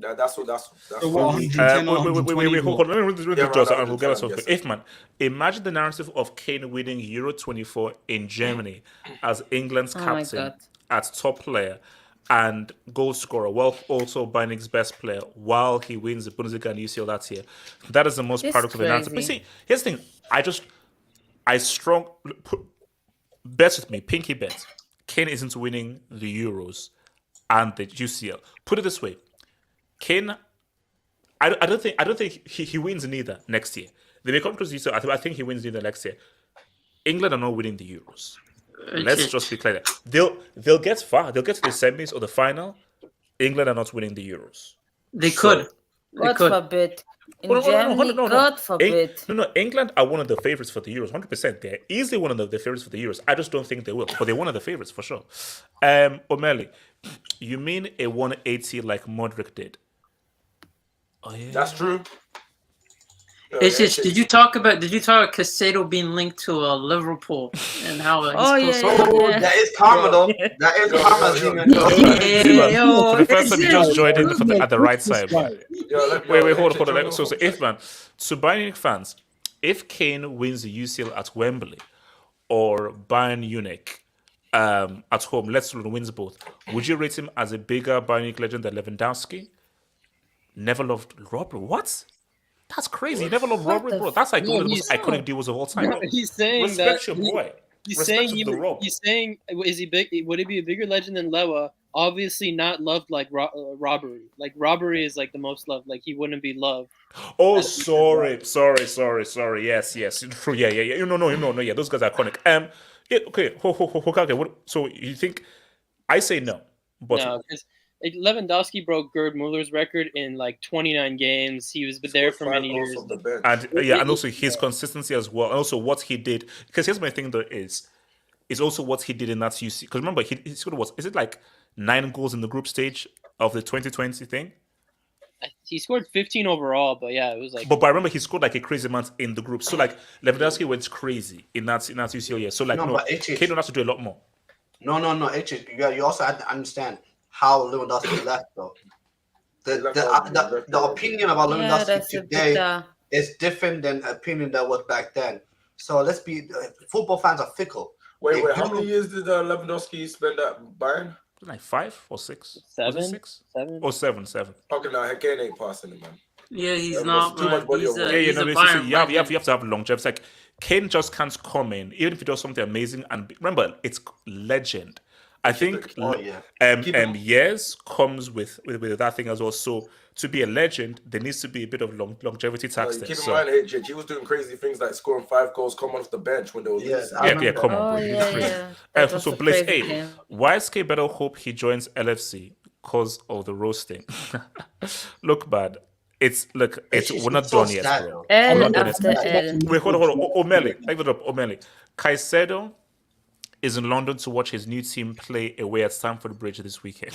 That's So what. what, 110 or Wait, 120 hold on. Let me read Yeah, the draws right, and we'll get us off. 110, If man, imagine the narrative of Kane winning Euro 24 in Germany as England's Oh my captain, God. as top player and goal scorer, while also Bayern's best player, while he wins the Bundesliga and UCL that year. That is the most It's productive narrative. But crazy. see, here's the thing. Bet with me, pinky bet. Kane isn't winning the Euros and the UCL. Put it this way, Kane. I don't think he wins neither next year. They may come close to UCL. I think he wins neither next year. England are not winning the Euros. Let's just be clear. They'll get far. They'll get to the semis or the final. England are not winning the Euros. They could. God forbid. In Germany, God forbid. England are one of the favorites for the Euros, 100%. They're easily one of the favorites for the Euros. I just don't think they will, but they're one of the favorites for sure. O'Malley, you mean a 180 like Modric did? Oh yeah, that's true. Did you talk about Caicedo being linked to Liverpool and how he's that is karma though. That is karma. For the first time, you just joined in at the right side. Wait, hold on. So if man, to Bayern Munich fans, if Kane wins the UCL at Wembley or Bayern Munich at home, let's wins both, would you rate him as a bigger Bayern Munich legend than Lewandowski? Never loved robbery. What? That's crazy. You never loved robbery, bro. That's like one of the most iconic deals of all time. No, he's saying respect that your boy. He's saying is he big? Would he be a bigger legend than Lewa? Obviously not loved like robbery. Like robbery is like the most loved. Like he wouldn't be loved. Oh, sorry. Yes. True. Yeah. No. Yeah, those guys are iconic. Yeah. Okay. Okay. So you think? I say no. But no, because Lewandowski broke Gerd Muller's record in like 29 games. He was there for many years. And also his consistency as well. And also what he did. Because here's my thing though is also what he did in that UC. Because remember, he scored what? Is it like 9 goals in the group stage of the 2020 thing? He scored 15 overall, but yeah, it was like. But I remember he scored like a crazy amount in the group. So like Lewandowski went crazy in that UCL year. So like Kane has to do a lot more. No. You also have to understand how Lewandowski left, though. The opinion about Lewandowski today is different than opinion that was back then. So let's be football fans are fickle. Wait, how many years did Lewandowski spend at Bayern? Like 5 or 6? 7? 6? Oh, 7. Okay, no, Kane ain't passing it, man. Yeah, he's not. Too much body over. You have to have longevity. It's like Kane just can't come in, even if he does something amazing. And remember, it's legend. I think years comes with that thing as well. So to be a legend, there needs to be a bit of longevity tax there. Keep in mind, HJ, he was doing crazy things like scoring 5 goals, come off the bench when they were losing. Come on. So Blaze, why is Better hope he joins LFC? Because of the roasting. Look, bad. We're not done yet, bro. Wait, hold on. O'Malley. Caicedo is in London to watch his new team play away at Stamford Bridge this weekend.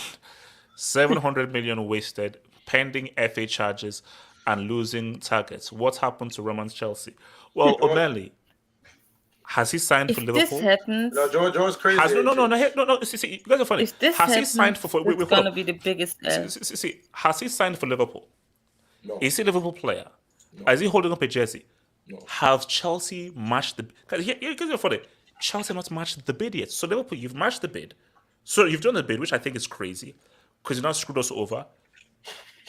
700 million wasted, pending FA charges, and losing targets. What happened to Roman's Chelsea? Well, O'Malley, has he signed for Liverpool? This happens, no, George's crazy. No. See, you guys are funny. Has he signed for? It's gonna be the biggest. See, has he signed for Liverpool? No. Is he a Liverpool player? No. Is he holding up a jersey? No. Have Chelsea matched the? Because you guys are funny. Chelsea not matched the bid yet. So Liverpool, you've matched the bid. So you've done the bid, which I think is crazy, because you now screwed us over.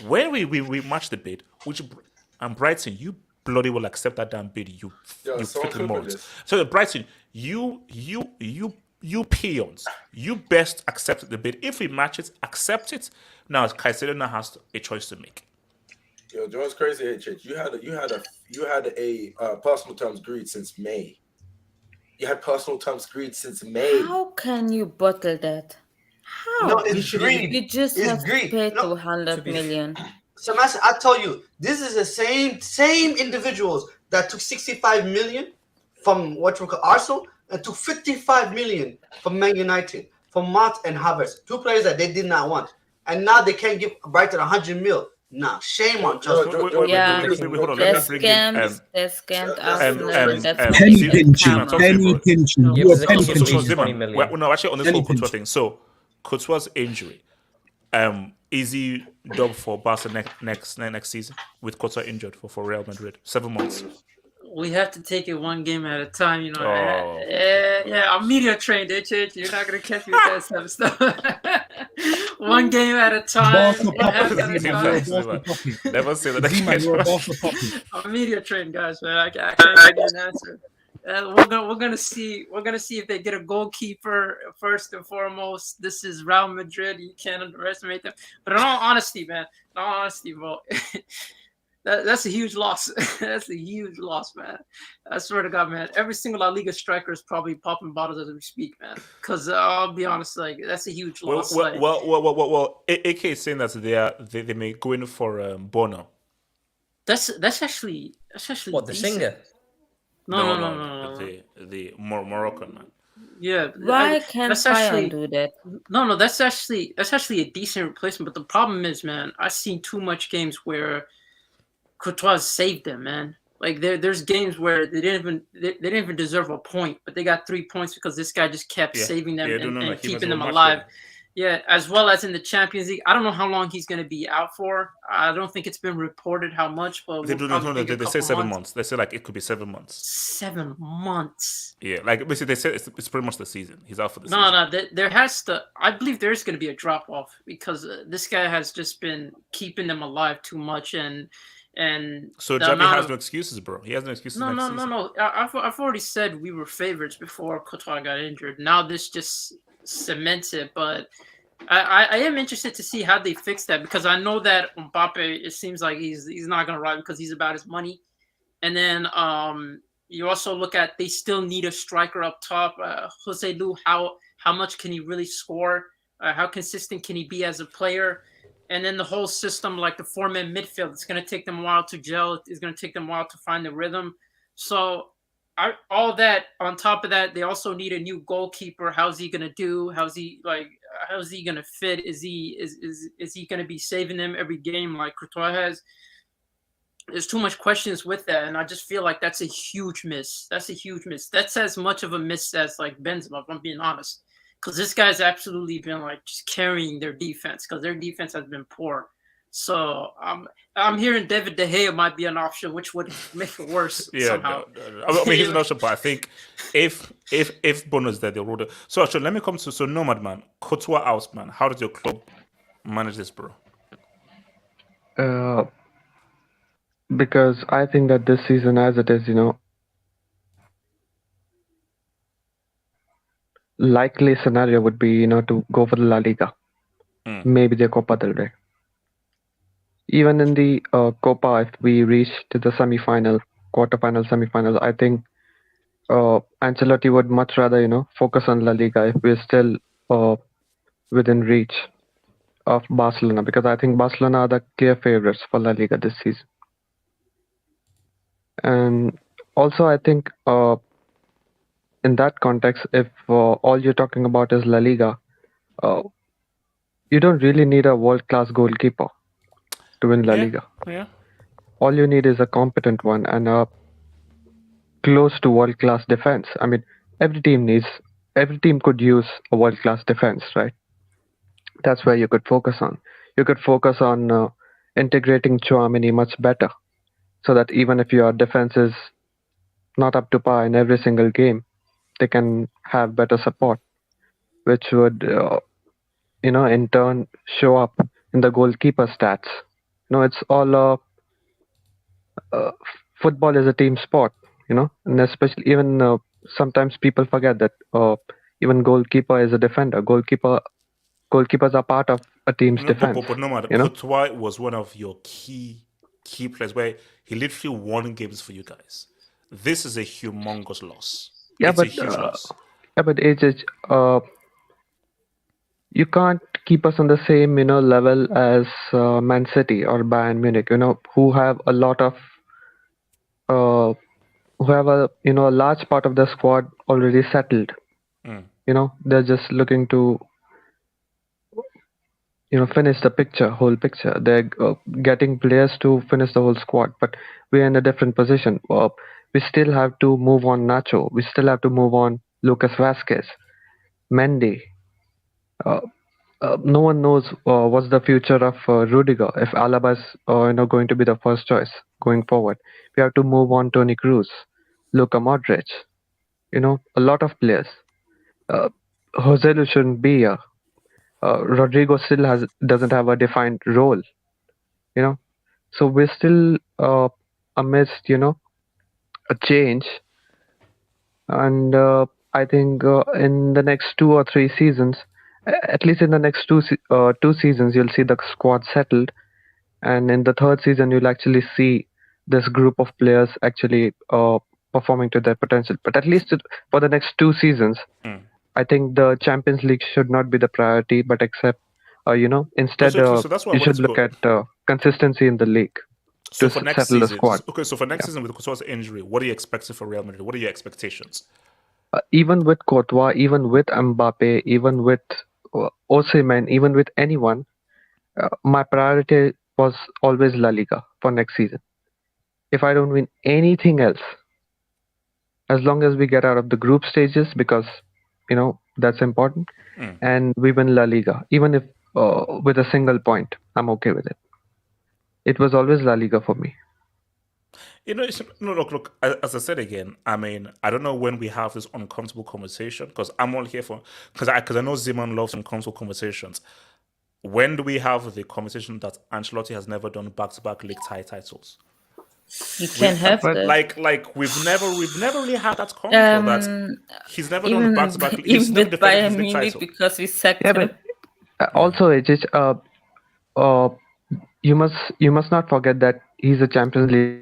When we match the bid, and Brighton, you bloody will accept that damn bid. You freaking morons. So Brighton, you peons, you best accept the bid. If we match it, accept it. Now Caicedo now has a choice to make. Yo, John's crazy. HH. You had a personal terms agreed since May. You had personal terms agreed since May. How can you bottle that? How? No, it's greed. You just have to pay 200 million. So, Master, I tell you, this is the same individuals that took 65 million from Arsenal and took 55 million from Man United, from Mott and Havertz, 2 players that they did not want, and now they can't give Brighton 100 mil. Nah, shame on Chelsea. They're scammed Arsenal. Penny pinching. You are penny pinching. No, actually, on this whole Courtois thing. So, Courtois' injury. Easy job for Barca next season with Courtois injured for Real Madrid. 7 months. We have to take it one game at a time, you know. I'm media trained, HH. You're not gonna catch me with that type of stuff. One game at a time. Never say that. I'm media trained, guys, man. I can't give you an answer. We're gonna see if they get a goalkeeper first and foremost. This is Real Madrid. You can't underestimate them. But in all honesty, man, bro, That's a huge loss. That's a huge loss, man. I swear to God, man. Every single La Liga striker is probably popping bottles as we speak, man. Because I'll be honest, like that's a huge loss. Well, AK is saying that they may go in for Bono. That's actually what, the decent. singer? No. The Moroccan man. Yeah. Why can't Bayern do that? No, that's actually a decent replacement. But the problem is, man, I've seen too much games where Courtois saved them, man. Like there's games where they didn't even deserve a point, but they got 3 points because this guy just kept saving them and keeping them alive. Yeah, as well as in the Champions League. I don't know how long he's going to be out for. I don't think it's been reported how much, but they say 7 months. They say like it could be 7 months. 7 months. Yeah, like basically they say it's pretty much the season. He's out for the season. No, there has to. I believe there's going to be a drop off because this guy has just been keeping them alive too much and. So Javi has no excuses, bro. He has no excuses. No. I've already said we were favorites before Courtois got injured. Now this just cements it. But I am interested to see how they fix that because I know that Mbappe. It seems like he's not gonna ride because he's about his money. And then you also look at they still need a striker up top. Joselu, how much can he really score? How consistent can he be as a player? And then the whole system, like the 4-man midfield, it's going to take them a while to gel. It's going to take them a while to find the rhythm. So all that, on top of that, they also need a new goalkeeper. How's he going to do? How's he going to fit? Is he going to be saving them every game like Courtois has? There's too much questions with that, and I just feel like that's a huge miss. That's as much of a miss as like Benzema, if I'm being honest. Because this guy's absolutely been like just carrying their defense because their defense has been poor. So I'm hearing David De Gea might be an option, which would make it worse somehow. I mean, he's an option, but I think if Bono's there, they'll roll it. So actually, let me come to Nomad man, Courtois out man. How does your club manage this, bro? Because I think that this season, as it is, likely scenario would be, to go for the La Liga, maybe the Copa del Rey. Even in the Copa, if we reach to the semi-final, quarterfinal, semi-final, I think Ancelotti would much rather, focus on La Liga if we're still within reach of Barcelona, because I think Barcelona are the clear favorites for La Liga this season. And also, I think in that context, if all you're talking about is La Liga, you don't really need a world-class goalkeeper to win La Liga. Yeah. All you need is a competent one and a close to world-class defense. I mean, every team could use a world-class defense, right? That's where you could focus on. You could focus on integrating Tchouaméni much better, so that even if your defense is not up to par in every single game, they can have better support, which would, in turn show up in the goalkeeper stats. It's all football is a team sport, and especially even sometimes people forget that even goalkeeper is a defender. Goalkeepers are part of a team's defense. But no matter, Courtois was one of your key players where he literally won games for you guys. This is a humongous loss. It's a huge loss. Yeah, but you can't keep us on the same level as Man City or Bayern Munich, who have a lot of who have a large part of the squad already settled. They're just looking to finish the whole picture. They're getting players to finish the whole squad, but we're in a different position. We still have to move on Nacho. We still have to move on Lucas Vazquez, Mendy. No one knows what's the future of Rudiger if Alaba is going to be the first choice going forward. We have to move on Toni Kroos, Luka Modric. A lot of players. Joselu shouldn't be here. Rodrigo still doesn't have a defined role. So we're still amidst a change, and I think in the next 2 or 3 seasons, at least in the next two seasons, you'll see the squad settled, and in the third season, you'll actually see this group of players actually performing to their potential. But at least for the next 2 seasons, I think the Champions League should not be the priority, but instead so that's why I you wanted should to look go. at consistency in the league So to for next settle the season, squad. so for next Yeah. season with Courtois' injury, what are you expecting for Real Madrid? What are your expectations? Even with Courtois, even with Mbappe, even with Osimhen, even with anyone, my priority was always La Liga for next season. If I don't win anything else, as long as we get out of the group stages, because that's important, and we win La Liga, even if with a single point, I'm okay with it. It was always La Liga for me. Look. As I said again, I mean, I don't know when we have this uncomfortable conversation, because I'm all here for, because I know Zeman loves uncomfortable conversations. When do we have the conversation that Ancelotti has never done back-to-back league titles? You can have that. Like we've never really had that convo that he's never done back-to-back. He's Even never with defended his Bayern league Munich title. because we sacked Yeah, him. but also, you must not forget that he's a Champions League.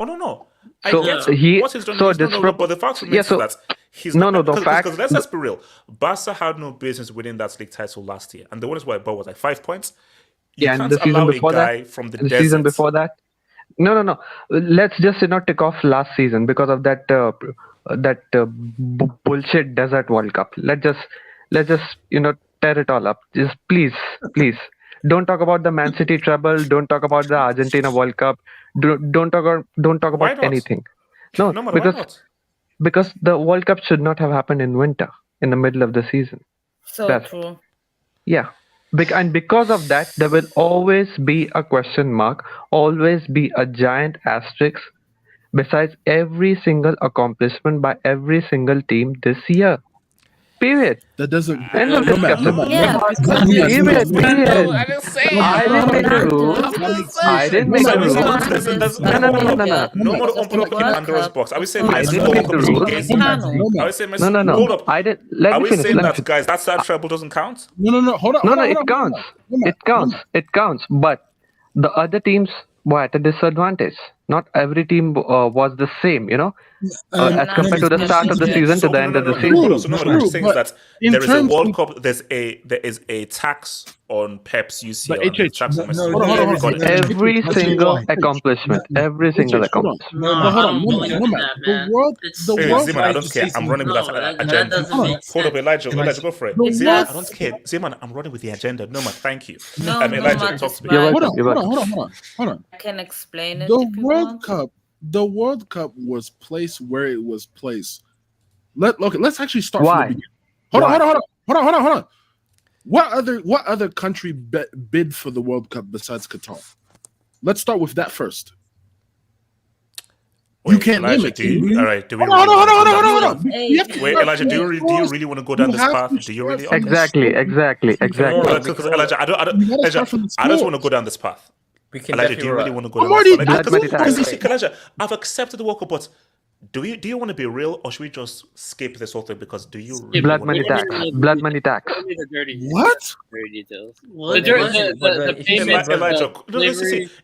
Oh no. So I get what he's done. so But the fact remains is that he's not. the fact. Because let's be real. Barca had no business winning that league title last year, and the one is why it was like 5 points. You Yeah, can't and the season allow a before guy that, from the the desert. season before that. No. Let's just not tick off last season because of that bullshit desert World Cup. Let's just tear it all up. Just please. Don't talk about the Man City treble. Don't talk about the Argentina World Cup. Don't talk Why about not? anything. No, No, why not? because the World Cup should not have happened in winter, in the middle of the season. So true. Yeah. And because of that, there will always be a question mark, always be a giant asterisk besides every single accomplishment by every single team this year. Period. That doesn't. End of discussion. Yeah, Period. I didn't say it. I didn't make the rules. I didn't make the rules. No more opening Pandora's box. Are we saying I didn't make the rules. Are we saying No. Hold up. I didn't. Let Are me we finish. saying Let me that, finish. guys, that treble doesn't count? No. Hold on. No, it counts. It counts. But the other teams were at a disadvantage. Not every team was the same, as compared to the start of the season to the end of the season. What I'm saying is that there is a World Cup. There is a tax on Pep's UCL. But and HH, tax on Messi. hold on. Every single accomplishment. Every single accomplishment. No, hold on. The world. Zeman, I don't care. I'm running with that agenda. Hold up, Elijah, go for it. Zeman, I don't care. Zeman, I'm running with the agenda. No, man, thank you. Elijah, talk to me. Hold on. I can explain it. The World Cup was placed where it was placed. Let's actually start Why? from the beginning. Hold on. What other country bid for the World Cup besides Qatar? Let's start with that first. Wait, You can't Elijah, name it. All right, do we? Hold on. Wait, Elijah, do you really want to go down this path? Do you really? Exactly. Because Elijah, I don't want to go down this path. Elijah, do you really want to go down this path? Elijah, I've accepted the World Cup, but do you want to be real, or should we just skip this whole thing? Because do you really Blood want money to go down tax. this path? Blood money tax. What? Dirty details. Elijah,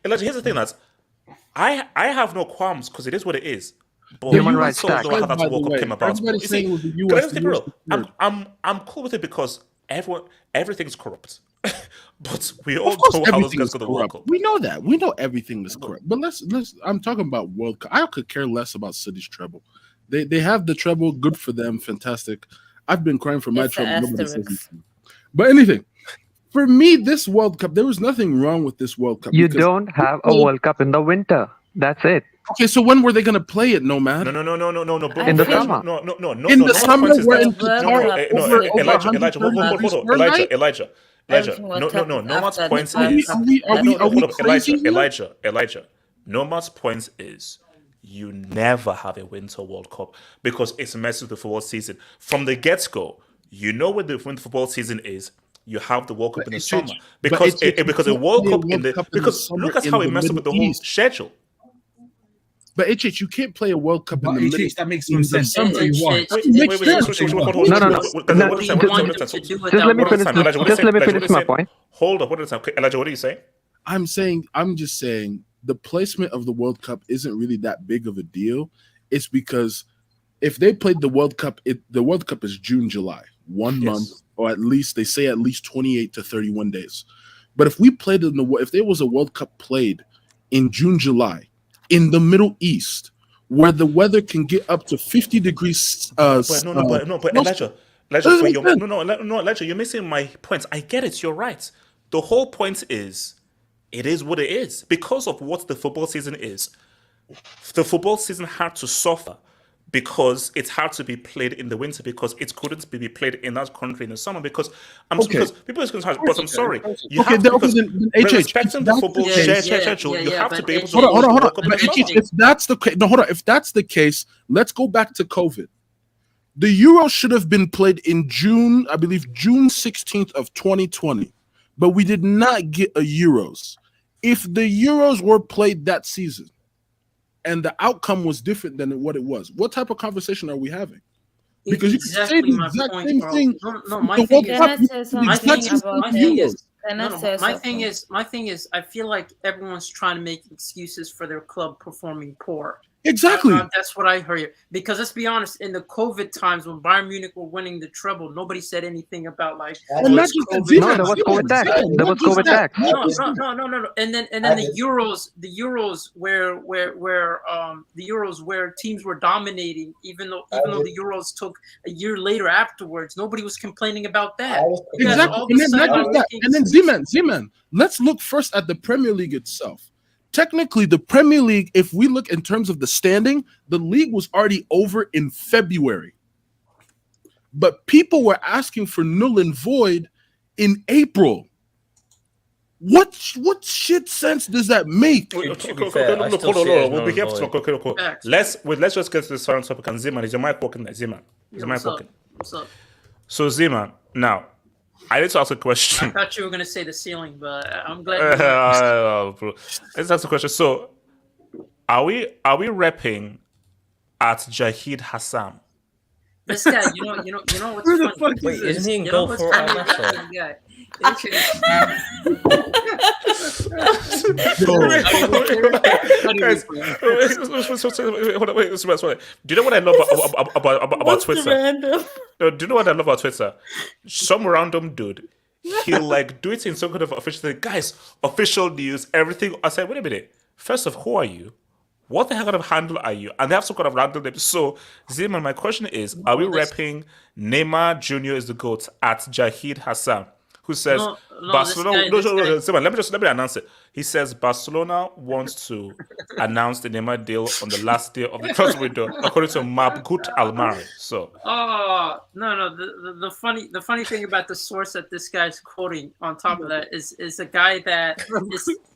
Elijah, here's the thing, lads. I have no qualms because it is what it is. But Human you rights also tax. know how that World Cup came about. Everybody's You saying see, it was the can I US. just be real? I'm cool with it because everything's corrupt. But we all know how those guys got the World Cup. We know that. We know everything is corrupt. But let's. I'm talking about World Cup. I could care less about City's treble. They have the treble. Good for them. Fantastic. I've been crying for my It's treble. an Nobody says asterisk. anything. But anything. For me, this World Cup, there was nothing wrong with this World Cup. You because- don't have a World Cup in the winter. That's it. Okay, so when were they going to play it, Nomad? No. Bro, In the Elijah, summer. No. In the summer, point is we're that- in Qatar. Elijah, hold on. Elijah. Nomad's point is Elijah. Nomad's point is you never have a winter World Cup because it's messes with the football season. From the get-go, you know what the winter football season is. You have the World Cup in the summer because a World Cup in the because look at how it messed up with the whole schedule. But HH, you can't play a World Cup in But the middle. HH, that makes no in sense. December. I'll tell you why. Wait, Makes sense. No. Just let me finish my point. Hold up, what is that? Elijah, what are you saying? I'm just saying the placement of the World Cup isn't really that big of a deal. It's because if they played the World Cup, the World Cup is June, July, 1 month, or at least they say at least 28 to 31 days. But if we played if there was a World Cup played in June, July, in the Middle East, where the weather can get up to 50 degrees. But Elijah, Elijah, you're missing my points. I get it. You're right. The whole point is, it is what it is because of what the football season is. The football season had to suffer because it's hard to be played in the winter because it couldn't be played in that country in the summer because because people are going to but I'm sorry. You have to, because respecting the football schedule, you have to be able to hold on. But if that's the case, if that's the case, let's go back to COVID. The Euro should have been played in June, I believe June 16th of 2020, but we did not get a Euros. If the Euros were played that season, and the outcome was different than what it was, what type of conversation are we having? Because you can say the exact same thing. My thing is, I feel like everyone's trying to make excuses for their club performing poor. Exactly. That's what I heard. Because let's be honest, in the COVID times when Bayern Munich were winning the treble, nobody said anything about like. There was COVID tax. No. And then the Euros where teams were dominating, even though the Euros took a year later afterwards, nobody was complaining about that. Exactly. And then Z-Man, let's look first at the Premier League itself. Technically, the Premier League, if we look in terms of the standing, the league was already over in February. But people were asking for null and void in April. What shit sense does that make? Let's just get to this final topic. And Zima, is your mic working? Zima, is your mic working? What's up? So Zima, now I need to ask a question. I thought you were going to say the ceiling, but I'm glad. Let's ask a question. So, are we repping at Jahid Hassan? This guy, you know what's funny? Fuck wait, isn't he in goal for Al Nassr? Do you know what I love about Twitter? No, do you know what I love about Twitter? Some random dude, he'll like do it in some kind of official thing. Guys, official news, everything. I said, wait a minute. First off, who are you? What the hell kind of handle are you? And they have some kind of random name. So, Zeman, my question is, are we repping Neymar Jr. is the GOAT at Jahid Hassan? Who says Barcelona? Let me announce it. He says Barcelona wants to announce the Neymar deal on the last day of the transfer window, according to Mabgut Almari. So, no. The funny thing about the source that this guy's quoting on top of that is a guy that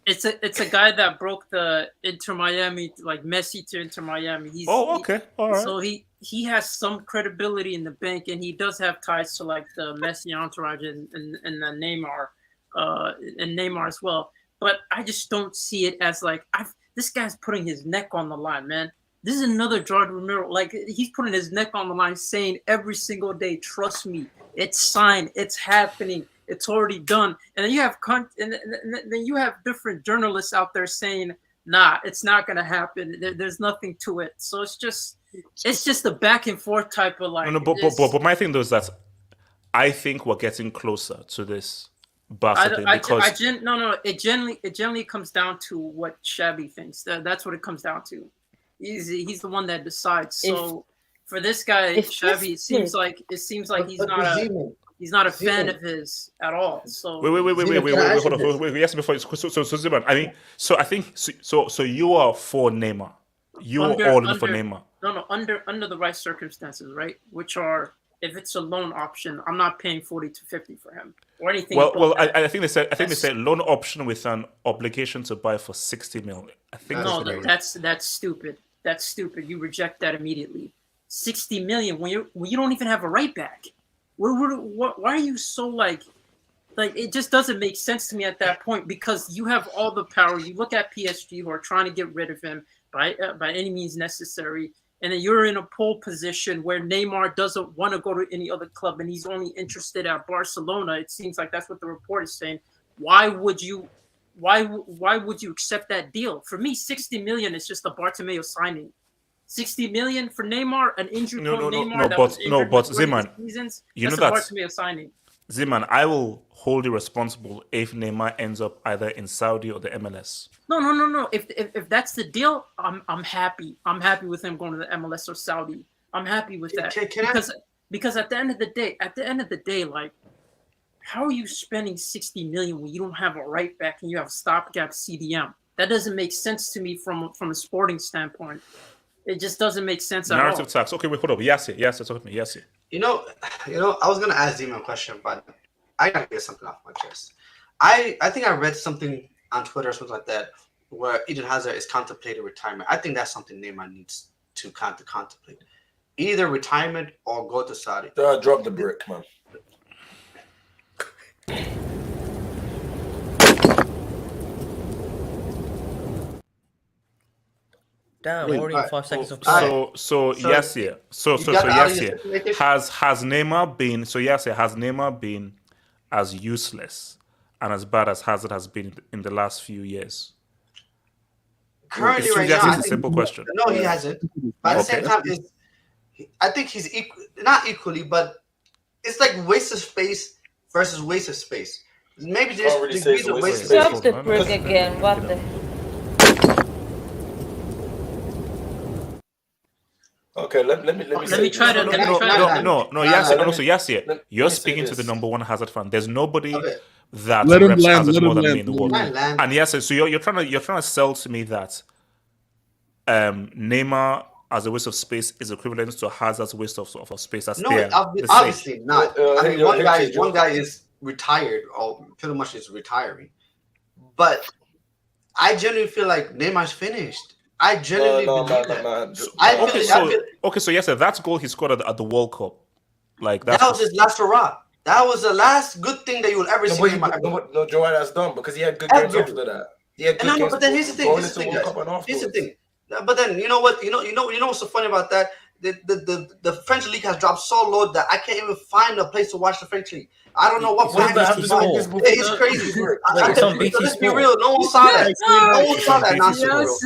it's a guy that broke the Inter Miami, like Messi to Inter Miami. Okay, all right. So he has some credibility in the bank, and he does have ties to like the Messi entourage and the Neymar, and Neymar as well. But I just don't see it as like this guy's putting his neck on the line, man. This is another George Romero. Like he's putting his neck on the line, saying every single day, "Trust me, it's signed, it's happening, it's already done." And then you have then you have different journalists out there saying, "Nah, it's not gonna happen. There's nothing to it." So it's just a back and forth type of like. No, but my thing though is that I think we're getting closer to this Barca thing because it generally comes down to what Shabby thinks. That's what it comes down to. He's the one that decides. So for this guy, Shabby, it seems like he's not a fan of his at all. So wait, hold on. Yes, before so Ziman, I mean, so I think so you are for Neymar. You are all in for Neymar. No, under the right circumstances, right? Which are, if it's a loan option, I'm not paying 40 to 50 for him or anything. Well, I think they said loan option with an obligation to buy for 60 mil. I think that's stupid. That's stupid. You reject that immediately. 60 million when you don't even have a right back. Why are you so like? Like, it just doesn't make sense to me at that point because you have all the power. You look at PSG who are trying to get rid of him by any means necessary, and then you're in a pole position where Neymar doesn't want to go to any other club and he's only interested at Barcelona. It seems like that's what the report is saying. Why would you accept that deal? For me, 60 million is just a Bartomeu signing. 60 million for Neymar, an injured Neymar that was injured but majority of Zeman, his seasons. you know That's a that Bartomeu signing. Zeman, I will hold you responsible if Neymar ends up either in Saudi or the MLS. No. If that's the deal, I'm happy. I'm happy with him going to the MLS or Saudi. I'm happy with that because at the end of the day, like, how are you spending 60 million when you don't have a right back and you have a stopgap CDM? That doesn't make sense to me from a sporting standpoint. It just doesn't make sense at all. Narrative tax. Okay, wait, hold up. Yes, talk with me. Yes. You know, I was gonna ask Zima a question, but I gotta get something off my chest. I think I read something on Twitter or something like that where Eden Hazard is contemplating retirement. I think that's something Neymar needs to contemplate. Either retirement or go to Saudi. Drop the brick, man. Damn, Wait, already 5 seconds of So time. Yassir. So Yassir, has Neymar been as useless and as bad as Hazard has been in the last few years? Currently, It's right now, a simple question. No, he hasn't. But at the same time, I think he's not equally, but it's like waste of space versus waste of space. Maybe there's degrees of waste of space. Drop the brick again. What the? Okay, let me try to. Yassir, you're speaking to the number one Hazard fan. There's nobody that Let him reps land, Hazard let more him than land, me in the let world. him land. And Yassir, so you're trying to sell to me that Neymar as a waste of space is equivalent to Hazard's waste of space. That's Obviously not. I mean, one guy is retired or pretty much is retiring, but I genuinely feel like Neymar's finished. I genuinely believe that. Okay, so yes, that goal he scored at the World Cup, like that was his last hurrah. That was the last good thing that you will ever see. No, Joanne, that's done because he had good games after that. He had good games. But then here's the thing, guys. Here's the thing. But then you know what? You know what's so funny about that? The French league has dropped so low that I can't even find a place to watch the French league. I don't know what brand it's crazy. Let's be real. No one saw that. No one saw that nonsense.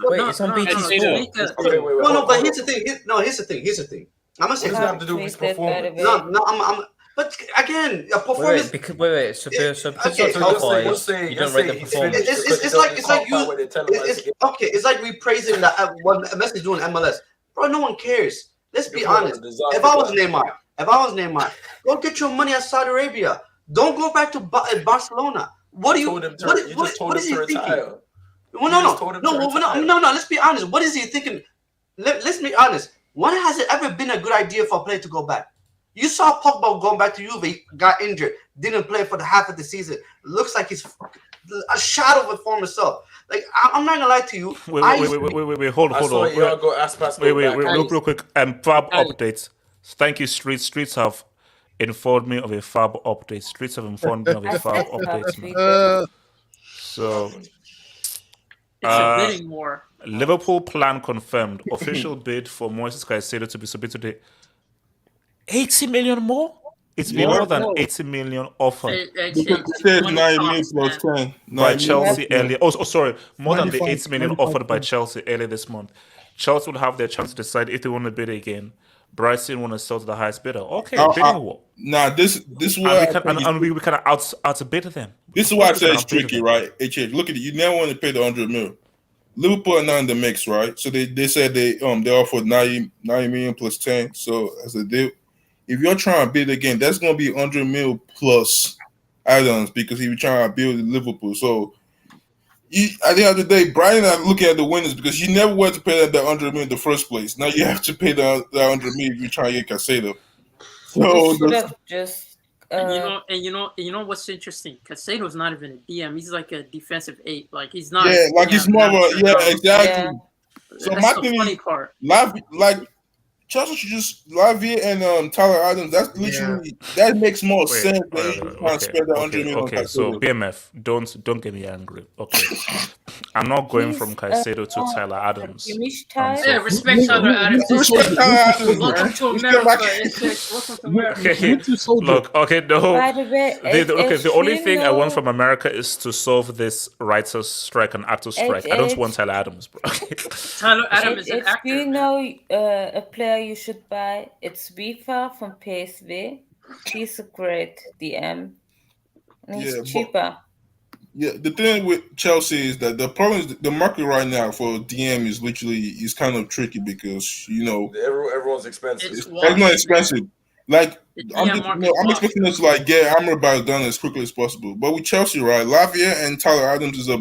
Wait, it's on BT Sport. No, but here's the thing. Here's the thing. I'm gonna say what does that have to do with his performance? No, I'm. But again, a performance. Wait. So because you don't rate the performance. It's like we praising what Messi doing MLS. Bro, no one cares. Let's be honest. If I was Neymar, go get your money at Saudi Arabia. Don't go back to Barcelona. What is he thinking? No. Let's be honest. What is he thinking? Let's be honest. When has it ever been a good idea for a player to go back? You saw Pogba going back to Juve, got injured, didn't play for the half of the season. Looks like he's a shadow of a former self. Like, I'm not gonna lie to you. Wait, hold on. Real quick. Fab updates. Thank you, Streets. Streets have informed me of a Fab update. Streets have informed me of a Fab update. So, it's a bidding war. Liverpool plan confirmed. Official bid for Moises Caicedo to be submitted today. 80 million more? It's been more than 80 million offered. It says 9 million plus 10. By Chelsea earlier. Sorry. More than the 80 million offered by Chelsea earlier this month. Chelsea will have their chance to decide if they want to bid again. Brighton want to sell to the highest bidder. Okay, bidding war. Nah, this is why we can outbid them. This is why I say it's tricky, right? Look at it. You never want to pay the 100 mil. Liverpool are not in the mix, right? So they said they offered 90 million plus 10. So as a deal, if you're trying to bid again, that's going to be 100 mil plus add-ons because he was trying to build Liverpool. So at the end of the day, Brian and I are looking at the winners because you never wanted to pay that 100 million in the first place. Now you have to pay the 100 million if you're trying to get Caicedo. So you know what's interesting? Caicedo's not even a DM. He's like a defensive 8. Like he's not. Yeah, like he's more of a exactly. Yeah. So that's the funny part. Chelsea should just Lavia and Tyler Adams. That's literally that makes more Wait, sense than you just trying to spend that 100 million on okay. So Caicedo. BMF, don't get me angry. Okay, I'm not going He's from Caicedo to Tyler Adams. Kimmich type. Yeah, respect Tyler Adams. Respect Tyler Adams, Welcome man. to He's America. back. Welcome to America. Okay, look, okay, no. By the way, The only thing I want know- from America is to solve this writer's strike and actor's strike. I don't want Tyler Adams, bro. Tyler Adams is an If actor. you know a player you should buy, it's FIFA from PSV. He's a great DM. And he's Yeah, but- cheaper. Yeah, the thing with Chelsea is that the problem is the market right now for DM is kind of tricky because everyone's expensive. It's not expensive. Like I'm expecting us to like get Amrabat done as quickly as possible. But with Chelsea, right, Lavia and Tyler Adams is a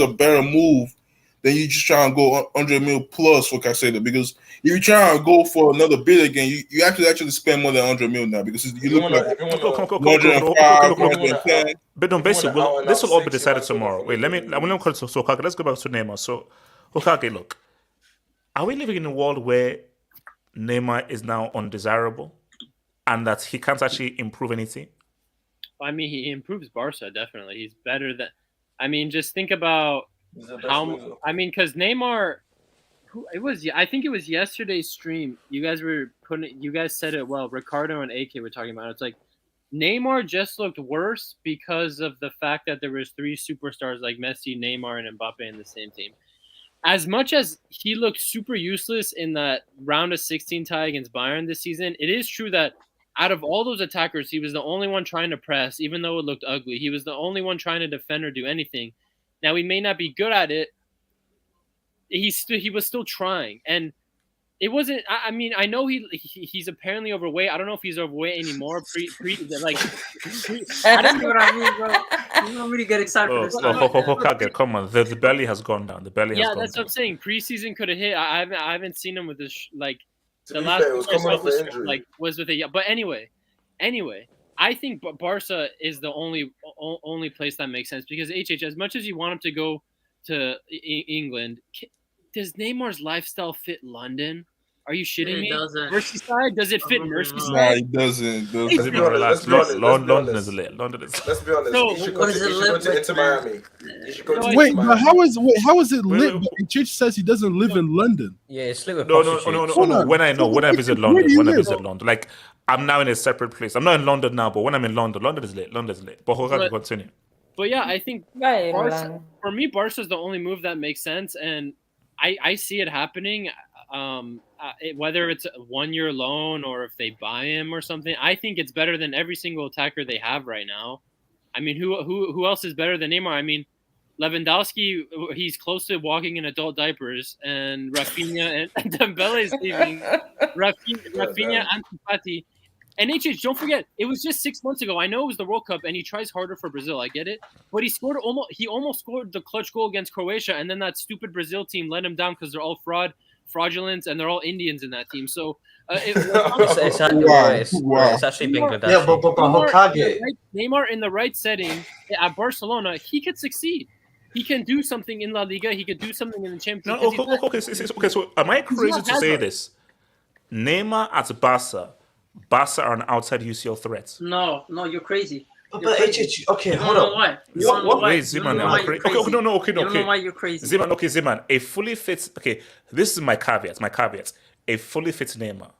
better move than you just try and go 100 mil plus for Caicedo, because if you try and go for another bid again, you have to actually spend more than 100 mil now, because you look like 105, 110. But no, basically, this will all be decided tomorrow. Wait, let me call it so Hokage. Let's go back to Neymar. So, Hokage, look, are we living in a world where Neymar is now undesirable and that he can't actually improve anything? I mean, he improves Barca, definitely. He's better than. I mean, just think about how. I mean, because Neymar, I think it was yesterday's stream. You guys said it well. Ricardo and AK were talking about it. It's like Neymar just looked worse because of the fact that there was 3 superstars like Messi, Neymar, and Mbappe in the same team. As much as he looked super useless in that round of 16 tie against Bayern this season, it is true that out of all those attackers, he was the only one trying to press, even though it looked ugly. He was the only one trying to defend or do anything. Now, he may not be good at it. He was still trying. And it wasn't. I mean, I know he's apparently overweight. I don't know if he's overweight anymore. I don't know what I mean, bro. You don't really get excited for this. Hokage, come on. The belly has gone down. The belly has gone that's down. what I'm saying. Preseason could have hit. I haven't seen him with this the be last fair, it was coming off an injury. Was with a. But anyway, I think Barca is the only place that makes sense, because as much as you want him to go to England, does Neymar's lifestyle fit London? Are you shitting me? Doesn't. Merseyside? Does it fit Merseyside? Nah, it doesn't. Let's be honest. London is lit. London is. Let's be honest. No, he should go to Inter Miami. He should go to Wait, Inter but Miami. how is it lit? But Chich says he doesn't live in London. Yeah, it's lit with No. prostitutes. When I visit London, like I'm now in a separate place. I'm not in London now, but when I'm in London, London is lit. But Hokage, continue. But yeah, I think Barca, for me, Barca's the only move that makes sense, and I see it happening. Whether it's a 1-year loan or if they buy him or something, I think it's better than every single attacker they have right now. I mean, who else is better than Neymar? I mean, Lewandowski, he's close to walking in adult diapers, and Rafinha and Dembele is leaving. Rafinha and Fati. And don't forget, it was just 6 months ago. I know it was the World Cup, and he tries harder for Brazil. I get it, but he almost scored the clutch goal against Croatia, and then that stupid Brazil team let him down because they're all fraudulence, and they're all Indians in that team. So it's actually Bangladesh. Yeah, but Hokage. Neymar in the right setting at Barcelona, he could succeed. He can do something in La Liga. He could do something in the Champions League. Okay. So am I crazy to say this? Neymar at Barca are an outside UCL threat. No, you're crazy. But okay, hold on. Why? Wait, Ziman, I'm crazy. Okay. You don't know why you're crazy. Ziman, a fully fit. Okay, this is my caveat. A fully fit Neymar.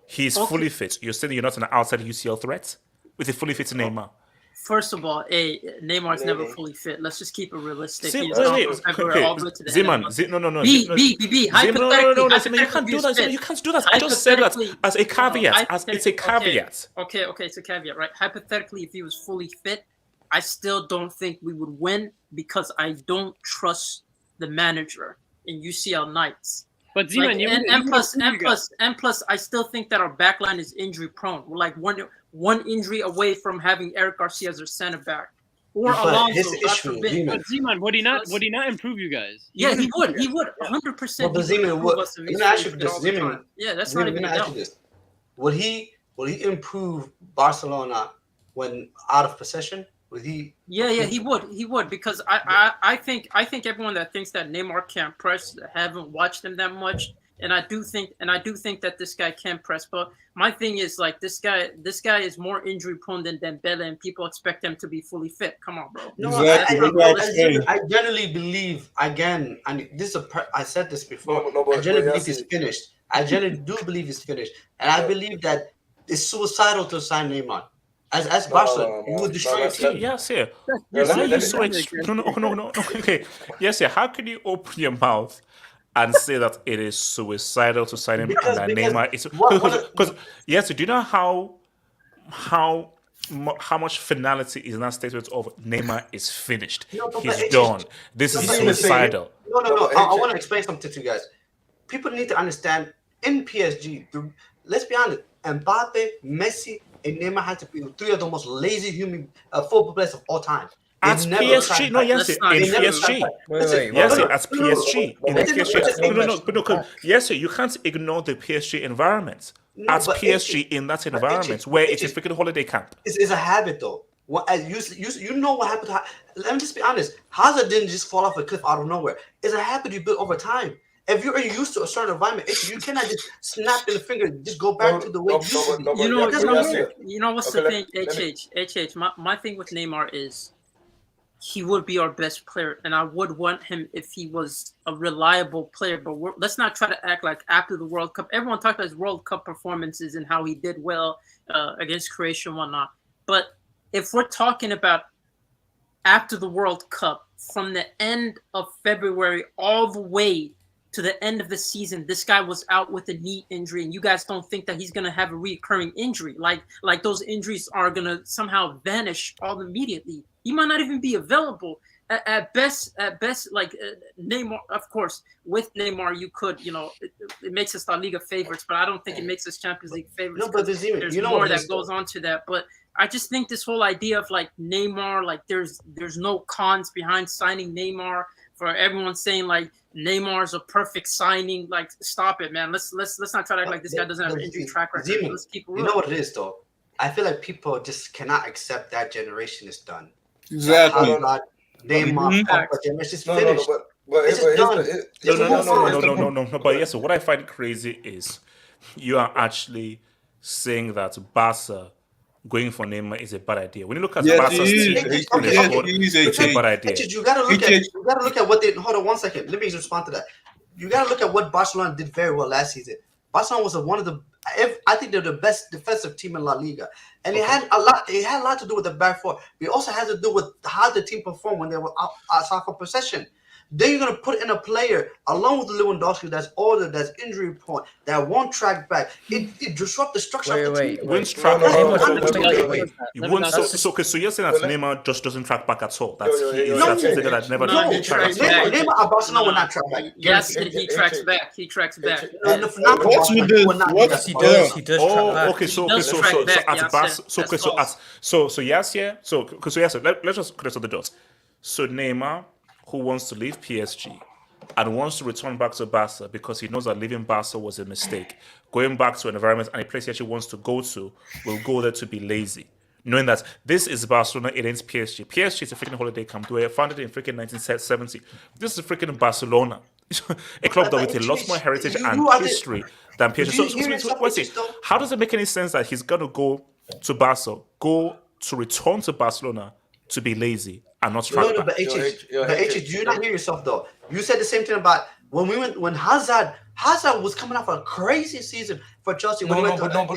He's fully fit. You're saying you're not an outside UCL threat with a fully fit Neymar. First of all, Neymar's never fully fit. Let's just keep it realistic. Ziman, you can't do that. You can't do that. I just said that as a caveat. It's a caveat. Okay, it's a caveat, right? Hypothetically, if he was fully fit, I still don't think we would win, because I don't trust the manager in UCL Knights. But Ziman, plus, I still think that our backline is injury prone. We're like one injury away from having Eric Garcia as our center back, or Alonso. But Ziman, would he not improve you guys? Yeah, he would 100%. But Ziman, let me ask you this. Ziman, yeah, that's not even a doubt. Would he improve Barcelona when out of possession? Would he? Yeah, he would, because I think everyone that thinks that Neymar can't press haven't watched him that much, and I do think that this guy can press. But my thing is like this guy is more injury prone than Dembele, and people expect him to be fully fit. Come on, bro. No, Exactly. I generally believe again, and this is I said this before. But I generally believe he's finished. I generally do believe he's finished, and I believe that it's suicidal to sign Neymar. As Barcelona, you would destroy your team. Yes, yeah. Why are you so no? Okay, yes, yeah. How can you open your mouth and say that it is suicidal to sign him and that Neymar is because yes, do you know how much finality is in that statement of Neymar is finished? He's done. This is suicidal. No. I want to explain something to you guys. People need to understand in PSG. Let's be honest. Mbappe, Messi, and Neymar had to be three of the most lazy human football players of all time. At PSG, no, yes, in PSG. Yes, at PSG. In PSG. No, yes, you can't ignore the PSG environment. At PSG, in that environment, where it's a freaking holiday camp. It's a habit, though. You know what happened. Let me just be honest. Hazard didn't just fall off a cliff out of nowhere. It's a habit you build over time. If you're used to a certain environment, you cannot just snap in the finger, just go back to the way you used to be. You know what's the thing, HH. My thing with Neymar is he would be our best player, and I would want him if he was a reliable player. But let's not try to act like after the World Cup. Everyone talked about his World Cup performances and how he did well against Croatia and whatnot. But if we're talking about after the World Cup, from the end of February all the way to the end of the season, this guy was out with a knee injury, and you guys don't think that he's going to have a recurring injury. Like those injuries are going to somehow vanish all immediately. He might not even be available. At best, like Neymar, of course, with Neymar, you could, it makes us La Liga favorites, but I don't think it makes us Champions League favorites. No, but there's more that goes on to that. But I just think this whole idea of like Neymar, like there's no cons behind signing Neymar. For everyone saying like Neymar's a perfect signing, like stop it, man. Let's not try to act like this guy doesn't have an injury track record. Let's keep it real. You know what it is, though. I feel like people just cannot accept that generation is done. Exactly. Neymar, it's just finished. No. But yes, what I find crazy is you are actually saying that Barca going for Neymar is a bad idea. When you look at Barca's team, it's a bad idea. You gotta look at what they. Hold on 1 second. Let me respond to that. You gotta look at what Barcelona did very well last season. Barcelona was one of the. I think they're the best defensive team in La Liga, and it had a lot. It had a lot to do with the back four. But it also has to do with how the team performed when they were outside for possession. Then you're gonna put in a player along with Lewandowski that's older, that's injury prone, that won't track back. It disrupts the structure of the team. Won't track back. So you're saying that Neymar just doesn't track back at all? That's that never tracks back. Neymar at Barcelona will not track back. Yes, he tracks back. He tracks back. What's with this? He does track back. Okay, so let's just close the dots. So Neymar, who wants to leave PSG and wants to return back to Barca because he knows that leaving Barca was a mistake. Going back to an environment and a place he actually wants to go to will go there to be lazy. Knowing that this is Barcelona against PSG. PSG is a freaking holiday camp. They were founded in freaking 1970. This is freaking Barcelona. A club that with a lot more heritage and history than PSG. So how does it make any sense that he's going to go to Barca, return to Barcelona to be lazy and not track back? But HH, do you not hear yourself though? You said the same thing about when Hazard was coming off a crazy season for Chelsea. No, don't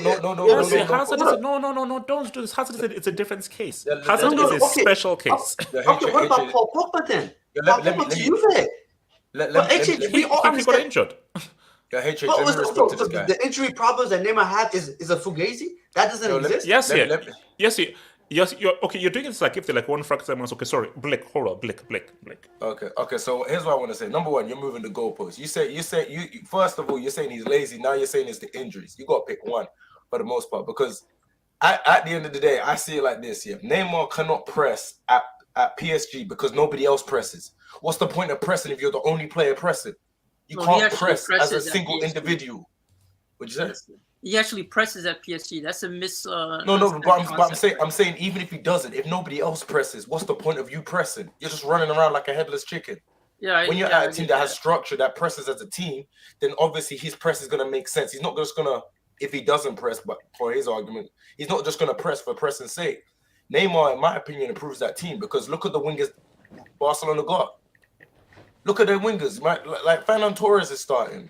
do this. Hazard is a different case. Hazard is a special case. Okay, what about Paul Pogba then? Paul Pogba to Juve. He got injured. The injury problems that Neymar had is a fugazi? That doesn't exist? Yes, you're doing this like if they're like one fracture. Okay, sorry, Blake. Okay. So here's what I want to say. Number one, you're moving the goalposts. You say first of all, you're saying he's lazy. Now you're saying it's the injuries. You got to pick one for the most part because at the end of the day, I see it like this. Yeah, Neymar cannot press at PSG because nobody else presses. What's the point of pressing if you're the only player pressing? You can't press as a single individual. What'd you say? He actually presses at PSG. That's a miss. I'm saying even if he doesn't, if nobody else presses, what's the point of you pressing? You're just running around like a headless chicken. Yeah, When you're yeah, at I a team get that has structure, that presses as a team, then obviously his press is gonna make sense. He's not just gonna, if he doesn't press, but for his argument, he's not just gonna press for pressing's sake. Neymar, in my opinion, improves that team because look at the wingers Barcelona got. Look at their wingers, man. Like Fernand Torres is starting.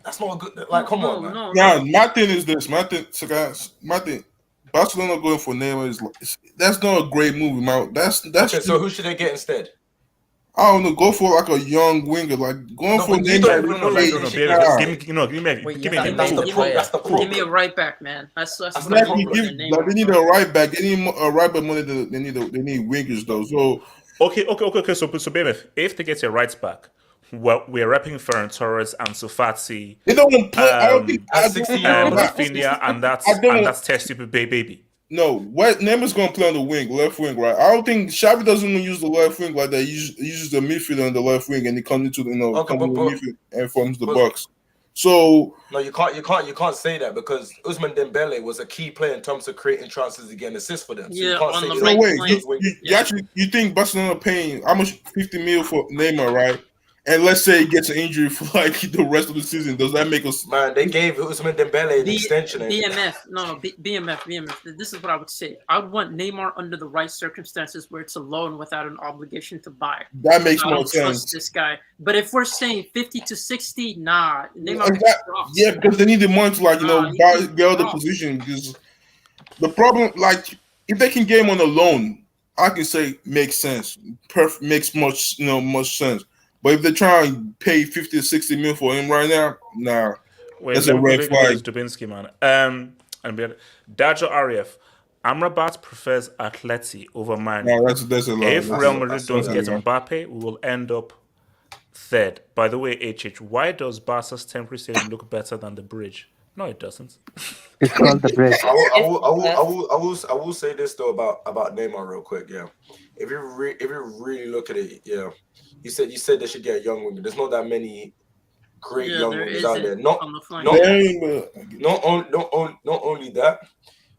That's not a good. Like, come on, man. Yeah, my thing is this. My thing, so guys, my thing. Barcelona going for Neymar that's not a great move. That's Okay. So who should they get instead? I don't know. Go for like a young winger, like going for Neymar. Give me a right back, man. That's the Exactly. problem. They need a right back. They need a right back more than they need wingers though. So okay. So Behemoth, if they get a right back, well, we're wrapping Ferran Torres and Sufati. They don't play. I don't think Rafinha, and that's Testy baby. No, what Neymar's gonna play on the wing, left wing, right? I don't think Xavi doesn't even use the left wing like that. He uses the midfielder on the left wing, and he comes into the midfield and forms the box. So no, you can't say that because Ousmane Dembele was a key player in terms of creating chances to get assists for them. So you can't say you think Barcelona paying how much 50 mil for Neymar, right? And let's say he gets an injury for like the rest of the season. Does that make us? Man, they gave Ousmane Dembele an extension. BMF. This is what I would say. I would want Neymar under the right circumstances where it's a loan without an obligation to buy. That makes more trust sense. This guy, but if we're saying 50 to 60, nah, Neymar. Yeah, because they need the money to buy the position. Because the problem, like, if they can get him on a loan, I can say makes sense. Makes much sense. But if they're trying to pay 50 or 60 mil for him right now, nah. That's a red flag. Dubinsky, man. And Dajo Arif, Amrabat prefers Atleti over Man. No, that's a lot. If Real Madrid don't get Mbappe, we will end up third. By the way, HH, why does Barca's temporary stadium look better than the bridge? No, it doesn't. It's called the bridge. I will say this though about Neymar real quick. Yeah, if you really look at it, yeah, you said they should get a young winger. There's not that many great young wingers out there. Not only that.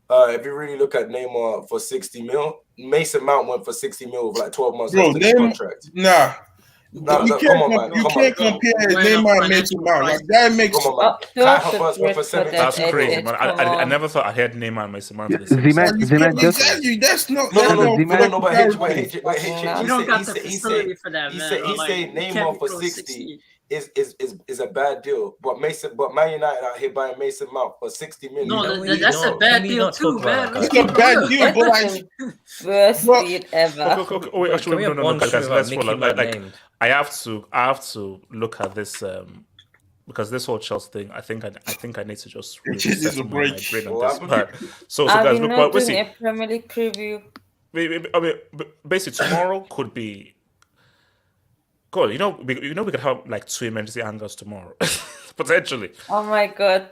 If you really look at Neymar for 60 mil, Mason Mount went for 60 mil with like 12 months left in his contract. Nah. You can't compare Neymar and Mason Mount. Like, that makes that's crazy, man. I never thought I had Neymar and Mason Mount. Exactly. That's not. No. But you don't got the facility for that, man. He said Neymar for 60 is a bad deal. But Man United out here buying Mason Mount for 60 million. No, that's a bad deal too, man. It's a bad deal, but like worst deal ever. Wait, actually, no, guys, I have to look at this because this whole Chelsea thing. I think I need to just reset my brain on this part. So Are guys, we look, not we'll doing see. a Premier League preview? I mean, basically tomorrow could be. God, we could have like 2 emergency hangouts tomorrow, potentially. Oh my god.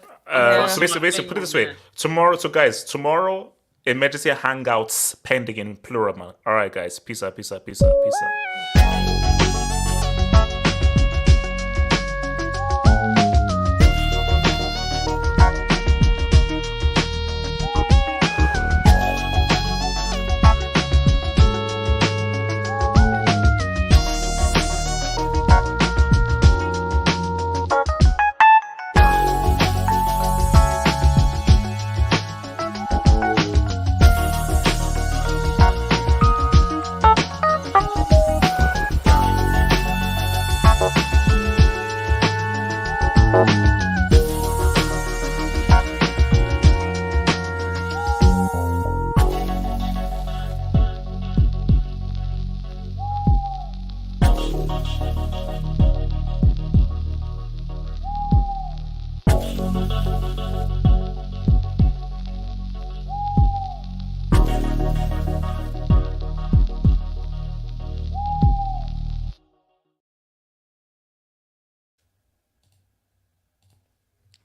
So basically, put it this way: tomorrow, emergency hangouts pending in plural, man. All right, guys, peace out.